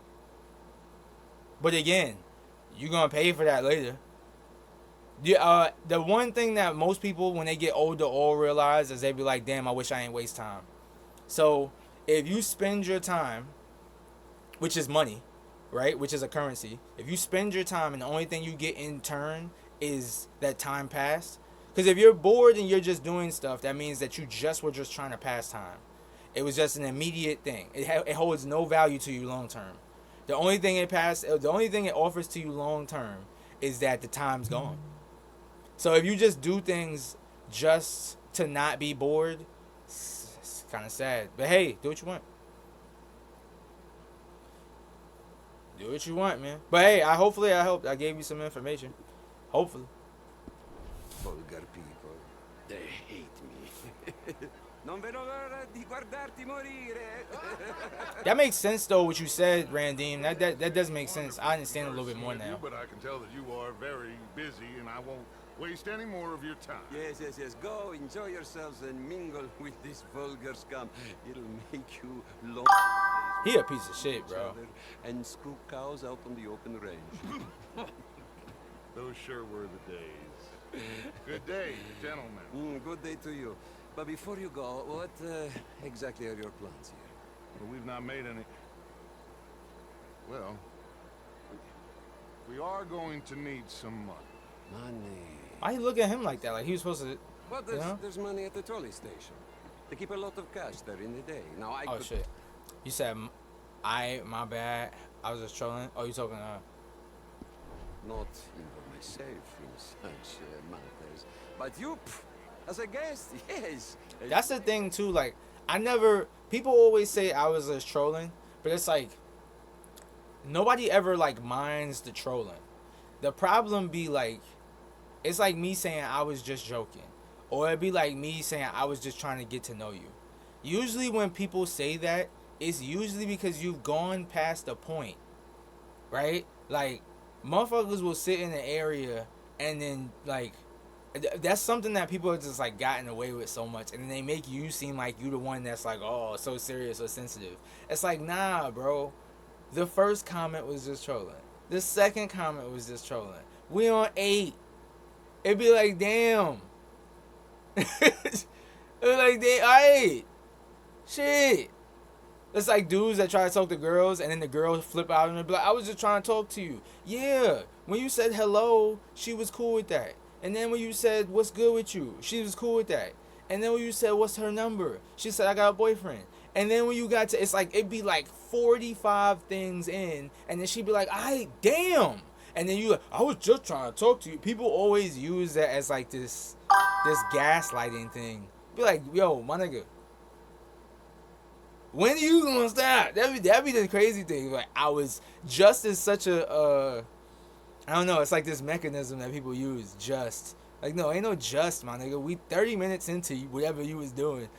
but again, you're going to pay for that later. The one thing that most people, when they get older, all realize is they be like, damn, I wish I ain't waste time. So if you spend your time, which is money, right, which is a currency, if you spend your time and the only thing you get in turn is that time passed, because if you're bored and you're just doing stuff, that means that you just were just trying to pass time. It was just an immediate thing. It holds no value to you long term. The only thing it offers to you long term is that the time's gone. So if you just do things just to not be bored, it's kind of sad. But hey, do what you want. Do what you want, man. But hey, hopefully I helped. I gave you some information. Hopefully. Vulgar people. They hate me. Non vedo l'ora di guardarti morire. That makes sense though. What you said, Randim. That does make sense. I understand a little bit more now. But I can tell that you are very busy, and I won't waste any more of your time. Yes. Go, enjoy yourselves and mingle with this vulgar scum. It'll make you long. He a piece of shit, bro. And screw cows out on the open range. Those sure were the days. Good day, gentlemen. Good day to you. But before you go, what exactly are your plans here? Well, we've not made any. Well, we are going to need some money. Money. Why you look at him like that? Like he was supposed to. Well, there's money at the trolley station. They keep a lot of cash there in the day. Now I Oh could... shit. You said, my bad. I was just trolling. Oh, you talking? Not involve myself in such matters. But you, as a guest, yes. That's the thing too. Like people always say I was just trolling, but it's like nobody ever like minds the trolling. The problem be like, it's like me saying I was just joking, or it'd be like me saying I was just trying to get to know you. Usually when people say that, it's usually because you've gone past the point, right? Like motherfuckers will sit in an area and then like that's something that people have just like gotten away with so much, and then they make you seem like you the one that's like, oh, so serious or sensitive. It's like, nah, bro. The first comment was just trolling. The second comment was just trolling. We on 8. It'd be like, damn. It'd be like, damn, alright. Shit. It's like dudes that try to talk to girls, and then the girls flip out and be like, I was just trying to talk to you. Yeah. When you said hello, she was cool with that. And then when you said, what's good with you? She was cool with that. And then when you said, what's her number? She said, I got a boyfriend. And then when you got to, it's like, it'd be like 45 things in. And then she'd be like, ay, damn. And then you like, I was just trying to talk to you. People always use that as like this gaslighting thing. Be like, yo, my nigga. When are you gonna stop? That'd be the crazy thing. Like, I was just as such a, I don't know, it's like this mechanism that people use, just. Like, no, ain't no just, my nigga. We 30 minutes into whatever you was doing.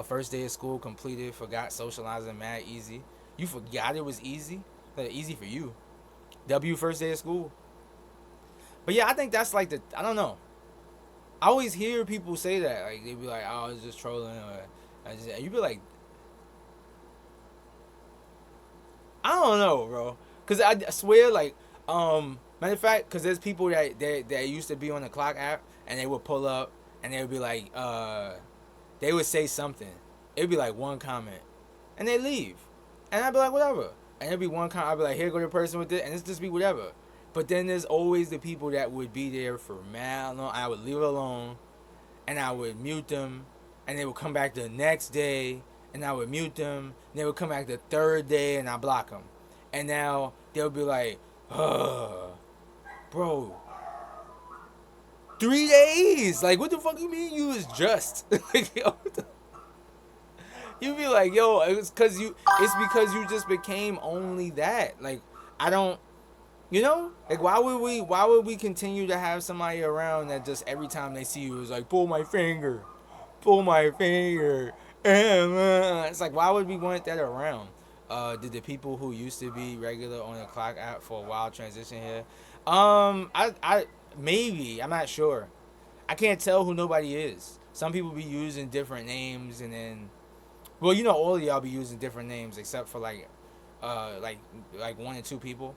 First day of school completed, forgot socializing mad easy. You forgot it was easy? Like, easy for you. W first day of school. But yeah, I think that's like I don't know. I always hear people say that. Like, they be like, oh, I was just trolling. Or you be like, I don't know, bro. Because I swear, like, matter of fact, because there's people that used to be on the clock app, and they would pull up, and they would be like, they would say something. It'd be like one comment, and they leave. And I'd be like, whatever. And it'd be one comment, I'd be like, here go the person with it, and it's just be whatever. But then there's always the people that would be there for mad long. I would leave it alone, and I would mute them, and they would come back the next day, and I would mute them, and they would come back the third day, and I block them. And now they'll be like, bro, 3 days? Like, what the fuck you mean you was just? Like, yo, you be like, yo, it's because you just became only that. Like, I don't, you know? Like, why would we continue to have somebody around that just every time they see you is like, pull my finger. It's like, why would we want that around? Did the people who used to be regular on the clock app for a while transition here? I maybe, I'm not sure. I can't tell who nobody is. Some people be using different names, and then, well, you know, all of y'all be using different names except for like 1 or 2 people,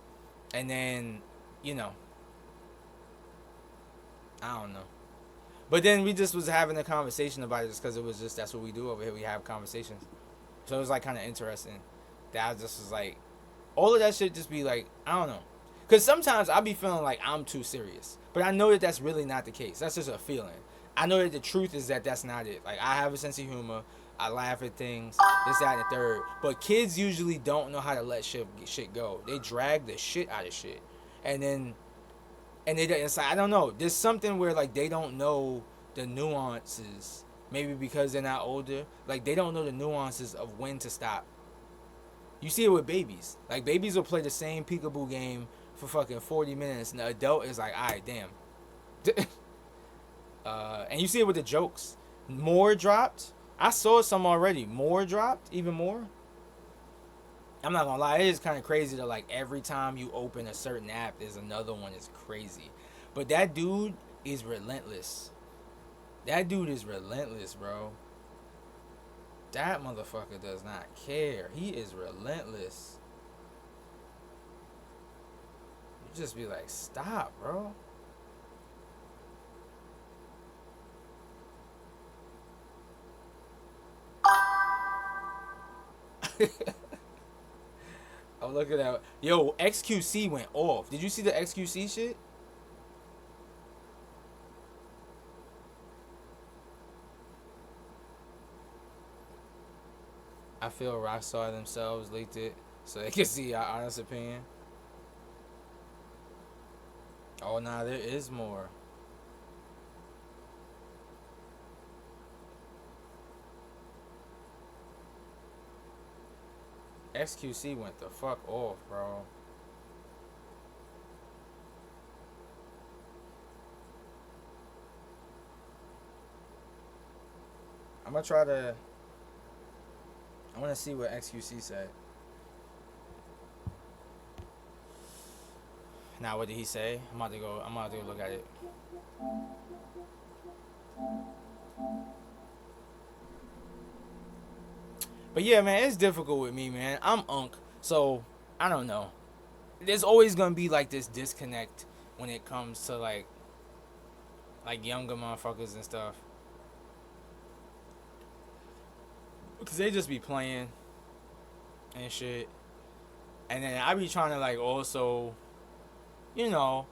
and then, you know, I don't know. But then we just was having a conversation about it just because it was just, that's what we do over here. We have conversations. So it was like kind of interesting. That I just was like, all of that shit just be like, I don't know. Because sometimes I be feeling like I'm too serious. But I know that that's really not the case. That's just a feeling. I know that the truth is that that's not it. Like, I have a sense of humor. I laugh at things. This, that, and the third. But kids usually don't know how to let shit go. They drag the shit out of shit. And then, it's like, I don't know. There's something where, like, they don't know the nuances. Maybe because they're not older. Like, they don't know the nuances of when to stop. You see it with babies. Like, babies will play the same peekaboo game for fucking 40 minutes. And the adult is like, alright, damn. And you see it with the jokes. More dropped. I saw some already. More dropped. Even more. I'm not gonna lie. It is kind of crazy that like every time you open a certain app, there's another one that's crazy. But that dude is relentless. That dude is relentless, bro. That motherfucker does not care. He is relentless. You just be like, stop, bro. Oh, look at that. Yo, XQC went off. Did you see the XQC shit? I feel Rockstar themselves leaked it so they can see our honest opinion. Oh, nah, there is more. XQC went the fuck off, bro. I'm gonna try to... I want to see what XQC said. Now, what did he say? I'm about to go look at it. But yeah, man, it's difficult with me, man. I'm Unk, so I don't know. There's always gonna be like this disconnect when it comes to like younger motherfuckers and stuff, because they just be playing and shit, and then I be trying to like also, you know,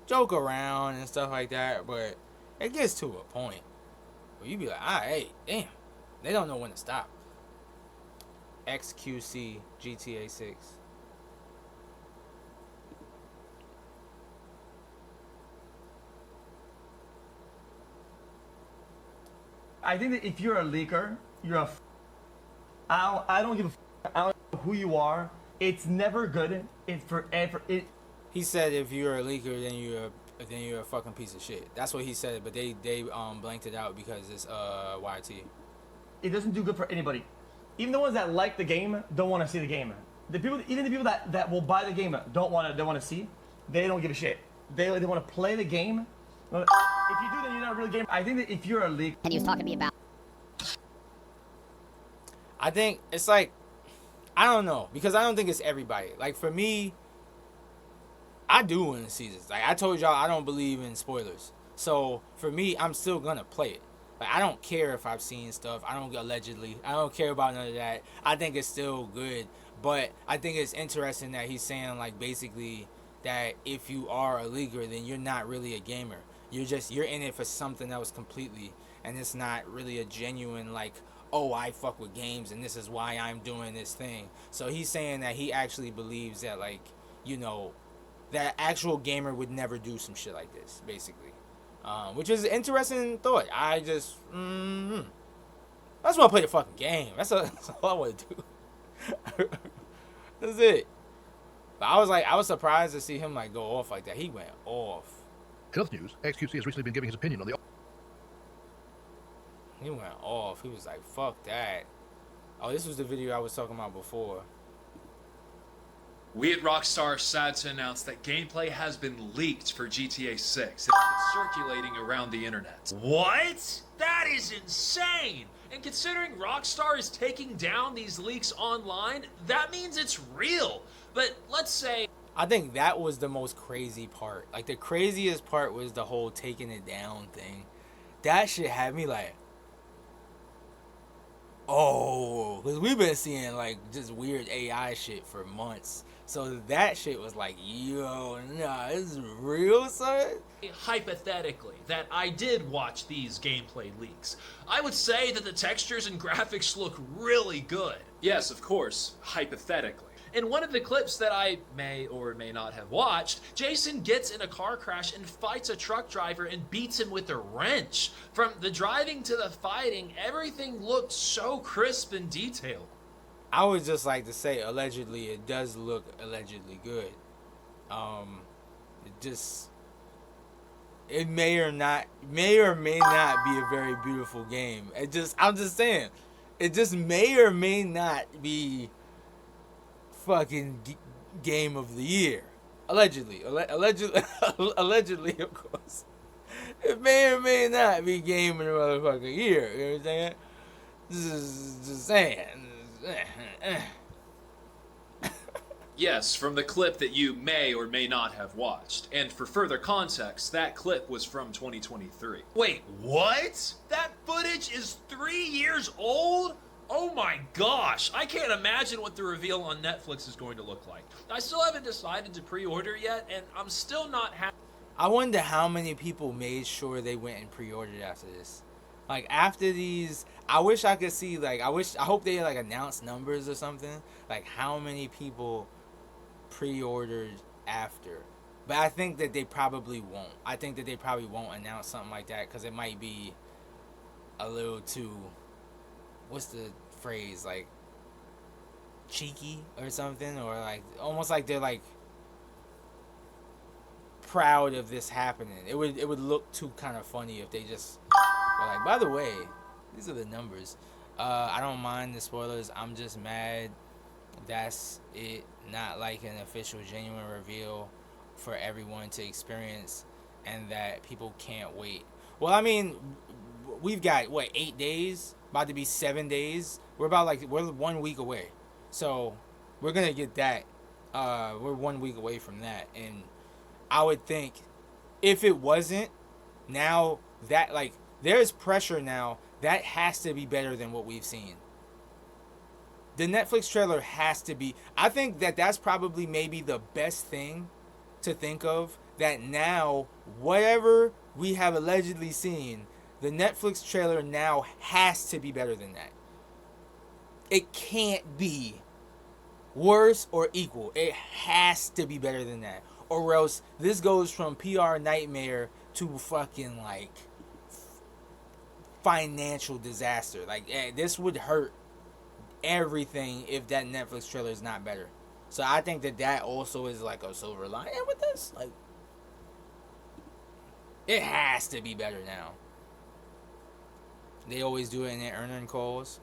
joke around and stuff like that, but it gets to a point where you be like, alright, damn, they don't know when to stop. XQC GTA 6. I think that if you're a leaker, you're a. I don't give a. I don't know who you are. It's never good. It's forever. He said if you're a leaker, then you're a fucking piece of shit. That's what he said, but they blanked it out because it's YT. It doesn't do good for anybody. Even the ones that like the game don't want to see the game. Even the people that will buy the game don't want to see. They don't give a shit. They want to play the game. If you do, then you're not a real gamer. I think that if you're a leaker. And he was talking to me about. I think it's like, I don't know, because I don't think it's everybody. Like for me, I do win the seasons. Like I told y'all, I don't believe in spoilers. So for me, I'm still gonna play it. Like I don't care if I've seen stuff. I don't care about none of that. I think it's still good. But I think it's interesting that he's saying like basically that if you are a leaguer, then you're not really a gamer. You're in it for something else completely, and it's not really a genuine like, oh, I fuck with games and this is why I'm doing this thing. So he's saying that he actually believes that like, you know, that actual gamer would never do some shit like this, basically. Which is an interesting thought. I just, I just want to play the fucking game. That's all I want to do. That's it. But I was surprised to see him like go off like that. He went off. Health news: XQC has recently been giving his opinion on the. He went off. He was like, "Fuck that." Oh, this was the video I was talking about before. We at Rockstar are sad to announce that gameplay has been leaked for GTA 6. It's been circulating around the internet. What? That is insane! And considering Rockstar is taking down these leaks online, that means it's real. But let's say... I think that was the most crazy part. Like, the craziest part was the whole taking it down thing. That shit had me like... Oh, because we've been seeing, like, just weird AI shit for months. So that shit was like, yo, nah, this is real, son? Hypothetically, that I did watch these gameplay leaks, I would say that the textures and graphics look really good. Yes, of course, hypothetically. In one of the clips that I may or may not have watched, Jason gets in a car crash and fights a truck driver and beats him with a wrench. From the driving to the fighting, everything looked so crisp and detailed. I would just like to say, allegedly, it does look allegedly good. It just... it may or may not be a very beautiful game. I'm just saying, it just may or may not be fucking game of the year. Allegedly, allegedly, of course. It may or may not be game of the motherfucking year. You know what I'm saying? Just saying. Yes, from the clip that you may or may not have watched. And for further context, that clip was from 2023. Wait, what? That footage is 3 years old? Oh my gosh, I can't imagine what the reveal on Netflix is going to look like. I still haven't decided to pre-order yet, and I'm still not happy. I wonder how many people made sure they went and pre-ordered after this. Like, after these, I wish I could see, like, I hope they, like, announce numbers or something. Like, how many people pre-ordered after. But I think that they probably won't. I think that they probably won't announce something like that because it might be a little too, what's the phrase, like, cheeky or something, or like almost like they're like proud of this happening. It would look too kind of funny if they just were like, by the way, these are the numbers. I don't mind the spoilers. I'm just mad that's it not like an official genuine reveal for everyone to experience, and that people can't wait. Well, I mean, we've got what, 8 days, about to be 7 days. We're 1 week away, so we're gonna get that. We're 1 week away from that, and I would think if it wasn't, now that, like, there's pressure now, that has to be better than what we've seen. The Netflix trailer has to be. I think that that's probably maybe the best thing to think of, that now whatever we have allegedly seen, the Netflix trailer now has to be better than that. It can't be worse or equal. It has to be better than that, or else this goes from PR nightmare to fucking like financial disaster. Like, this would hurt everything if that Netflix trailer is not better. So I think that also is like a silver lining with this. Like, it has to be better now. They always do it in their earning calls.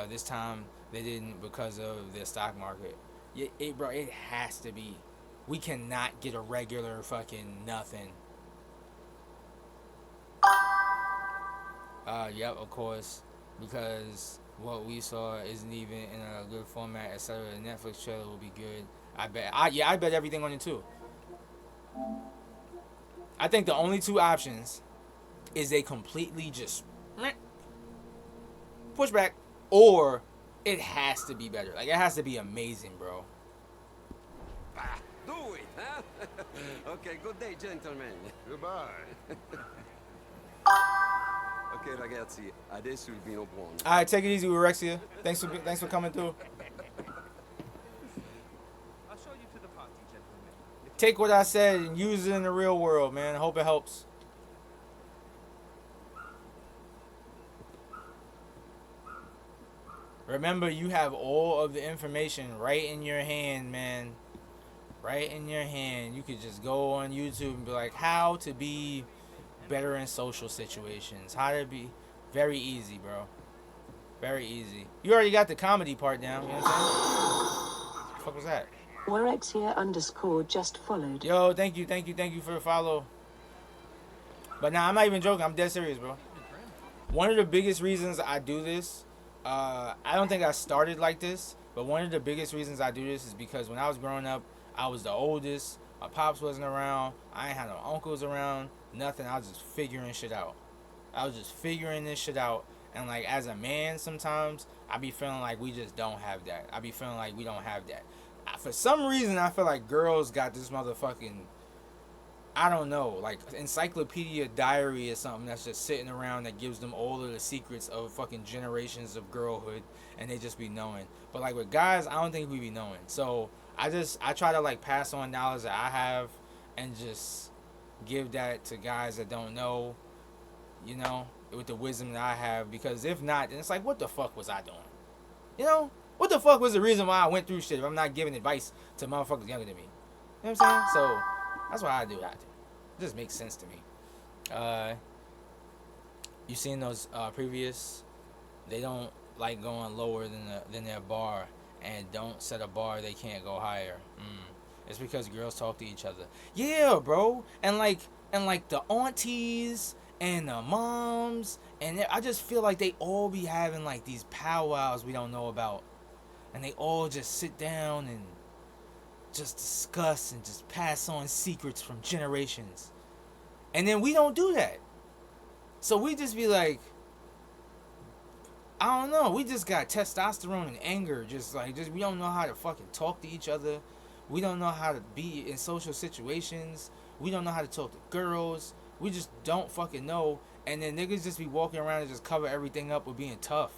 This time they didn't because of the stock market. Bro, it has to be. We cannot get a regular fucking nothing. Yep, of course, because what we saw isn't even in a good format, etc. The Netflix trailer will be good. I bet everything on it too. I think the only two options is they completely just push back, or it has to be better. Like, it has to be amazing, bro. Do it, huh? Okay, good day, gentlemen. Goodbye. Ok, ragazzi, adesso il vino buono. All right, take it easy with Rexia. Thanks for coming through. I'll show you to the party, gentlemen. Take what I said and use it in the real world, man. I hope it helps. Remember, you have all of the information right in your hand, man. Right in your hand. You could just go on YouTube and be like, how to be better in social situations. How to be. Very easy, bro. Very easy. You already got the comedy part down. You know what I'm saying? What the fuck was that? Warexia_ just followed. Yo, thank you for the follow. But nah, I'm not even joking. I'm dead serious, bro. One of the biggest reasons I do this, I don't think I started like this, but one of the biggest reasons I do this is because when I was growing up, I was the oldest. My pops wasn't around. I ain't had no uncles around. Nothing. I was just figuring shit out. I was just figuring this shit out. And, like, as a man, sometimes I be feeling like we just don't have that. I be feeling like we don't have that. For some reason, I feel like girls got this motherfucking, I don't know, like encyclopedia diary or something that's just sitting around that gives them all of the secrets of fucking generations of girlhood, and they just be knowing. But like with guys, I don't think we be knowing. So I try to like pass on knowledge that I have and just give that to guys that don't know, you know, with the wisdom that I have, because if not, then it's like, what the fuck was I doing? You know? What the fuck was the reason why I went through shit if I'm not giving advice to motherfuckers younger than me? You know what I'm saying? So, that's why I do that. It just makes sense to me. Uh, you seen those previous? They don't like going lower than their bar, and don't set a bar they can't go higher. It's because girls talk to each other. Yeah, bro, and like the aunties and the moms, and I just feel like they all be having like these powwows we don't know about, and they all just sit down and just discuss and just pass on secrets from generations, and then we don't do that. So we just be like, I don't know. We just got testosterone and anger. Just we don't know how to fucking talk to each other. We don't know how to be in social situations. We don't know how to talk to girls. We just don't fucking know. And then niggas just be walking around and just cover everything up with being tough.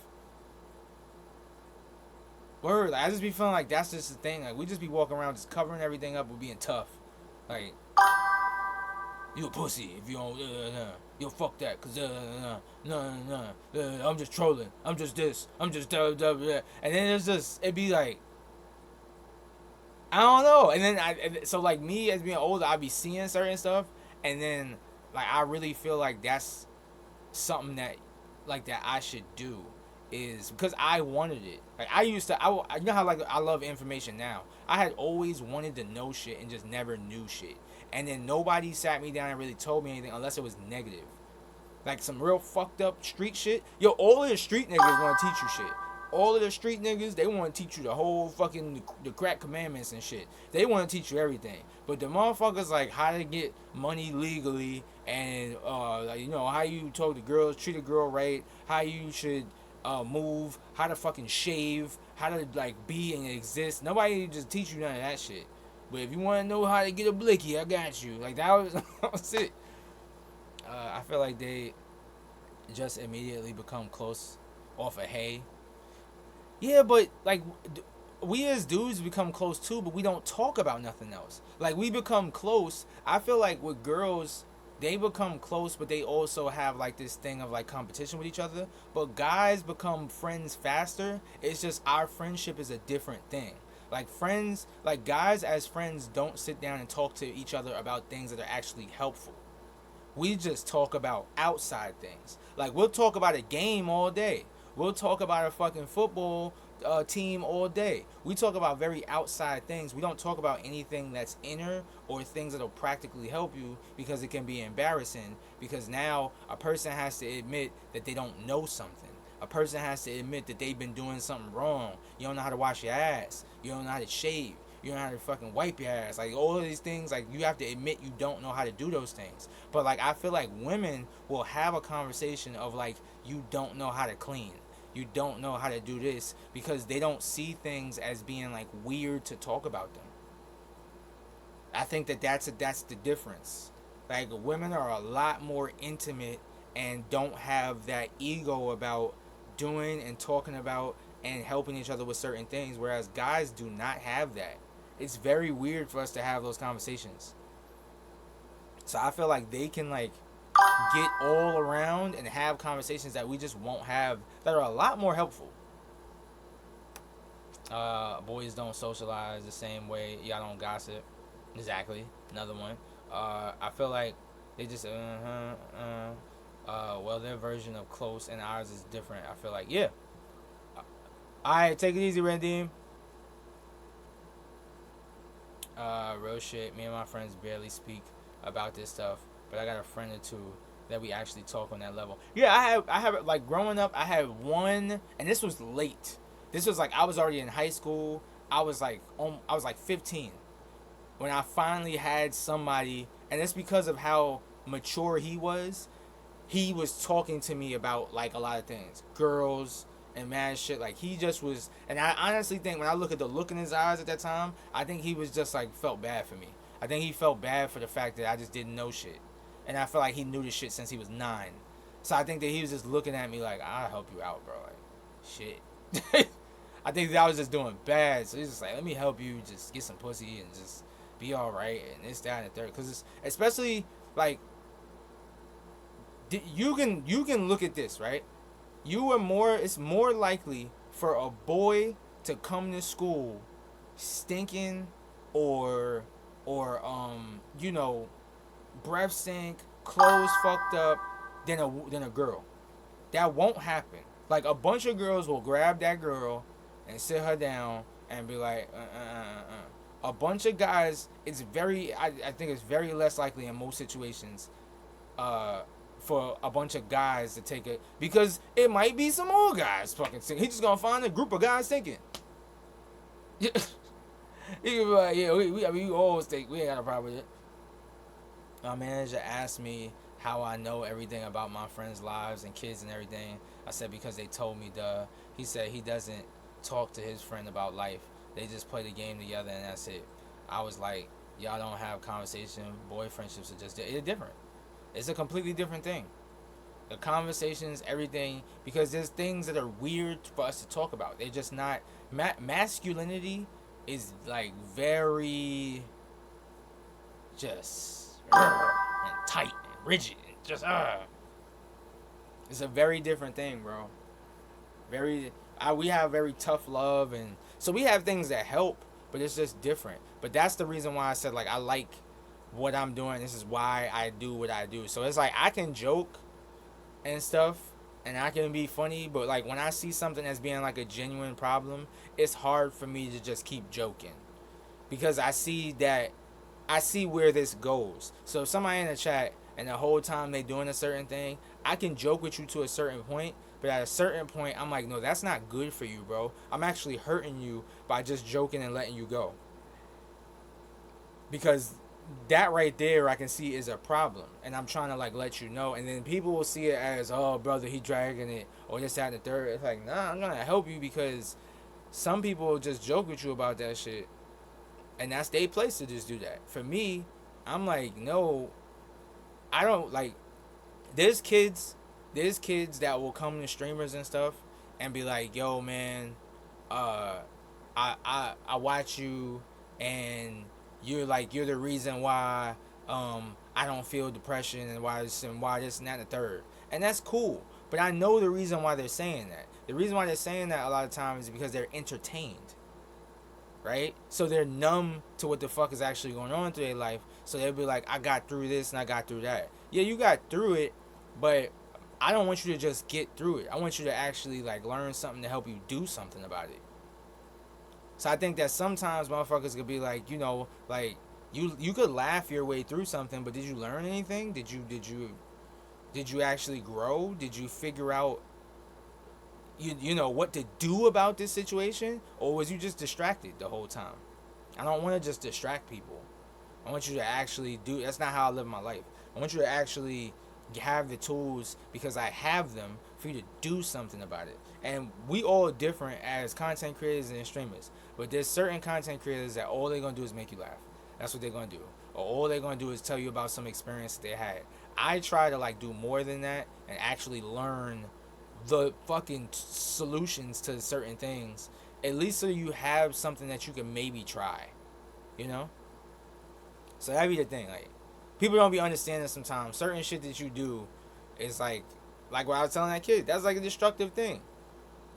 Word. Like, I just be feeling like that's just the thing. Like, we just be walking around just covering everything up with being tough. Like, you a pussy if you don't. Yo, fuck that, cause I'm just trolling. I'm just this. I'm just and then it's just it'd be like, I don't know. And then so like me as being older, I be seeing certain stuff, and then like I really feel like that's something that I should do, is because I wanted it. Like I used to, you know how like I love information now. I had always wanted to know shit and just never knew shit. And then nobody sat me down and really told me anything unless it was negative. Like some real fucked up street shit. Yo, all of the street niggas want to teach you shit. All of the street niggas, they want to teach you the whole fucking the crack commandments and shit. They want to teach you everything. But the motherfuckers like how to get money legally and like, you know, how you talk to girls, treat a girl right, how you should move, how to fucking shave, how to like be and exist. Nobody just teach you none of that shit. But if you want to know how to get a blicky, I got you. Like that was it. I feel like they just immediately become close off of hey. Yeah, but like we as dudes become close too, but we don't talk about nothing else. Like we become close. I feel like with girls, they become close, but they also have like this thing of like competition with each other. But guys become friends faster. It's just our friendship is a different thing. Like friends, like guys as friends don't sit down and talk to each other about things that are actually helpful. We just talk about outside things. Like we'll talk about a game all day. We'll talk about a fucking football team all day. We talk about very outside things. We don't talk about anything that's inner or things that'll practically help you, because it can be embarrassing, because now a person has to admit that they don't know something. A person has to admit that they've been doing something wrong. You don't know how to wash your ass. You don't know how to shave. You don't know how to fucking wipe your ass. Like all of these things, like you have to admit you don't know how to do those things. But like I feel like women will have a conversation of like, you don't know how to clean. You don't know how to do this, because they don't see things as being like weird to talk about them. I think that's the difference. Like women are a lot more intimate and don't have that ego about doing and talking about and helping each other with certain things, whereas guys do not have that. It's very weird for us to have those conversations. So I feel like they can like get all around and have conversations that we just won't have, that are a lot more helpful. Boys don't socialize the same way. Y'all don't gossip. Exactly. Another one. I feel like they just well, their version of close and ours is different. I feel like, yeah. Alright, take it easy, Randim. Real shit. Me and my friends barely speak about this stuff, but I got a friend or two that we actually talk on that level. Yeah, I have like growing up, I had one, and this was late. This was like I was already in high school. I was like 15 when I finally had somebody, and it's because of how mature he was. He was talking to me about like a lot of things, girls and mad shit. Like he just was, and I honestly think when I look at the look in his eyes at that time, I think he was just like felt bad for me. I think he felt bad for the fact that I just didn't know shit, and I feel like he knew this shit since he was 9. So I think that he was just looking at me like, I'll help you out, bro. Like shit. I think that I was just doing bad, so he's just like, let me help you just get some pussy and just be all right and this, that, and the third. Because it's especially like you can look at this, right? It's more likely for a boy to come to school stinking or you know, breath stink, clothes fucked up than a girl. That won't happen. Like a bunch of girls will grab that girl and sit her down and be like, A bunch of guys, it's very, I think it's very less likely in most situations, for a bunch of guys to take it, because it might be some old guys fucking thinking. He's just gonna find a group of guys thinking. He could be like, yeah, we always think we ain't got a problem with it. My manager asked me how I know everything about my friends' lives and kids and everything. I said because they told me. Duh. He said he doesn't talk to his friend about life. They just play the game together and that's it. I was like, y'all don't have conversation. Boy friendships are just, it's different. It's a completely different thing. The conversations, everything, because there's things that are weird for us to talk about. They're just not, masculinity is like very just and tight and rigid and just it's a very different thing, bro. We have very tough love, and so we have things that help, but it's just different. But that's the reason why I said, like, I like what I'm doing. This is why I do what I do. So it's like I can joke and stuff and I can be funny, but like when I see something as being like a genuine problem, it's hard for me to just keep joking, because I see where this goes. So if somebody in the chat and the whole time they doing a certain thing, I can joke with you to a certain point, but at a certain point I'm like, no, that's not good for you, bro. I'm actually hurting you by just joking and letting you go, because that right there I can see is a problem, and I'm trying to like let you know. And then people will see it as, oh brother, he dragging it, or this, that, and the third. It's like, nah, I'm gonna help you, because some people will just joke with you about that shit, and that's their place to just do that. For me, I'm like, no, I don't like. There's kids that will come to streamers and stuff and be like, yo man, I watch you and you're the reason why I don't feel depression and why this and that and the third. And that's cool. But I know the reason why they're saying that. The reason why they're saying that a lot of times is because they're entertained. Right? So they're numb to what the fuck is actually going on through their life. So they'll be like, I got through this and I got through that. Yeah, you got through it, but I don't want you to just get through it. I want you to actually like learn something to help you do something about it. So I think that sometimes motherfuckers could be like, you know, like you could laugh your way through something, but did you learn anything? Did you actually grow? Did you figure out you know what to do about this situation, or was you just distracted the whole time? I don't want to just distract people. I want you to actually do. That's not how I live my life. I want you to actually have the tools, because I have them, for you to do something about it. And we all different as content creators and streamers, but there's certain content creators that all they're gonna do is make you laugh. That's what they're gonna do. Or all they're gonna do is tell you about some experience that they had. I try to like do more than that and actually learn the fucking solutions to certain things, at least so you have something that you can maybe try, you know. So that'd be the thing. Like, people don't be understanding sometimes certain shit that you do is like what I was telling that kid, that's like a destructive thing.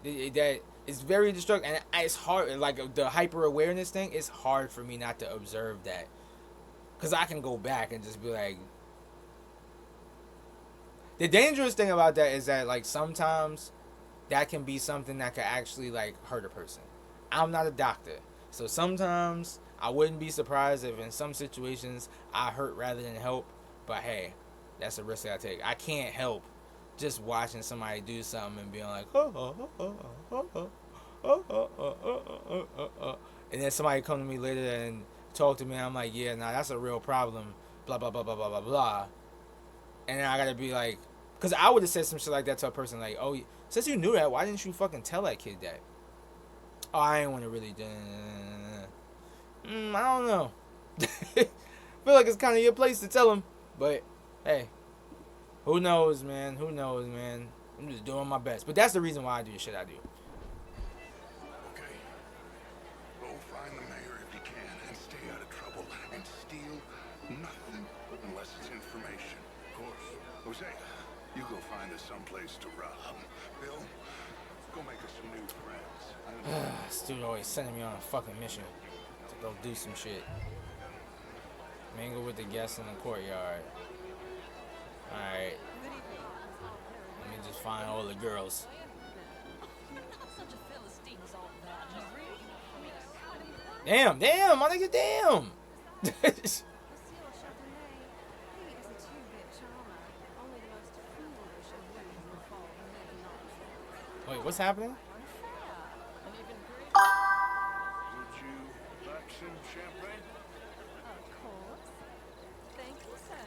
That it's very destructive, and it's hard. Like the hyper awareness thing, it's hard for me not to observe that, because I can go back and just be like. The dangerous thing about that is that like sometimes that can be something that could actually like hurt a person. I'm not a doctor, so sometimes I wouldn't be surprised if in some situations I hurt rather than help. But hey, that's a risk that I take. I can't help just watching somebody do something and being like, and then somebody come to me later and talk to me, and I'm like, yeah, nah, that's a real problem, blah blah blah blah blah blah blah. And then I gotta be like, because I would have said some shit like that to a person, like, oh, since you knew that, why didn't you fucking tell that kid that? Oh, I ain't want to really do. I don't know. Feel like it's kind of your place to tell him, but hey, who knows, man? Who knows, man? I'm just doing my best, but that's the reason why I do the shit I do. Okay. Go find the mayor if you can, and stay out of trouble, and steal nothing unless it's information. Of course. Jose, you go find us someplace to rob. Bill, go make us some new friends. This dude always sending me on a fucking mission to go do some shit. Mingle with the guests in the courtyard. Alright. Let me just find all the girls. Damn, my nigga, damn. Wait, what's happening? Would you like some champagne? Of course. Thank you, sir.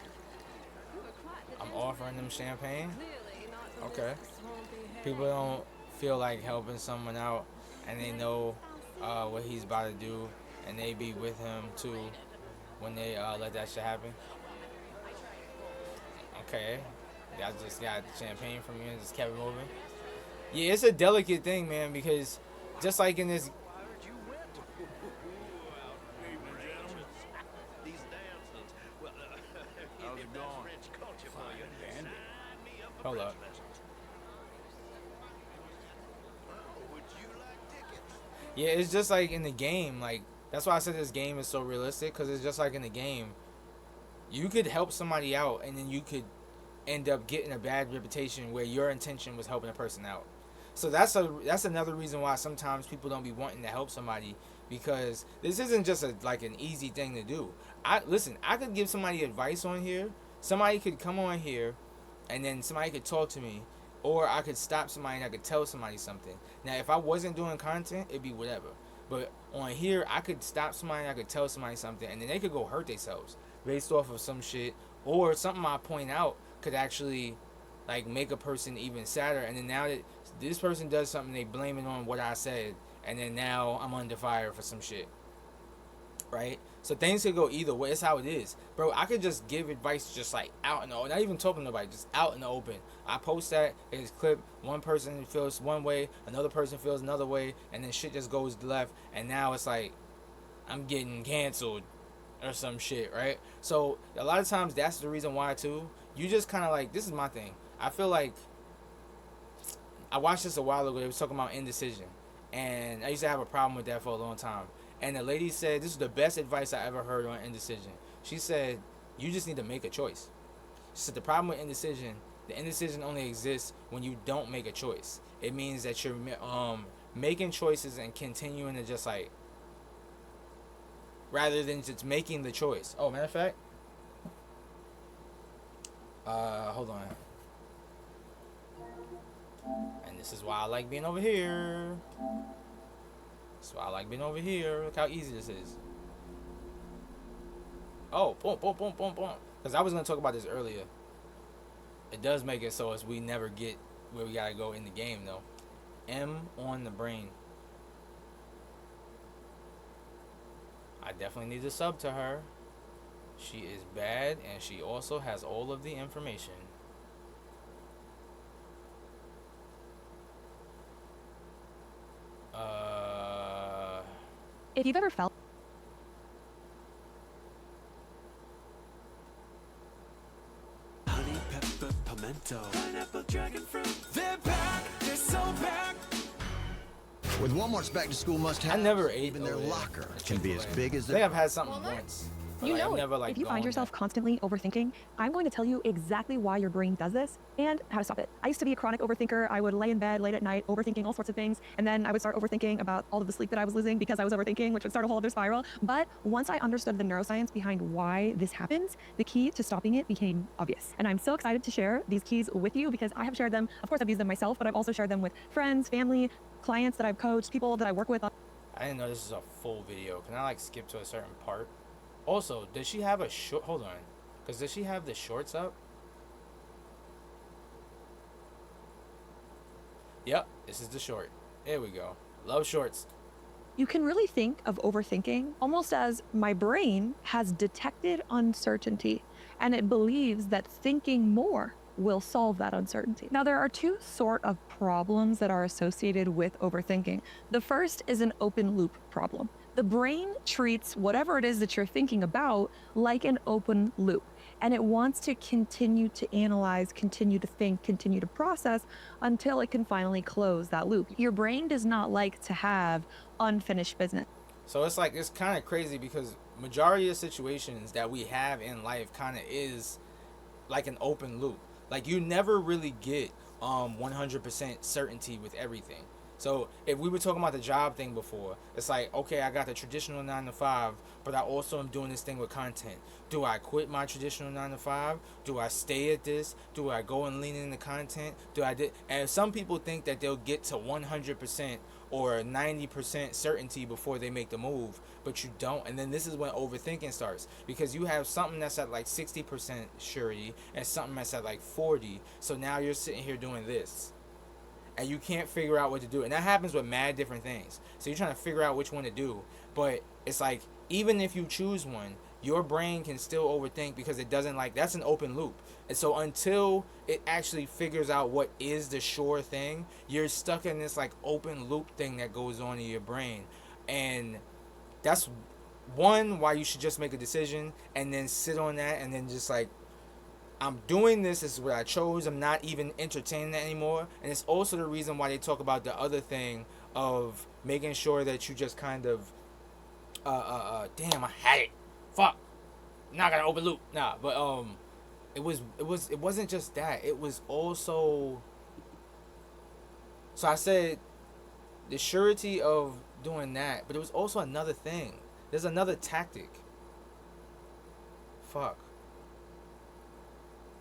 You were quite the I'm offering them champagne. Clearly not Okay. People don't feel like helping someone out, and they know what he's about to do, and they be with him too when they let that shit happen. Okay. I just got champagne from you and just kept it moving. Yeah, it's a delicate thing, man, because just like in this. How's it going? Hold up. Yeah, it's just like in the game. Like, that's why I said this game is so realistic, because it's just like in the game. You could help somebody out, and then you could end up getting a bad reputation where your intention was helping a person out. So that's another reason why sometimes people don't be wanting to help somebody, because this isn't just like an easy thing to do. I could give somebody advice on here. Somebody could come on here, and then somebody could talk to me, or I could stop somebody and I could tell somebody something. Now, if I wasn't doing content, it'd be whatever. But on here, I could stop somebody and I could tell somebody something, and then they could go hurt themselves based off of some shit, or something I point out could actually like make a person even sadder. And then now that this person does something, they blame it on what I said, and then now I'm under fire for some shit, right? So things could go either way. It's how it is, bro. I could just give advice just like out in the open, not even talking to nobody, just out in the open. I post that, it's clip, one person feels one way, another person feels another way, and then shit just goes left, and now it's like I'm getting canceled or some shit, right? So a lot of times that's the reason why too. You just kind of like, this is my thing. I feel like I watched this a while ago. They was talking about indecision, and I used to have a problem with that for a long time. And the lady said, this is the best advice I ever heard on indecision. She said, you just need to make a choice. She said the problem with indecision, the indecision only exists when you don't make a choice. It means that you're making choices and continuing to just like, rather than just making the choice. Oh, matter of fact, hold on. And this is why I like being over here. That's why I like being over here. Look how easy this is. Oh, boom, boom, boom, boom, boom. Because I was going to talk about this earlier. It does make it so as we never get where we got to go in the game, though. M on the brain. I definitely need to sub to her. She is bad, and she also has all of the information. If you've ever felt honey, pepper, pimento, pineapple, dragon fruit, they're back, they're so back. With Walmart's back to school must-have, I never ate even their locker can be as big as I think I've had something once. You know it. If you find yourself constantly overthinking, I'm going to tell you exactly why your brain does this and how to stop it. I used to be a chronic overthinker. I would lay in bed late at night overthinking all sorts of things, and then I would start overthinking about all of the sleep that I was losing because I was overthinking, which would start a whole other spiral. But once I understood the neuroscience behind why this happens, the key to stopping it became obvious. And I'm so excited to share these keys with you because I have shared them. Of course, I've used them myself, but I've also shared them with friends, family, clients that I've coached, people that I work with. I didn't know this is a full video. Can I like skip to a certain part? Also, does she have a short? Hold on, because does she have the shorts up? Yep, this is the short. There we go. Love shorts. You can really think of overthinking almost as my brain has detected uncertainty and it believes that thinking more will solve that uncertainty. Now, there are two sort of problems that are associated with overthinking. The first is an open loop problem. The brain treats whatever it is that you're thinking about like an open loop, and it wants to continue to analyze, continue to think, continue to process until it can finally close that loop. Your brain does not like to have unfinished business. So it's like, it's kind of crazy because majority of situations that we have in life kind of is like an open loop. Like you never really get 100% certainty with everything. So if we were talking about the job thing before, it's like, okay, I got the traditional 9 to 5, but I also am doing this thing with content. Do I quit my traditional 9 to 5? Do I stay at this? Do I go and lean into content? And some people think that they'll get to 100% or 90% certainty before they make the move, but you don't. And then this is when overthinking starts, because you have something that's at like 60% surety and something that's at like 40. So now you're sitting here doing this, and you can't figure out what to do. And that happens with mad different things. So you're trying to figure out which one to do. But it's like, even if you choose one, your brain can still overthink, because it doesn't like, that's an open loop. And so until it actually figures out what is the sure thing, you're stuck in this like open loop thing that goes on in your brain. And that's one, why you should just make a decision and then sit on that, and then just like, I'm doing this. This is what I chose. I'm not even entertaining that anymore. And it's also the reason why they talk about the other thing of making sure that you just kind of, damn, I had it. Fuck. Not gonna open loop. Nah, but it wasn't just that. It was also. So I said the surety of doing that, but it was also another thing. There's another tactic. Fuck.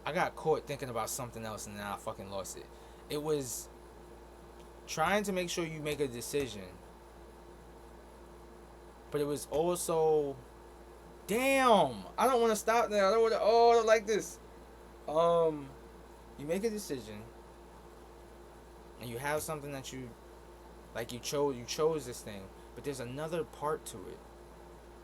I got caught thinking about something else, and then I fucking lost it. It was trying to make sure you make a decision, but it was also, damn, I don't want to stop now. I don't want to. Oh, I don't like this. You make a decision, and you have something that you like. You chose this thing, but there's another part to it.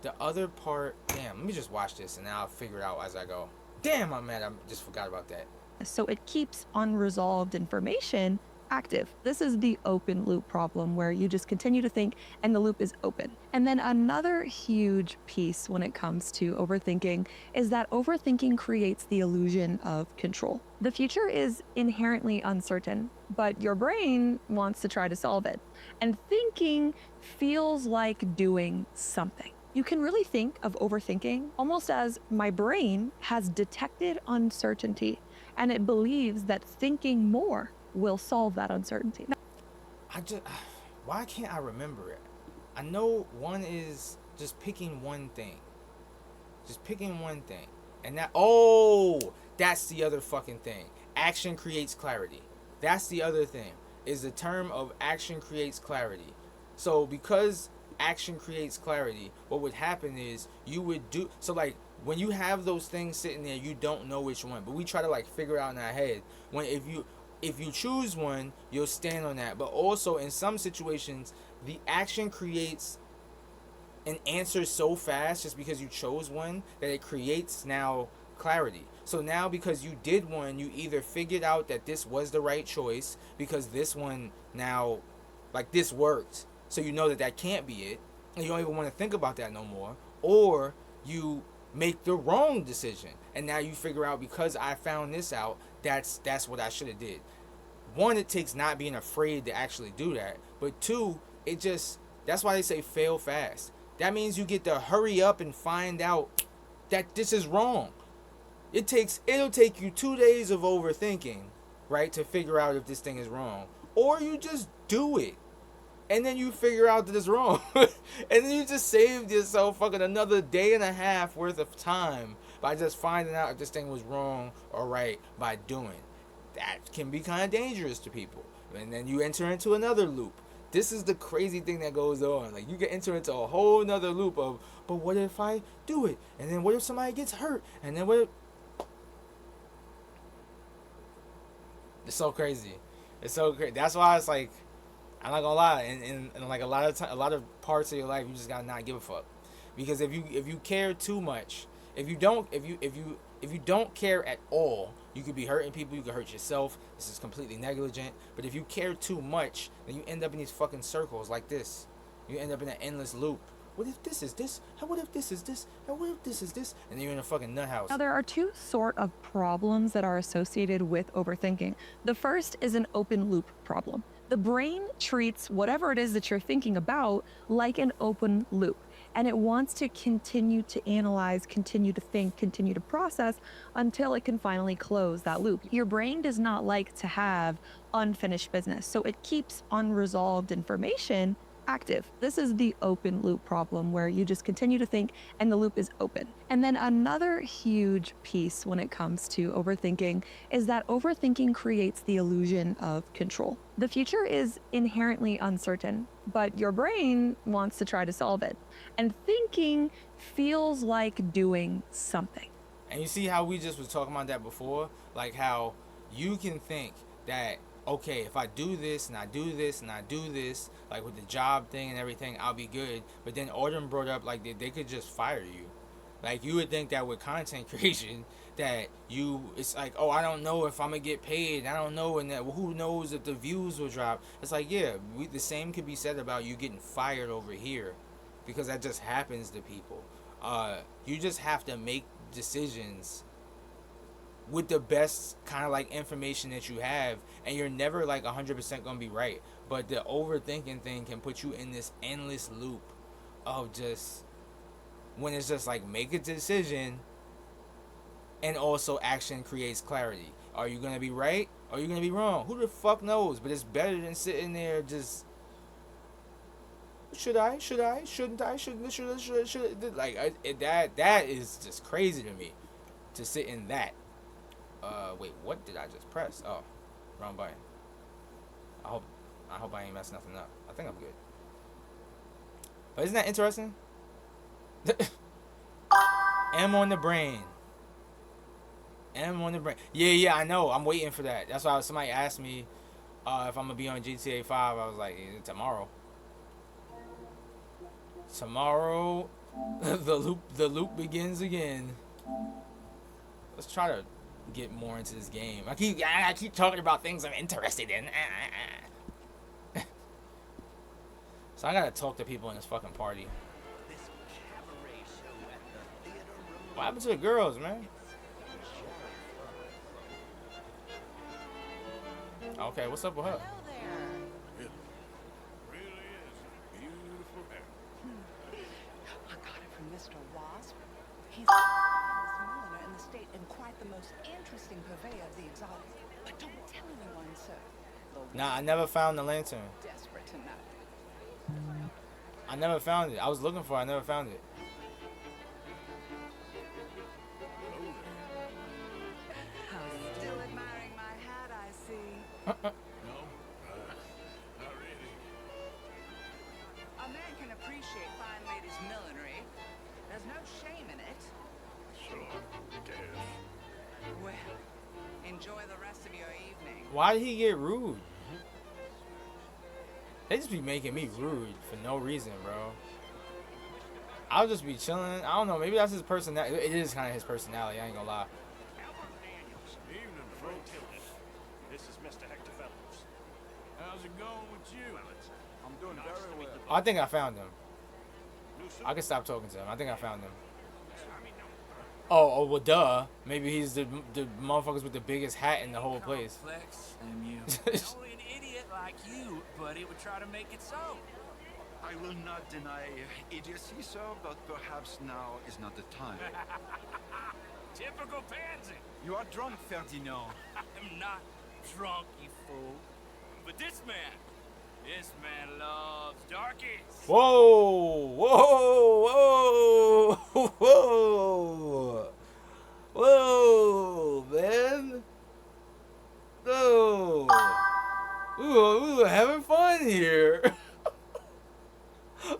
The other part. Damn. Let me just watch this, and then I'll figure it out as I go. Damn, I'm mad. I just forgot about that. So it keeps unresolved information active. This is the open loop problem, where you just continue to think and the loop is open. And then another huge piece when it comes to overthinking is that overthinking creates the illusion of control. The future is inherently uncertain, but your brain wants to try to solve it. And thinking feels like doing something. You can really think of overthinking almost as my brain has detected uncertainty, and it believes that thinking more will solve that uncertainty. Why can't I remember it? I know one is just picking one thing. Just picking one thing. And that's the other fucking thing. Action creates clarity. That's the other thing, is the term of action creates clarity. So because action creates clarity, what would happen is you would do, so like when you have those things sitting there, you don't know which one, but we try to like figure out in our head, when if you choose one, you'll stand on that. But also in some situations, the action creates an answer so fast just because you chose one, that it creates now clarity. So now because you did one, you either figured out that this was the right choice because this one now, like, this worked, so you know that that can't be it, and you don't even want to think about that no more, or you make the wrong decision, and now you figure out, because I found this out, that's what I should have did. One, it takes not being afraid to actually do that, but two, that's why they say fail fast. That means you get to hurry up and find out that this is wrong. It'll take you 2 days of overthinking, right, to figure out if this thing is wrong, or you just do it. And then you figure out that it's wrong. And then you just saved yourself fucking another day and a half worth of time by just finding out if this thing was wrong or right by doing. That can be kind of dangerous to people. And then you enter into another loop. This is the crazy thing that goes on. Like, you can enter into a whole nother loop of, but what if I do it? And then what if somebody gets hurt? And then what if... It's so crazy. It's so crazy. That's why it's like, I'm not gonna lie, in like a lot of parts of your life, you just gotta not give a fuck. Because if you care too much, if you don't care at all, you could be hurting people, you could hurt yourself. This is completely negligent. But if you care too much, then you end up in these fucking circles like this. You end up in an endless loop. What if this is this? What if this is this? What if this is this? And then you're in a fucking nut house. Now, there are two sort of problems that are associated with overthinking. The first is an open loop problem. The brain treats whatever it is that you're thinking about like an open loop. and it wants to continue to analyze, continue to think, continue to process until it can finally close that loop. Your brain does not like to have unfinished business, so it keeps unresolved information active. This is the open loop problem where you just continue to think and the loop is open. And then another huge piece when it comes to overthinking is that overthinking creates the illusion of control. The future is inherently uncertain, but your brain wants to try to solve it. And thinking feels like doing something. And you see how we just was talking about that before? Like how you can think that, okay, if I do this and I do this and I do this, like with the job thing and everything, I'll be good. But then Auden brought up like they could just fire you. Like you would think that with content creation that it's like, oh, I don't know if I'm gonna get paid. I don't know, and that who knows if the views will drop. It's like, yeah, the same could be said about you getting fired over here, because that just happens to people. You just have to make decisions with the best kind of like information that you have, and you're never like 100% gonna be right. But the overthinking thing can put you in this endless loop of just when it's just like make a decision, and also action creates clarity. Are you gonna be right? Or are you gonna be wrong? Who the fuck knows? But it's better than sitting there just should I? Shouldn't I? Should like that is just crazy to me to sit in that. Wait, what did I just press? Oh, wrong button. I hope I ain't messed nothing up. I think I'm good. But isn't that interesting? M on the brain. M on the brain. Yeah, I know. I'm waiting for that. That's why somebody asked me if I'm gonna be on GTA 5. I was like, tomorrow. Tomorrow, the loop begins again. Let's try to get more into this game. I keep talking about things I'm interested in. So I gotta talk to people in this fucking party. What happened to the girls, man? Okay, what's up with her? It really is a beautiful hair. I got it from Mr. Wasp. He's the finest milliner in the state and quite the most interesting purveyor of the exotic. But don't tell anyone, sir. Nah, I never found the lantern. Desperate to know. I never found it. I was looking for it. I never found it. Still admiring my hat, I see. No, not really. A man can appreciate fine ladies' millinery. There's no shame in it. Sure, guess. Well, enjoy the rest of your evening. Why did he get rude? They just be making me rude for no reason, bro. I'll just be chilling. I don't know. Maybe that's his personality. It is kind of his personality. I ain't gonna lie. Evening, folks. This is Mr. Hector Fellows. How's it going with you? I'm doing very well. I think I found him. I can stop talking to him. I think I found him. Oh, well, duh. Maybe he's the motherfuckers with the biggest hat in the whole place. Complex, am you? Only an idiot like you, buddy, would try to make it so. I will not deny idiocy, sir, but perhaps now is not the time. Typical pansy. You are drunk, Ferdinand. I'm not drunk, you fool. But this man loves darkies. Whoa, whoa, whoa, whoa, whoa, man. No. We were having fun here.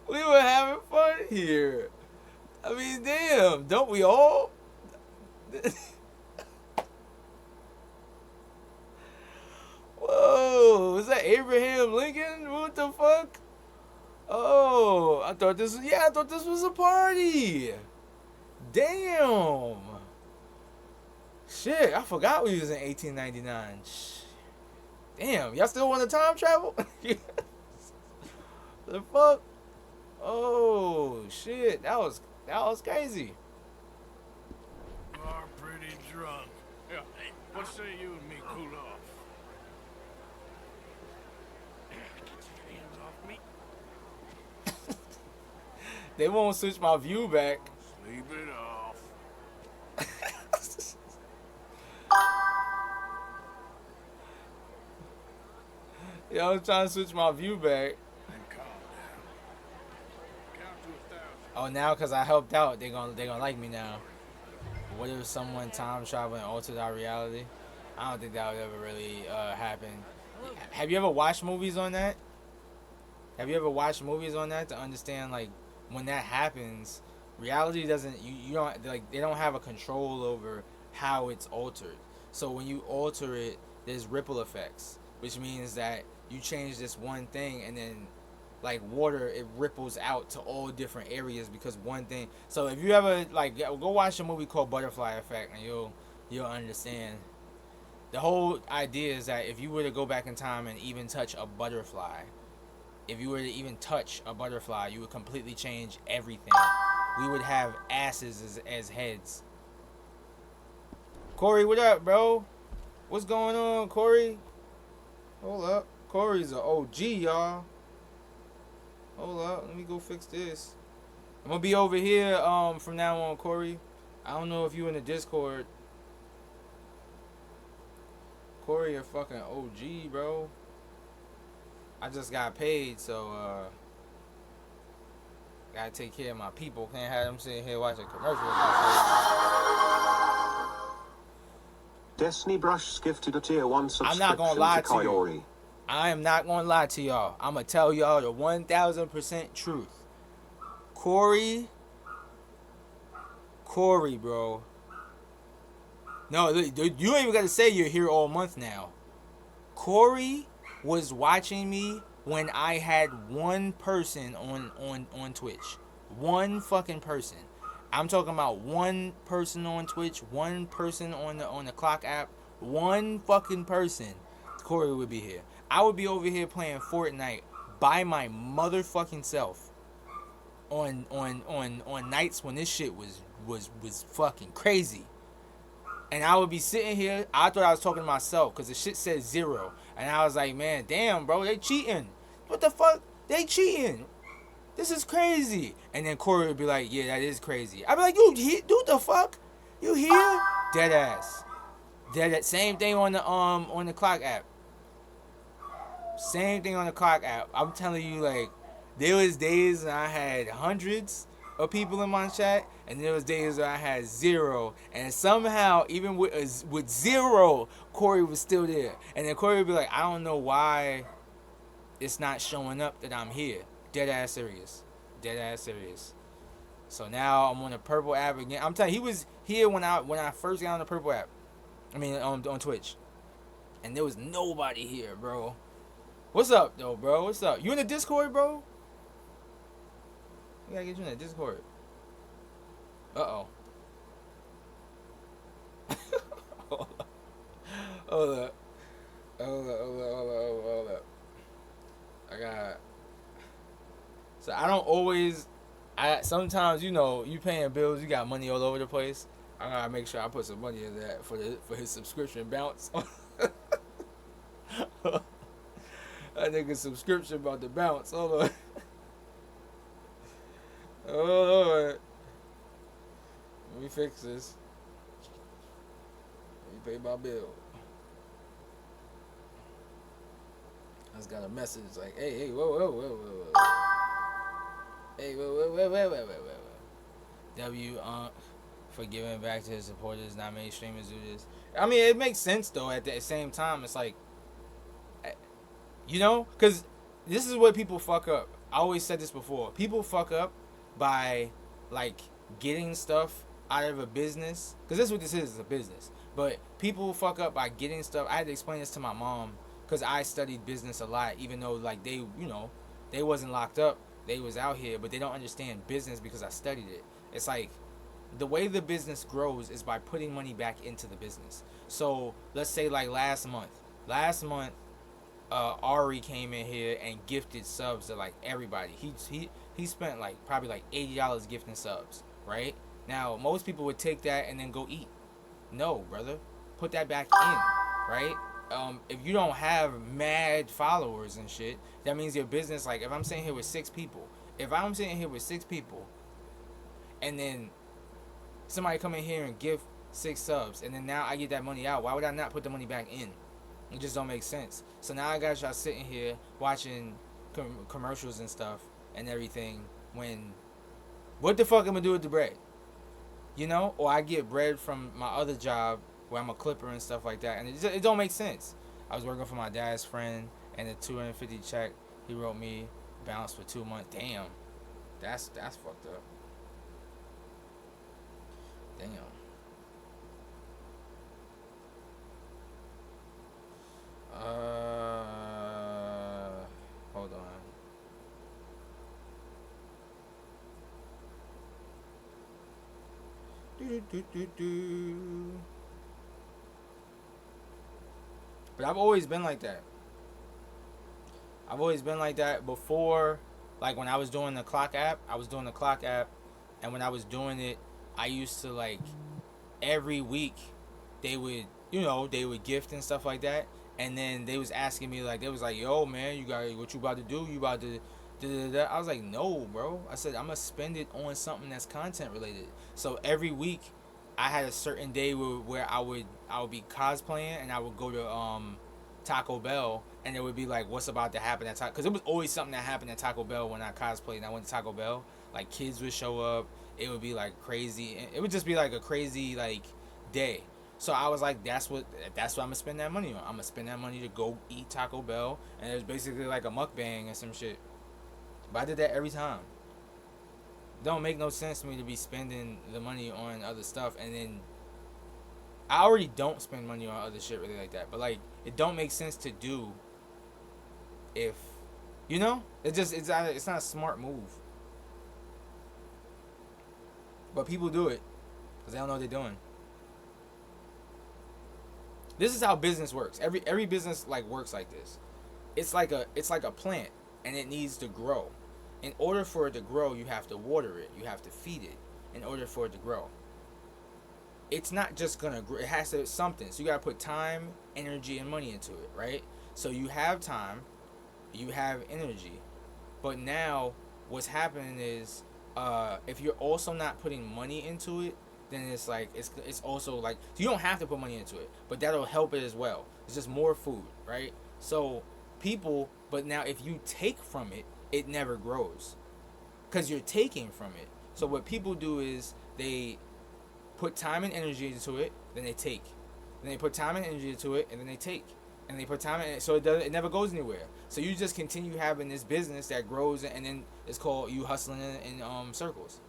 We were having fun here. I mean, damn, don't we all? Whoa, is that Abraham Lincoln? What the fuck? Oh, I thought this was a party. Damn. Shit, I forgot we was in 1899. Damn, y'all still want to time travel? The fuck? Oh shit, that was crazy. You are pretty drunk. Yeah, hey, what say you and me cool off? Get your hands off me. They won't switch my view back. Sleep it off. Yo, I'm trying to switch my view back. And calm down. Count to 1,000. Oh, now because I helped out, they gonna like me now. What if someone time travel and altered our reality? I don't think that would ever really happen. Have you ever watched movies on that? Have you ever watched movies on that to understand like when that happens, reality doesn't you don't like they don't have a control over how it's altered. So when you alter it, there's ripple effects, which means that you change this one thing and then like water, it ripples out to all different areas because one thing. So if you ever like go watch a movie called Butterfly Effect and you'll understand. The whole idea is that if you were to go back in time and even touch a butterfly, if you were to even touch a butterfly, you would completely change everything. We would have asses as heads. Corey, what up, bro? What's going on, Corey? Hold up. Corey's an OG, y'all. Hold up. Let me go fix this. I'm going to be over here from now on, Corey. I don't know if you in the Discord. Corey, a fucking OG, bro. I just got paid, so gotta take care of my people. Can't have them sitting here watching commercials and shit. DestnyBrushz gifted a tier 1 subscription I'm not gonna lie to to you. Coyote. I am not gonna lie to y'all. I'm gonna tell y'all the 1000% truth. Corey, bro. No, you ain't even gotta say you're here all month now. Corey was watching me when I had one person on Twitch. One fucking person. I'm talking about one person on Twitch, one person on the clock app, one fucking person. Corey would be here. I would be over here playing Fortnite by my motherfucking self. On nights when this shit was fucking crazy. And I would be sitting here. I thought I was talking to myself because the shit said 0. And I was like, man, damn, bro, they cheating. What the fuck? They cheating. This is crazy. And then Corey would be like, yeah, that is crazy. I'd be like, you dude, the fuck? You here? Dead ass. Same thing on the clock app. Same thing on the clock app. I'm telling you, like, there was days when I had hundreds of people in my chat, and there was days where I had 0, and somehow even with 0, Corey was still there. And then Corey would be like, I don't know why it's not showing up that I'm here. Dead ass serious. So now I'm on the purple app again. I'm telling you, he was here when I first got on the purple app. I mean on Twitch. And there was nobody here, bro. What's up though, bro? What's up? You in the Discord, bro? We gotta get you in the Discord. Uh-oh. Hold up. I got... So I don't always... sometimes, you know, you paying bills, you got money all over the place. I gotta make sure I put some money in that for his subscription bounce. That nigga's subscription about to bounce. Hold on. Hold on. Let me fix this. Let me pay my bill. I just got a message like, hey, whoa. Hey, whoa. W, for giving back to his supporters. Not many streamers do this. I mean, it makes sense, though, at the same time. It's like, you know? Because this is what people fuck up. I always said this before. People fuck up by, like, getting stuff out of a business. Because that's what this is a business. But people fuck up by getting stuff. I had to explain this to my mom. Because I studied business a lot. Even though, like, they, you know, they wasn't locked up. They was out here. But they don't understand business because I studied it. It's like, the way the business grows is by putting money back into the business. So, let's say, like, last month, Ari came in here and gifted subs to like everybody. He spent like probably like $80 gifting subs, right? Now most people would take that and then go eat. No, brother, put that back in, right? If you don't have mad followers and shit, that means your business, like if I'm sitting here with 6 people if I'm sitting here with 6 people, and then somebody come in here and give 6 subs, and then now I get that money out, why would I not put the money back in? It just don't make sense. So now I got y'all sitting here watching commercials and stuff and everything. When what the fuck am I gonna do with the bread? You know, or I get bread from my other job where I'm a clipper and stuff like that, and it don't make sense. I was working for my dad's friend, and the $250 check he wrote me bounced for 2 months. Damn, that's fucked up. Damn. Hold on. But I've always been like that. I've always been like that before. Like when I was doing the clock app, and when I was doing it, I used to like every week they would, they would gift and stuff like that. And then they was asking me like, they was like, yo man, you got what you about to do? You about to da-da-da-da. I was like, no bro. I said I'm gonna spend it on something that's content related. So every week I had a certain day where I would be cosplaying, and I would go to Taco Bell, and it would be like, what's about to happen at Taco, because it was always something that happened at Taco Bell when I cosplayed and I went to Taco Bell. Like kids would show up, it would be like crazy, it would just be like a crazy like day. So I was like, that's what I'm gonna spend that money on. I'm gonna spend that money to go eat Taco Bell, and it was basically like a mukbang and some shit. But I did that every time. Don't make no sense to me to be spending the money on other stuff, and then I already don't spend money on other shit really like that. But like, it don't make sense to do if it's not a smart move. But people do it because they don't know what they're doing. This is how business works. Every business like works like this. It's like a plant, and it needs to grow. In order for it to grow, you have to water it. You have to feed it in order for it to grow. It's not just gonna grow. It has to something. So you gotta put time, energy, and money into it, right? So you have time, you have energy, but now what's happening is, if you're also not putting money into it, then it's like it's also like, so you don't have to put money into it, but that'll help it as well. It's just more food, right? So but now if you take from it, it never grows because you're taking from it. So what people do is they put time and energy into it, then they take. Then they put time and energy into it, and then they take. And they put time in it, so it never goes anywhere. So you just continue having this business that grows, and then it's called you hustling in circles.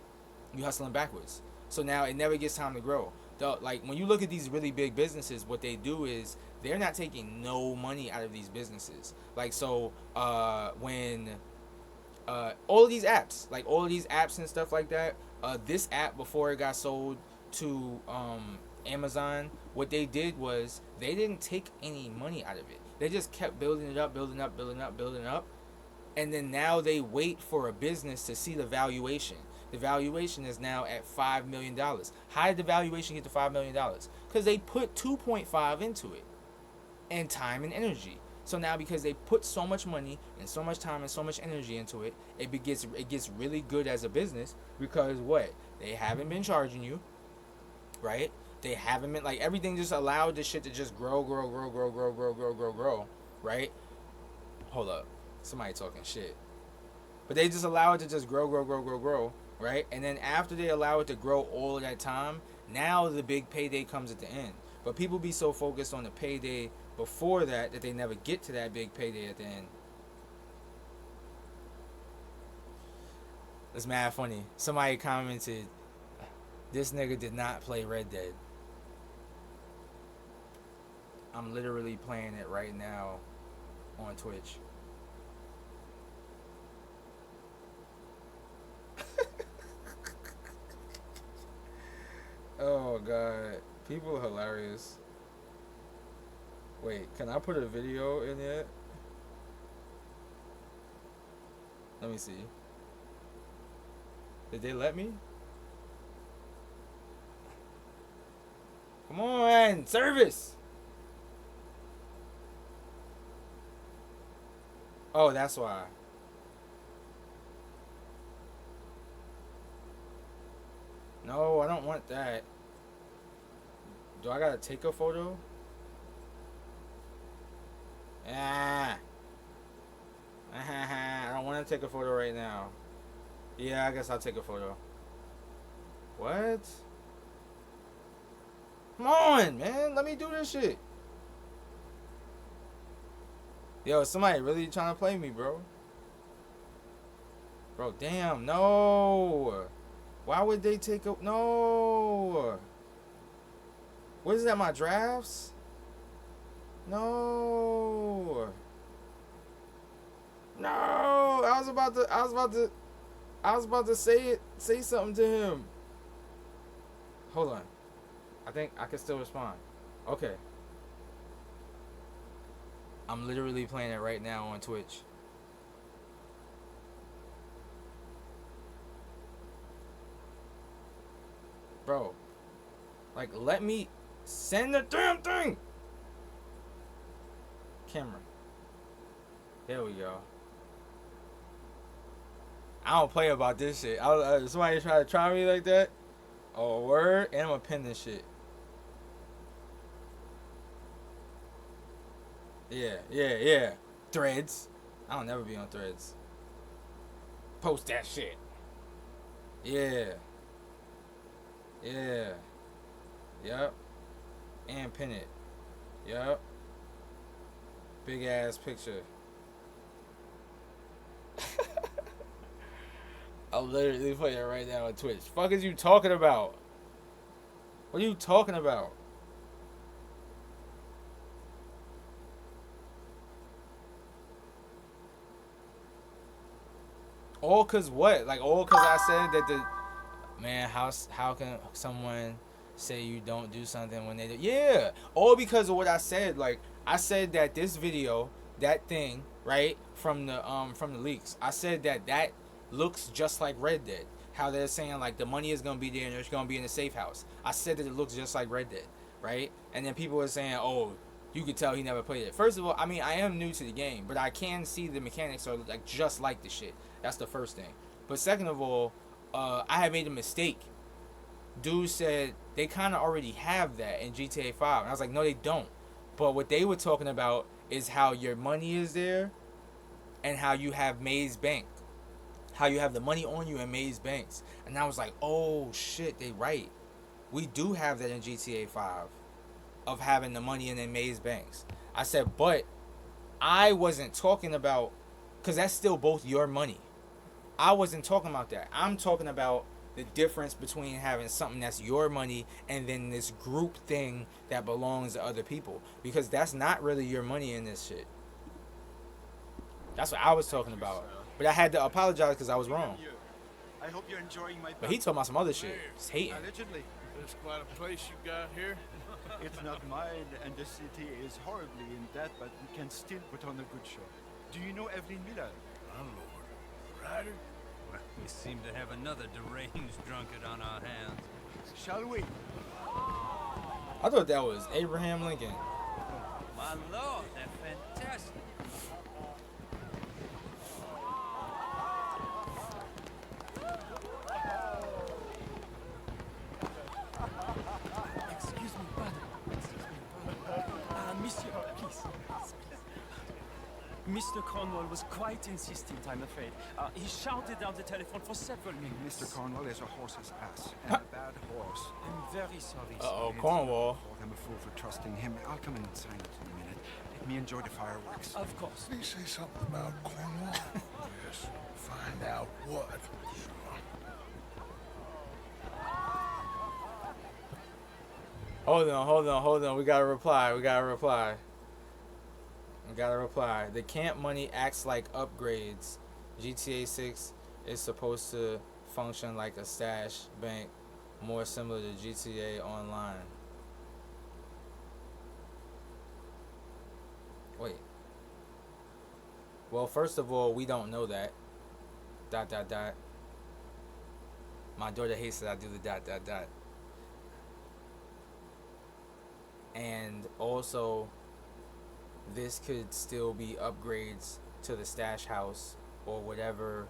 You hustling backwards. So now it never gets time to grow. Like when you look at these really big businesses, what they do is they're not taking no money out of these businesses. Like so, when all of these apps and stuff like that, this app before it got sold to Amazon, what they did was they didn't take any money out of it. They just kept building it up, and then now they wait for a business to see the valuation. The valuation is now at $5 million. How did the valuation get to $5 million? Because they put 2.5 into it, and time and energy. So now because they put so much money and so much time and so much energy into it, it gets really good as a business, because what? They haven't been charging you, right? They haven't been, like, everything just allowed this shit to just grow, right? Hold up. Somebody talking shit. But they just allow it to just grow, right? And then after they allow it to grow all of that time, now the big payday comes at the end. But people be so focused on the payday before that they never get to that big payday at the end. It's mad funny. Somebody commented, this nigga did not play Red Dead. I'm literally playing it right now on Twitch. Oh god, people are hilarious. Wait, can I put a video in it? Let me see. Did they let me? Come on, service. Oh, that's why. don't want that. Do I gotta take a photo? Ah. I don't want to take a photo right now. Yeah, I guess I'll take a photo. What? Come on, man. Let me do this shit. Yo, somebody really trying to play me, bro. Bro, damn, no. Why would they take a... No. What is that, my drafts? No. No. I was about to say something to him. Hold on. I think I can still respond. Okay. I'm literally playing it right now on Twitch. Bro. Like, let me send the damn thing. Camera. There we go. I don't play about this shit. Somebody try to try me like that. Oh, word. And I'm gonna pin this shit. Yeah. Threads. I don't never be on Threads. Post that shit. Yeah. Yep. And pin it. Yep. Big ass picture. I'm literally playing it right now on Twitch. Fuck is you talking about? What are you talking about? All cause what? Like all cause I said that the man, how can someone say you don't do something when they do? Yeah, all because of what I said. Like I said that this video, that thing, right, from the leaks, I said that looks just like Red Dead. How they're saying like the money is gonna be there and it's gonna be in the safe house. I said that it looks just like Red Dead, right? And then people were saying, oh, you could tell he never played it. First of all, I mean, I am new to the game, but I can see the mechanics are like just like the shit. That's the first thing. But second of all, I had made a mistake. Dude said they kind of already have that in GTA 5. And I was like, no, they don't. But what they were talking about is how your money is there and how you have Maze Bank. How you have the money on you in Maze Banks. And I was like, oh, shit, they right. We do have that in GTA 5 of having the money in Maze Banks. I said, but I wasn't talking about, because that's still both your money. I wasn't talking about that. I'm talking about the difference between having something that's your money and then this group thing that belongs to other people. Because that's not really your money in this shit. That's what I was talking about. But I had to apologize because I was wrong. I hope you're enjoying my... But he talking about some other shit. Just hating. Allegedly. That's quite a place you got here. It's not mine, and the city is horribly in debt, but we can still put on a good show. Do you know Evelyn Miller? Landlord. Ryder? Well, we seem to have another deranged drunkard on our hands. Shall we? I thought that was Abraham Lincoln. My lord, they're fantastic. Excuse me, brother. Monsieur, please. Mr. Cornwall was quite insistent, I'm afraid. He shouted down the telephone for several minutes. Mr. Cornwall is a horse's ass, and a bad horse. I'm very sorry. Uh-oh, Cornwall. I'm a fool for trusting him. I'll come in and sign it in a minute. Let me enjoy the fireworks. Of course. Did he say something about Cornwall? Yes. Find out what. Hold on. We gotta reply. The camp money acts like upgrades. GTA 6 is supposed to function like a stash bank, more similar to GTA Online. Wait. Well, first of all, we don't know that. ... My daughter hates that I do the ... And also, this could still be upgrades to the stash house or whatever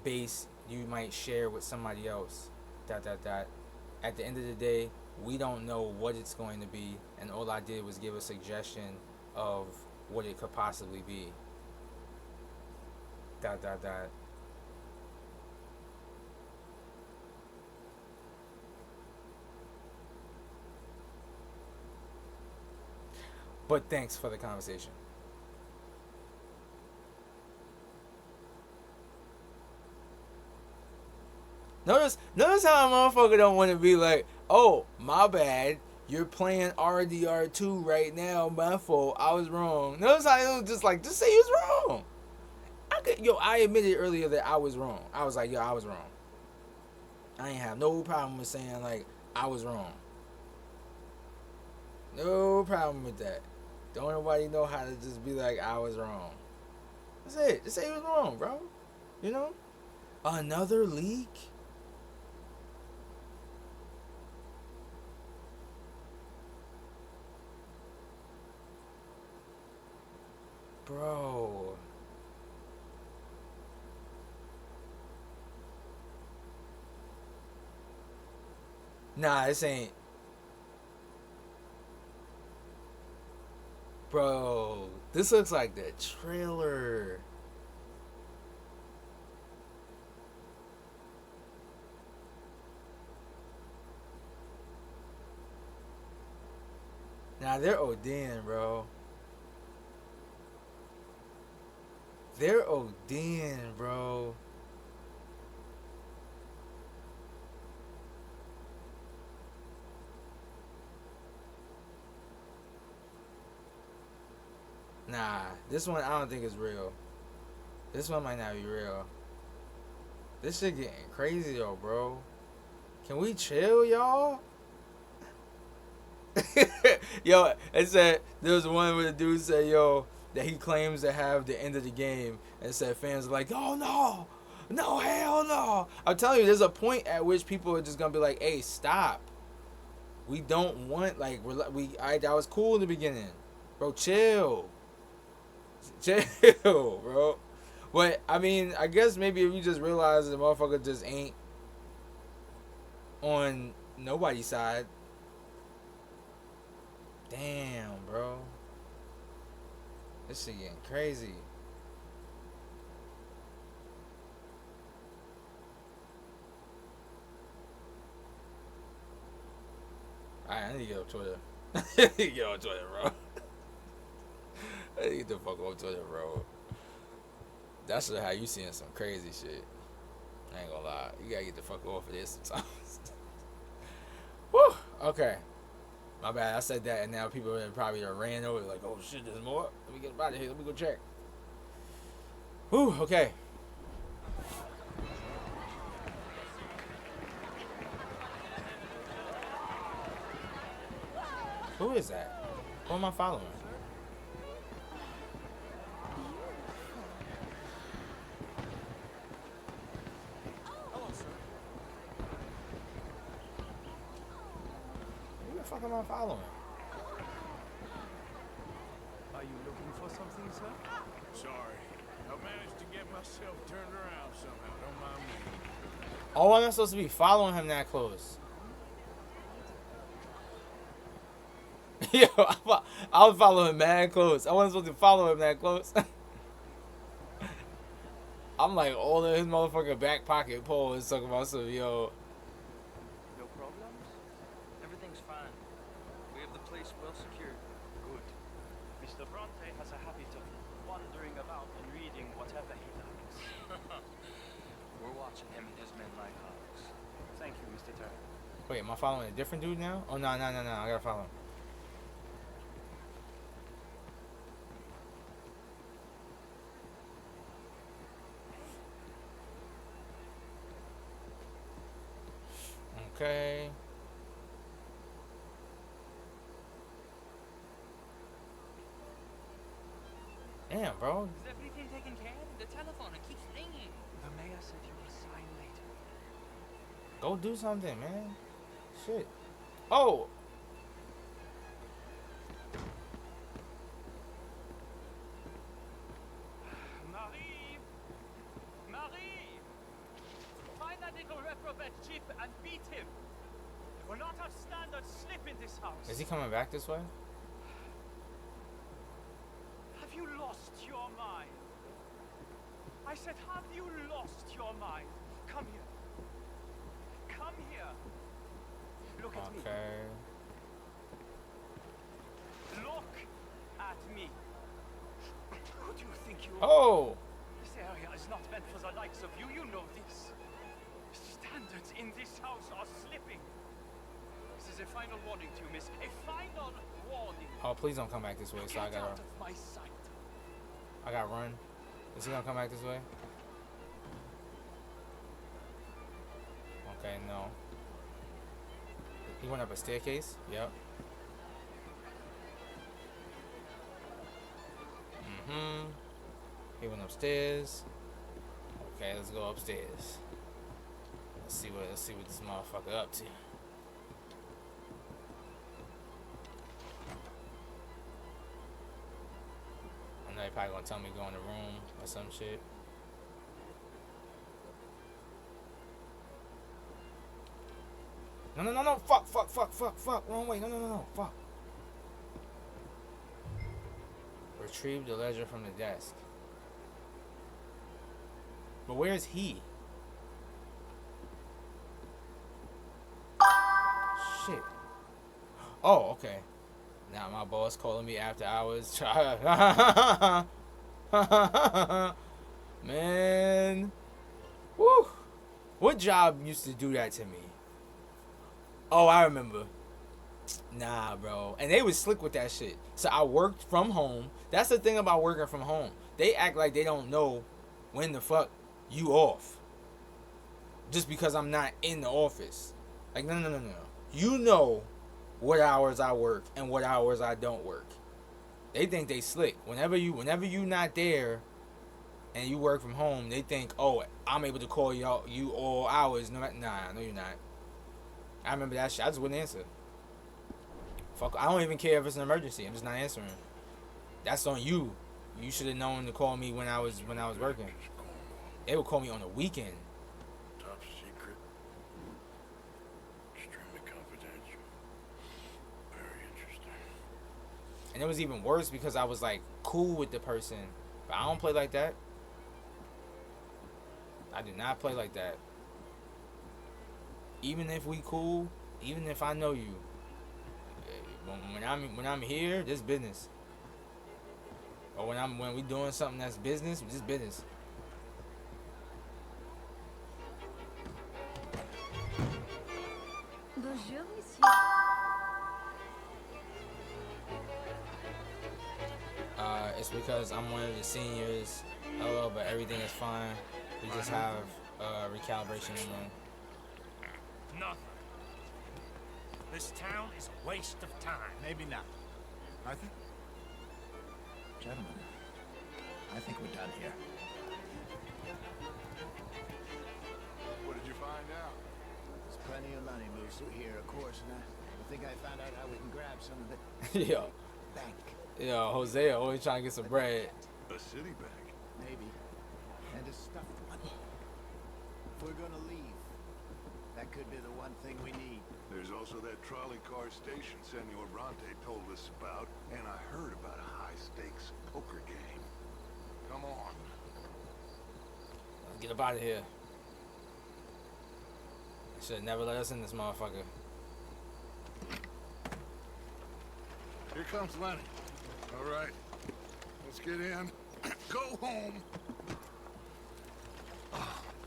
base you might share with somebody else. At the end of the day, we don't know what it's going to be, and all I did was give a suggestion of what it could possibly be. But thanks for the conversation. Notice how a motherfucker don't want to be like, oh, my bad. You're playing RDR2 right now. My fault. I was wrong. Notice how it was just like, just say you was wrong. I admitted earlier that I was wrong. I was like, yo, I was wrong. I ain't have no problem with saying, like, I was wrong. No problem with that. Don't nobody know how to just be like, I was wrong. That's it. Just say you was wrong, bro. You know? Another leak? Bro. Nah, this ain't. Bro, this looks like the trailer. Nah, they're ODing, bro. They're ODing, bro. Nah, this one I don't think is real. This one might not be real. This shit getting crazy though, bro. Can we chill, y'all? Yo, it said there was one where the dude said, yo, that he claims to have the end of the game, and said fans are like, oh no, hell no. I'm telling you, there's a point at which people are just gonna be like, hey, stop. We don't want, like, that was cool in the beginning, bro. Chill, bro. But I mean, I guess maybe if you just realize the motherfucker just ain't on nobody's side. Damn, bro. This shit getting crazy. Alright, I need to get on Twitter. I need to get on Twitter, bro. I need to get the fuck on Twitter, bro. That's how you seeing some crazy shit. I ain't gonna lie. You gotta get the fuck off of this sometimes. Woo! Okay. My bad, I said that, and now people probably ran over like, oh shit, there's more? Let me get out of here, let me go check. Whew, okay. Who is that? Who am I following? Who the fuck am I following? Are you looking for something, sir? Sorry. I managed to get myself turned around somehow. Don't mind me. Oh, I'm not supposed to be following him that close. Yo, I was following him mad close. I wasn't supposed to follow him that close. I'm like all in his motherfucking back pocket pole is talking about some, yo. No problems? Everything's fine. We have the place well secured. Good. Mr. Bronte has a habit of wandering about and reading whatever he likes. We're watching him and his men like hawks. Thank you, Mr. Turner. Wait, am I following a different dude now? Oh, no. I gotta follow him. Okay. Damn, bro. Is everything taken care of? The telephone, it keeps ringing. The mayor said you will sign later. Go do something, man. Shit. Oh. Marie! Marie! jeep and beat him. I will not have standards slip in this house. Is he coming back this way? Have you lost your mind? I said, have you lost your mind? Come here. Come here. Look at me. Look at me. Who do you think you are? Oh! This area is not meant for the likes of you. You know this. Standards in this house are slipping. This is a final warning to you, miss. A final warning. Oh, please don't come back this way. So I Get out gotta. of my sight. I gotta run. Is he gonna come back this way? Okay, no. He went up a staircase? Yep. He went upstairs. Okay, let's go upstairs. Let's see what this motherfucker up to. I know he probably gonna tell me to go in the room or some shit. No. Fuck. Wrong way. No. Fuck. Retrieve the ledger from the desk. But where is he? Shit. Oh, okay. Now my boss calling me after hours. Man. Woo. What job used to do that to me? Oh, I remember. Nah, bro. And they was slick with that shit. So I worked from home. That's the thing about working from home. They act like they don't know when the fuck you off. Just because I'm not in the office. Like, no. You know what hours I work and what hours I don't work. They think they slick. Whenever you not there and you work from home, they think, oh, I'm able to call you all hours. No, you're not. I remember that shit. I just wouldn't answer. Fuck, I don't even care if it's an emergency. I'm just not answering. That's on you. You should have known to call me when I was working. They would call me on the weekend. Top secret. Extremely confidential. Very interesting. And it was even worse because I was like cool with the person. But I don't play like that. I do not play like that. Even if we cool, even if I know you, when I'm here, this business. Or when we doing something that's business, this business. Bonjour, monsieur. It's because I'm one of the seniors. Hello, but everything is fine. We just have recalibration in. Nothing. This town is a waste of time. Maybe not. Arthur? Gentlemen, I think we're done here. What did you find out? There's plenty of money moves through here, of course, and I think I found out how we can grab some of it. Yo. Bank. Yo, Hosea always trying to get some bread. A city bank. Maybe. And a stuffed one. If we're gonna leave, that could be the one thing we need. There's also that trolley car station Senor Bronte told us about, and I heard about a high-stakes poker game. Come on. Let's get up out of here. Should have never let us in this motherfucker. Here comes Lenny. All right. Let's get in. Go home.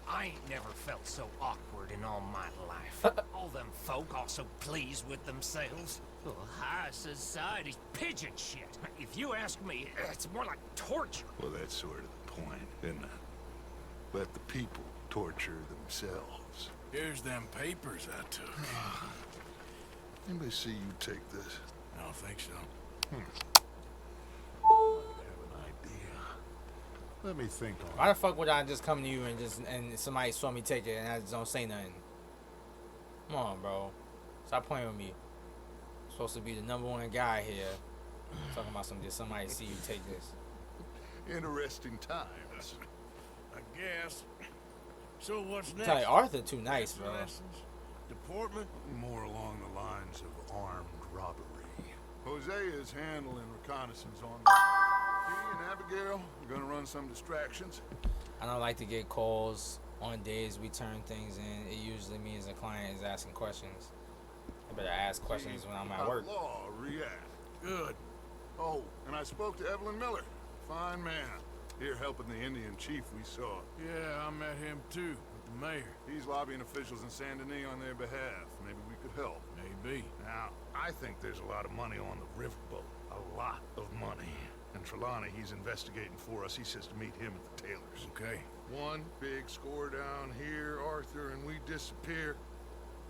I ain't never felt so awkward in all my life. All them folk all so pleased with themselves. Oh, high society's pigeon shit. If you ask me, it's more like torture. Well, that's sort of the point, isn't it? Let the people torture themselves. Here's them papers I took. Anybody see you take this? I don't think so. I have an idea. Let me think on it. Why the fuck would I just come to you and somebody saw me take it and I just don't say nothing? Come on, bro. Stop playing with me. I'm supposed to be the #1 guy here. Talking about somebody see you take this. Interesting times. I guess. So what's next? Tell you, Arthur too nice, bro. Deportment? More along the lines of armed robbery. Hosea is handling reconnaissance on me. He and Abigail are gonna run some distractions. I don't like to get calls on days we turn things in. It usually means the client is asking questions. I better ask questions when I'm at work. Law react. Good. Oh, and I spoke to Evelyn Miller. Fine man. Here helping the Indian chief we saw. Yeah, I met him too. The mayor. He's lobbying officials in Saint Denis on their behalf. Maybe we could help. Maybe. Now, I think there's a lot of money on the riverboat. A lot of money. And Trelawney, he's investigating for us. He says to meet him at the Taylors. Okay. One big score down here, Arthur, and we disappear.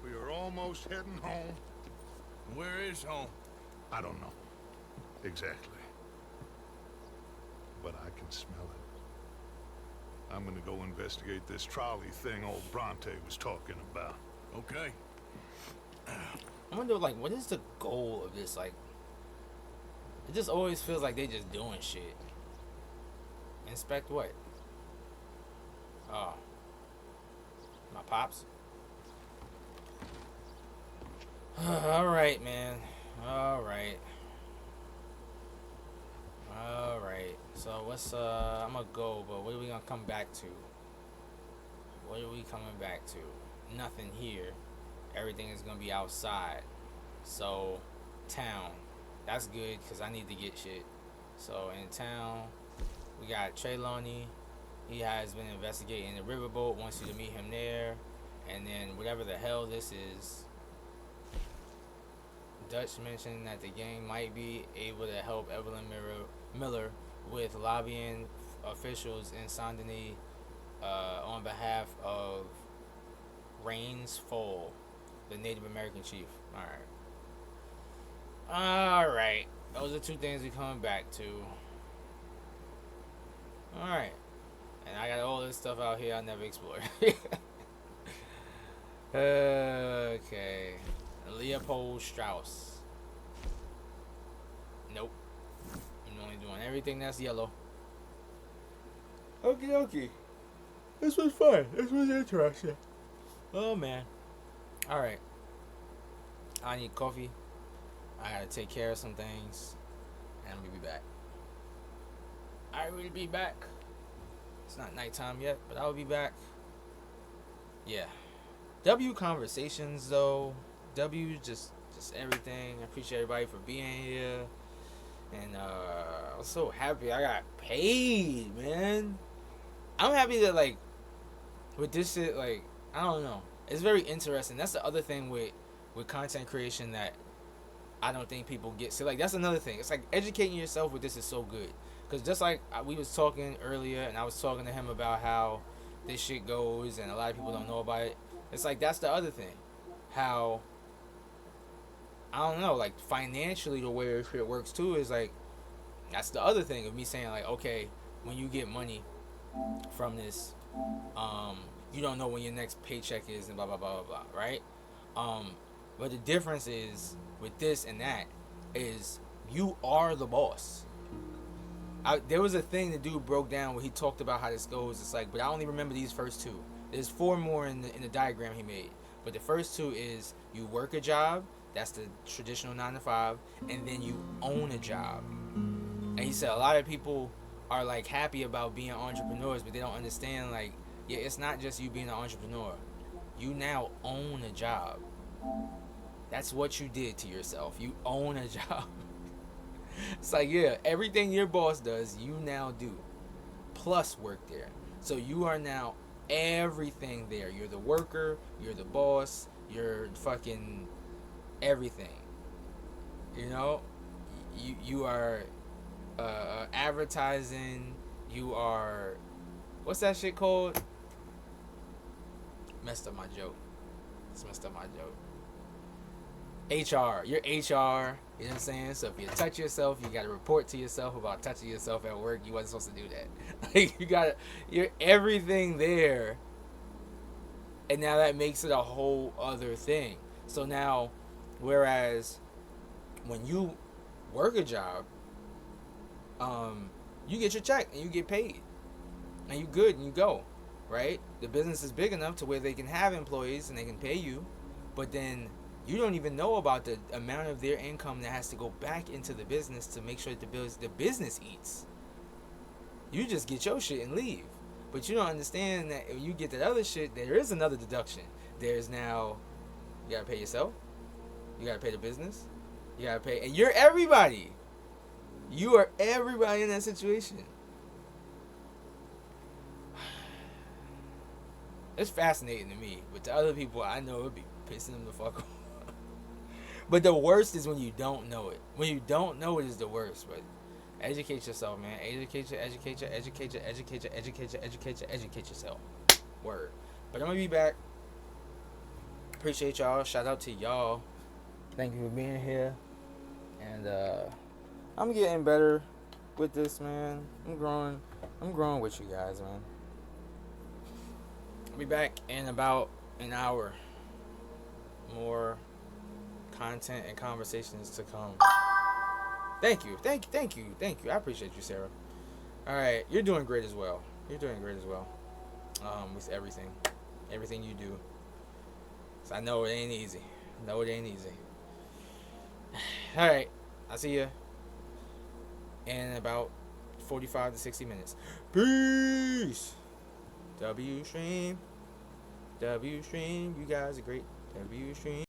We are almost heading home. Where is home? I don't know. Exactly. But I can smell it. I'm gonna go investigate this trolley thing old Bronte was talking about. Okay. I wonder, like, what is the goal of this? Like, it just always feels like they just doing shit. Inspect what? Oh. My pops? Alright, man. Alright. Alright. So what's I'm gonna go, but what are we gonna come back to? What are we coming back to? Nothing here. Everything is gonna be outside. So town. That's good because I need to get shit. So in town, we got Trelawney. He has been investigating the riverboat. Wants you to meet him there. And then whatever the hell this is, Dutch mentioned that the gang might be able to help Evelyn Miller with lobbying officials in Saint Denis on behalf of Rains Fall, the Native American chief. Alright. Those are two things we're coming back to. Alright. And I got all this stuff out here I never explored. Okay. Leopold Strauss. Nope. I'm only doing everything that's yellow. Okie dokie. This was fun. This was interesting. Oh, man. Alright. I need coffee. I gotta take care of some things. And we'll be back. I will be back. It's not nighttime yet, but I'll be back. Yeah. W conversations, though. W just everything. I appreciate everybody for being here. And I'm so happy I got paid, man. I'm happy that, like, with this shit, like, I don't know. It's very interesting. That's the other thing with content creation that I don't think people get. So, like, that's another thing. It's like educating yourself with this is so good. Because just like we was talking earlier, and I was talking to him about how this shit goes, and a lot of people don't know about it. It's like that's the other thing. How, I don't know, like, financially the way it works too is like, that's the other thing of me saying, like, okay, when you get money from this, you don't know when your next paycheck is and blah blah blah blah blah, right? But the difference is with this and that is you are the boss. There was a thing the dude broke down where he talked about how this goes. It's like, but I only remember these first two. There's four more in the diagram he made, but the first two is you work a job, that's the traditional 9 to 5, and then you own a job. And he said a lot of people are like happy about being entrepreneurs, but they don't understand, like, yeah, it's not just you being an entrepreneur. You now own a job. That's what you did to yourself. You own a job. It's like, yeah, everything your boss does, you now do. Plus work there. So you are now everything there. You're the worker, you're the boss, you're fucking everything. You know? You are advertising, you are, what's that shit called? Messed up my joke. It's messed up my joke. HR. You're HR. You know what I'm saying? So if you touch yourself, you got to report to yourself about touching yourself at work. You wasn't supposed to do that. Like, you're everything there. And now that makes it a whole other thing. So now, whereas when you work a job, you get your check and you get paid. And you good and you go. right? The business is big enough to where they can have employees and they can pay you, but then you don't even know about the amount of their income that has to go back into the business to make sure that the business eats. You just get your shit and leave. But you don't understand that if you get that other shit, there is another deduction. There's now, you gotta pay yourself, you gotta pay the business, you gotta pay, and you're everybody. You are everybody in that situation. It's fascinating to me, but to other people, I know it'd be pissing them the fuck off. But the worst is when you don't know it. When you don't know it is the worst. But educate yourself, man. Educate yourself. Word. But I'm gonna be back. Appreciate y'all. Shout out to y'all. Thank you for being here. And I'm getting better with this, man. I'm growing with you guys, man. I'll be back in about an hour. More content and conversations to come. Thank you. I appreciate you, Sarah. Alright, you're doing great as well. With everything you do. So I know it ain't easy. Alright, I'll see you in about 45 to 60 minutes. Peace. W stream, you guys are great. W stream.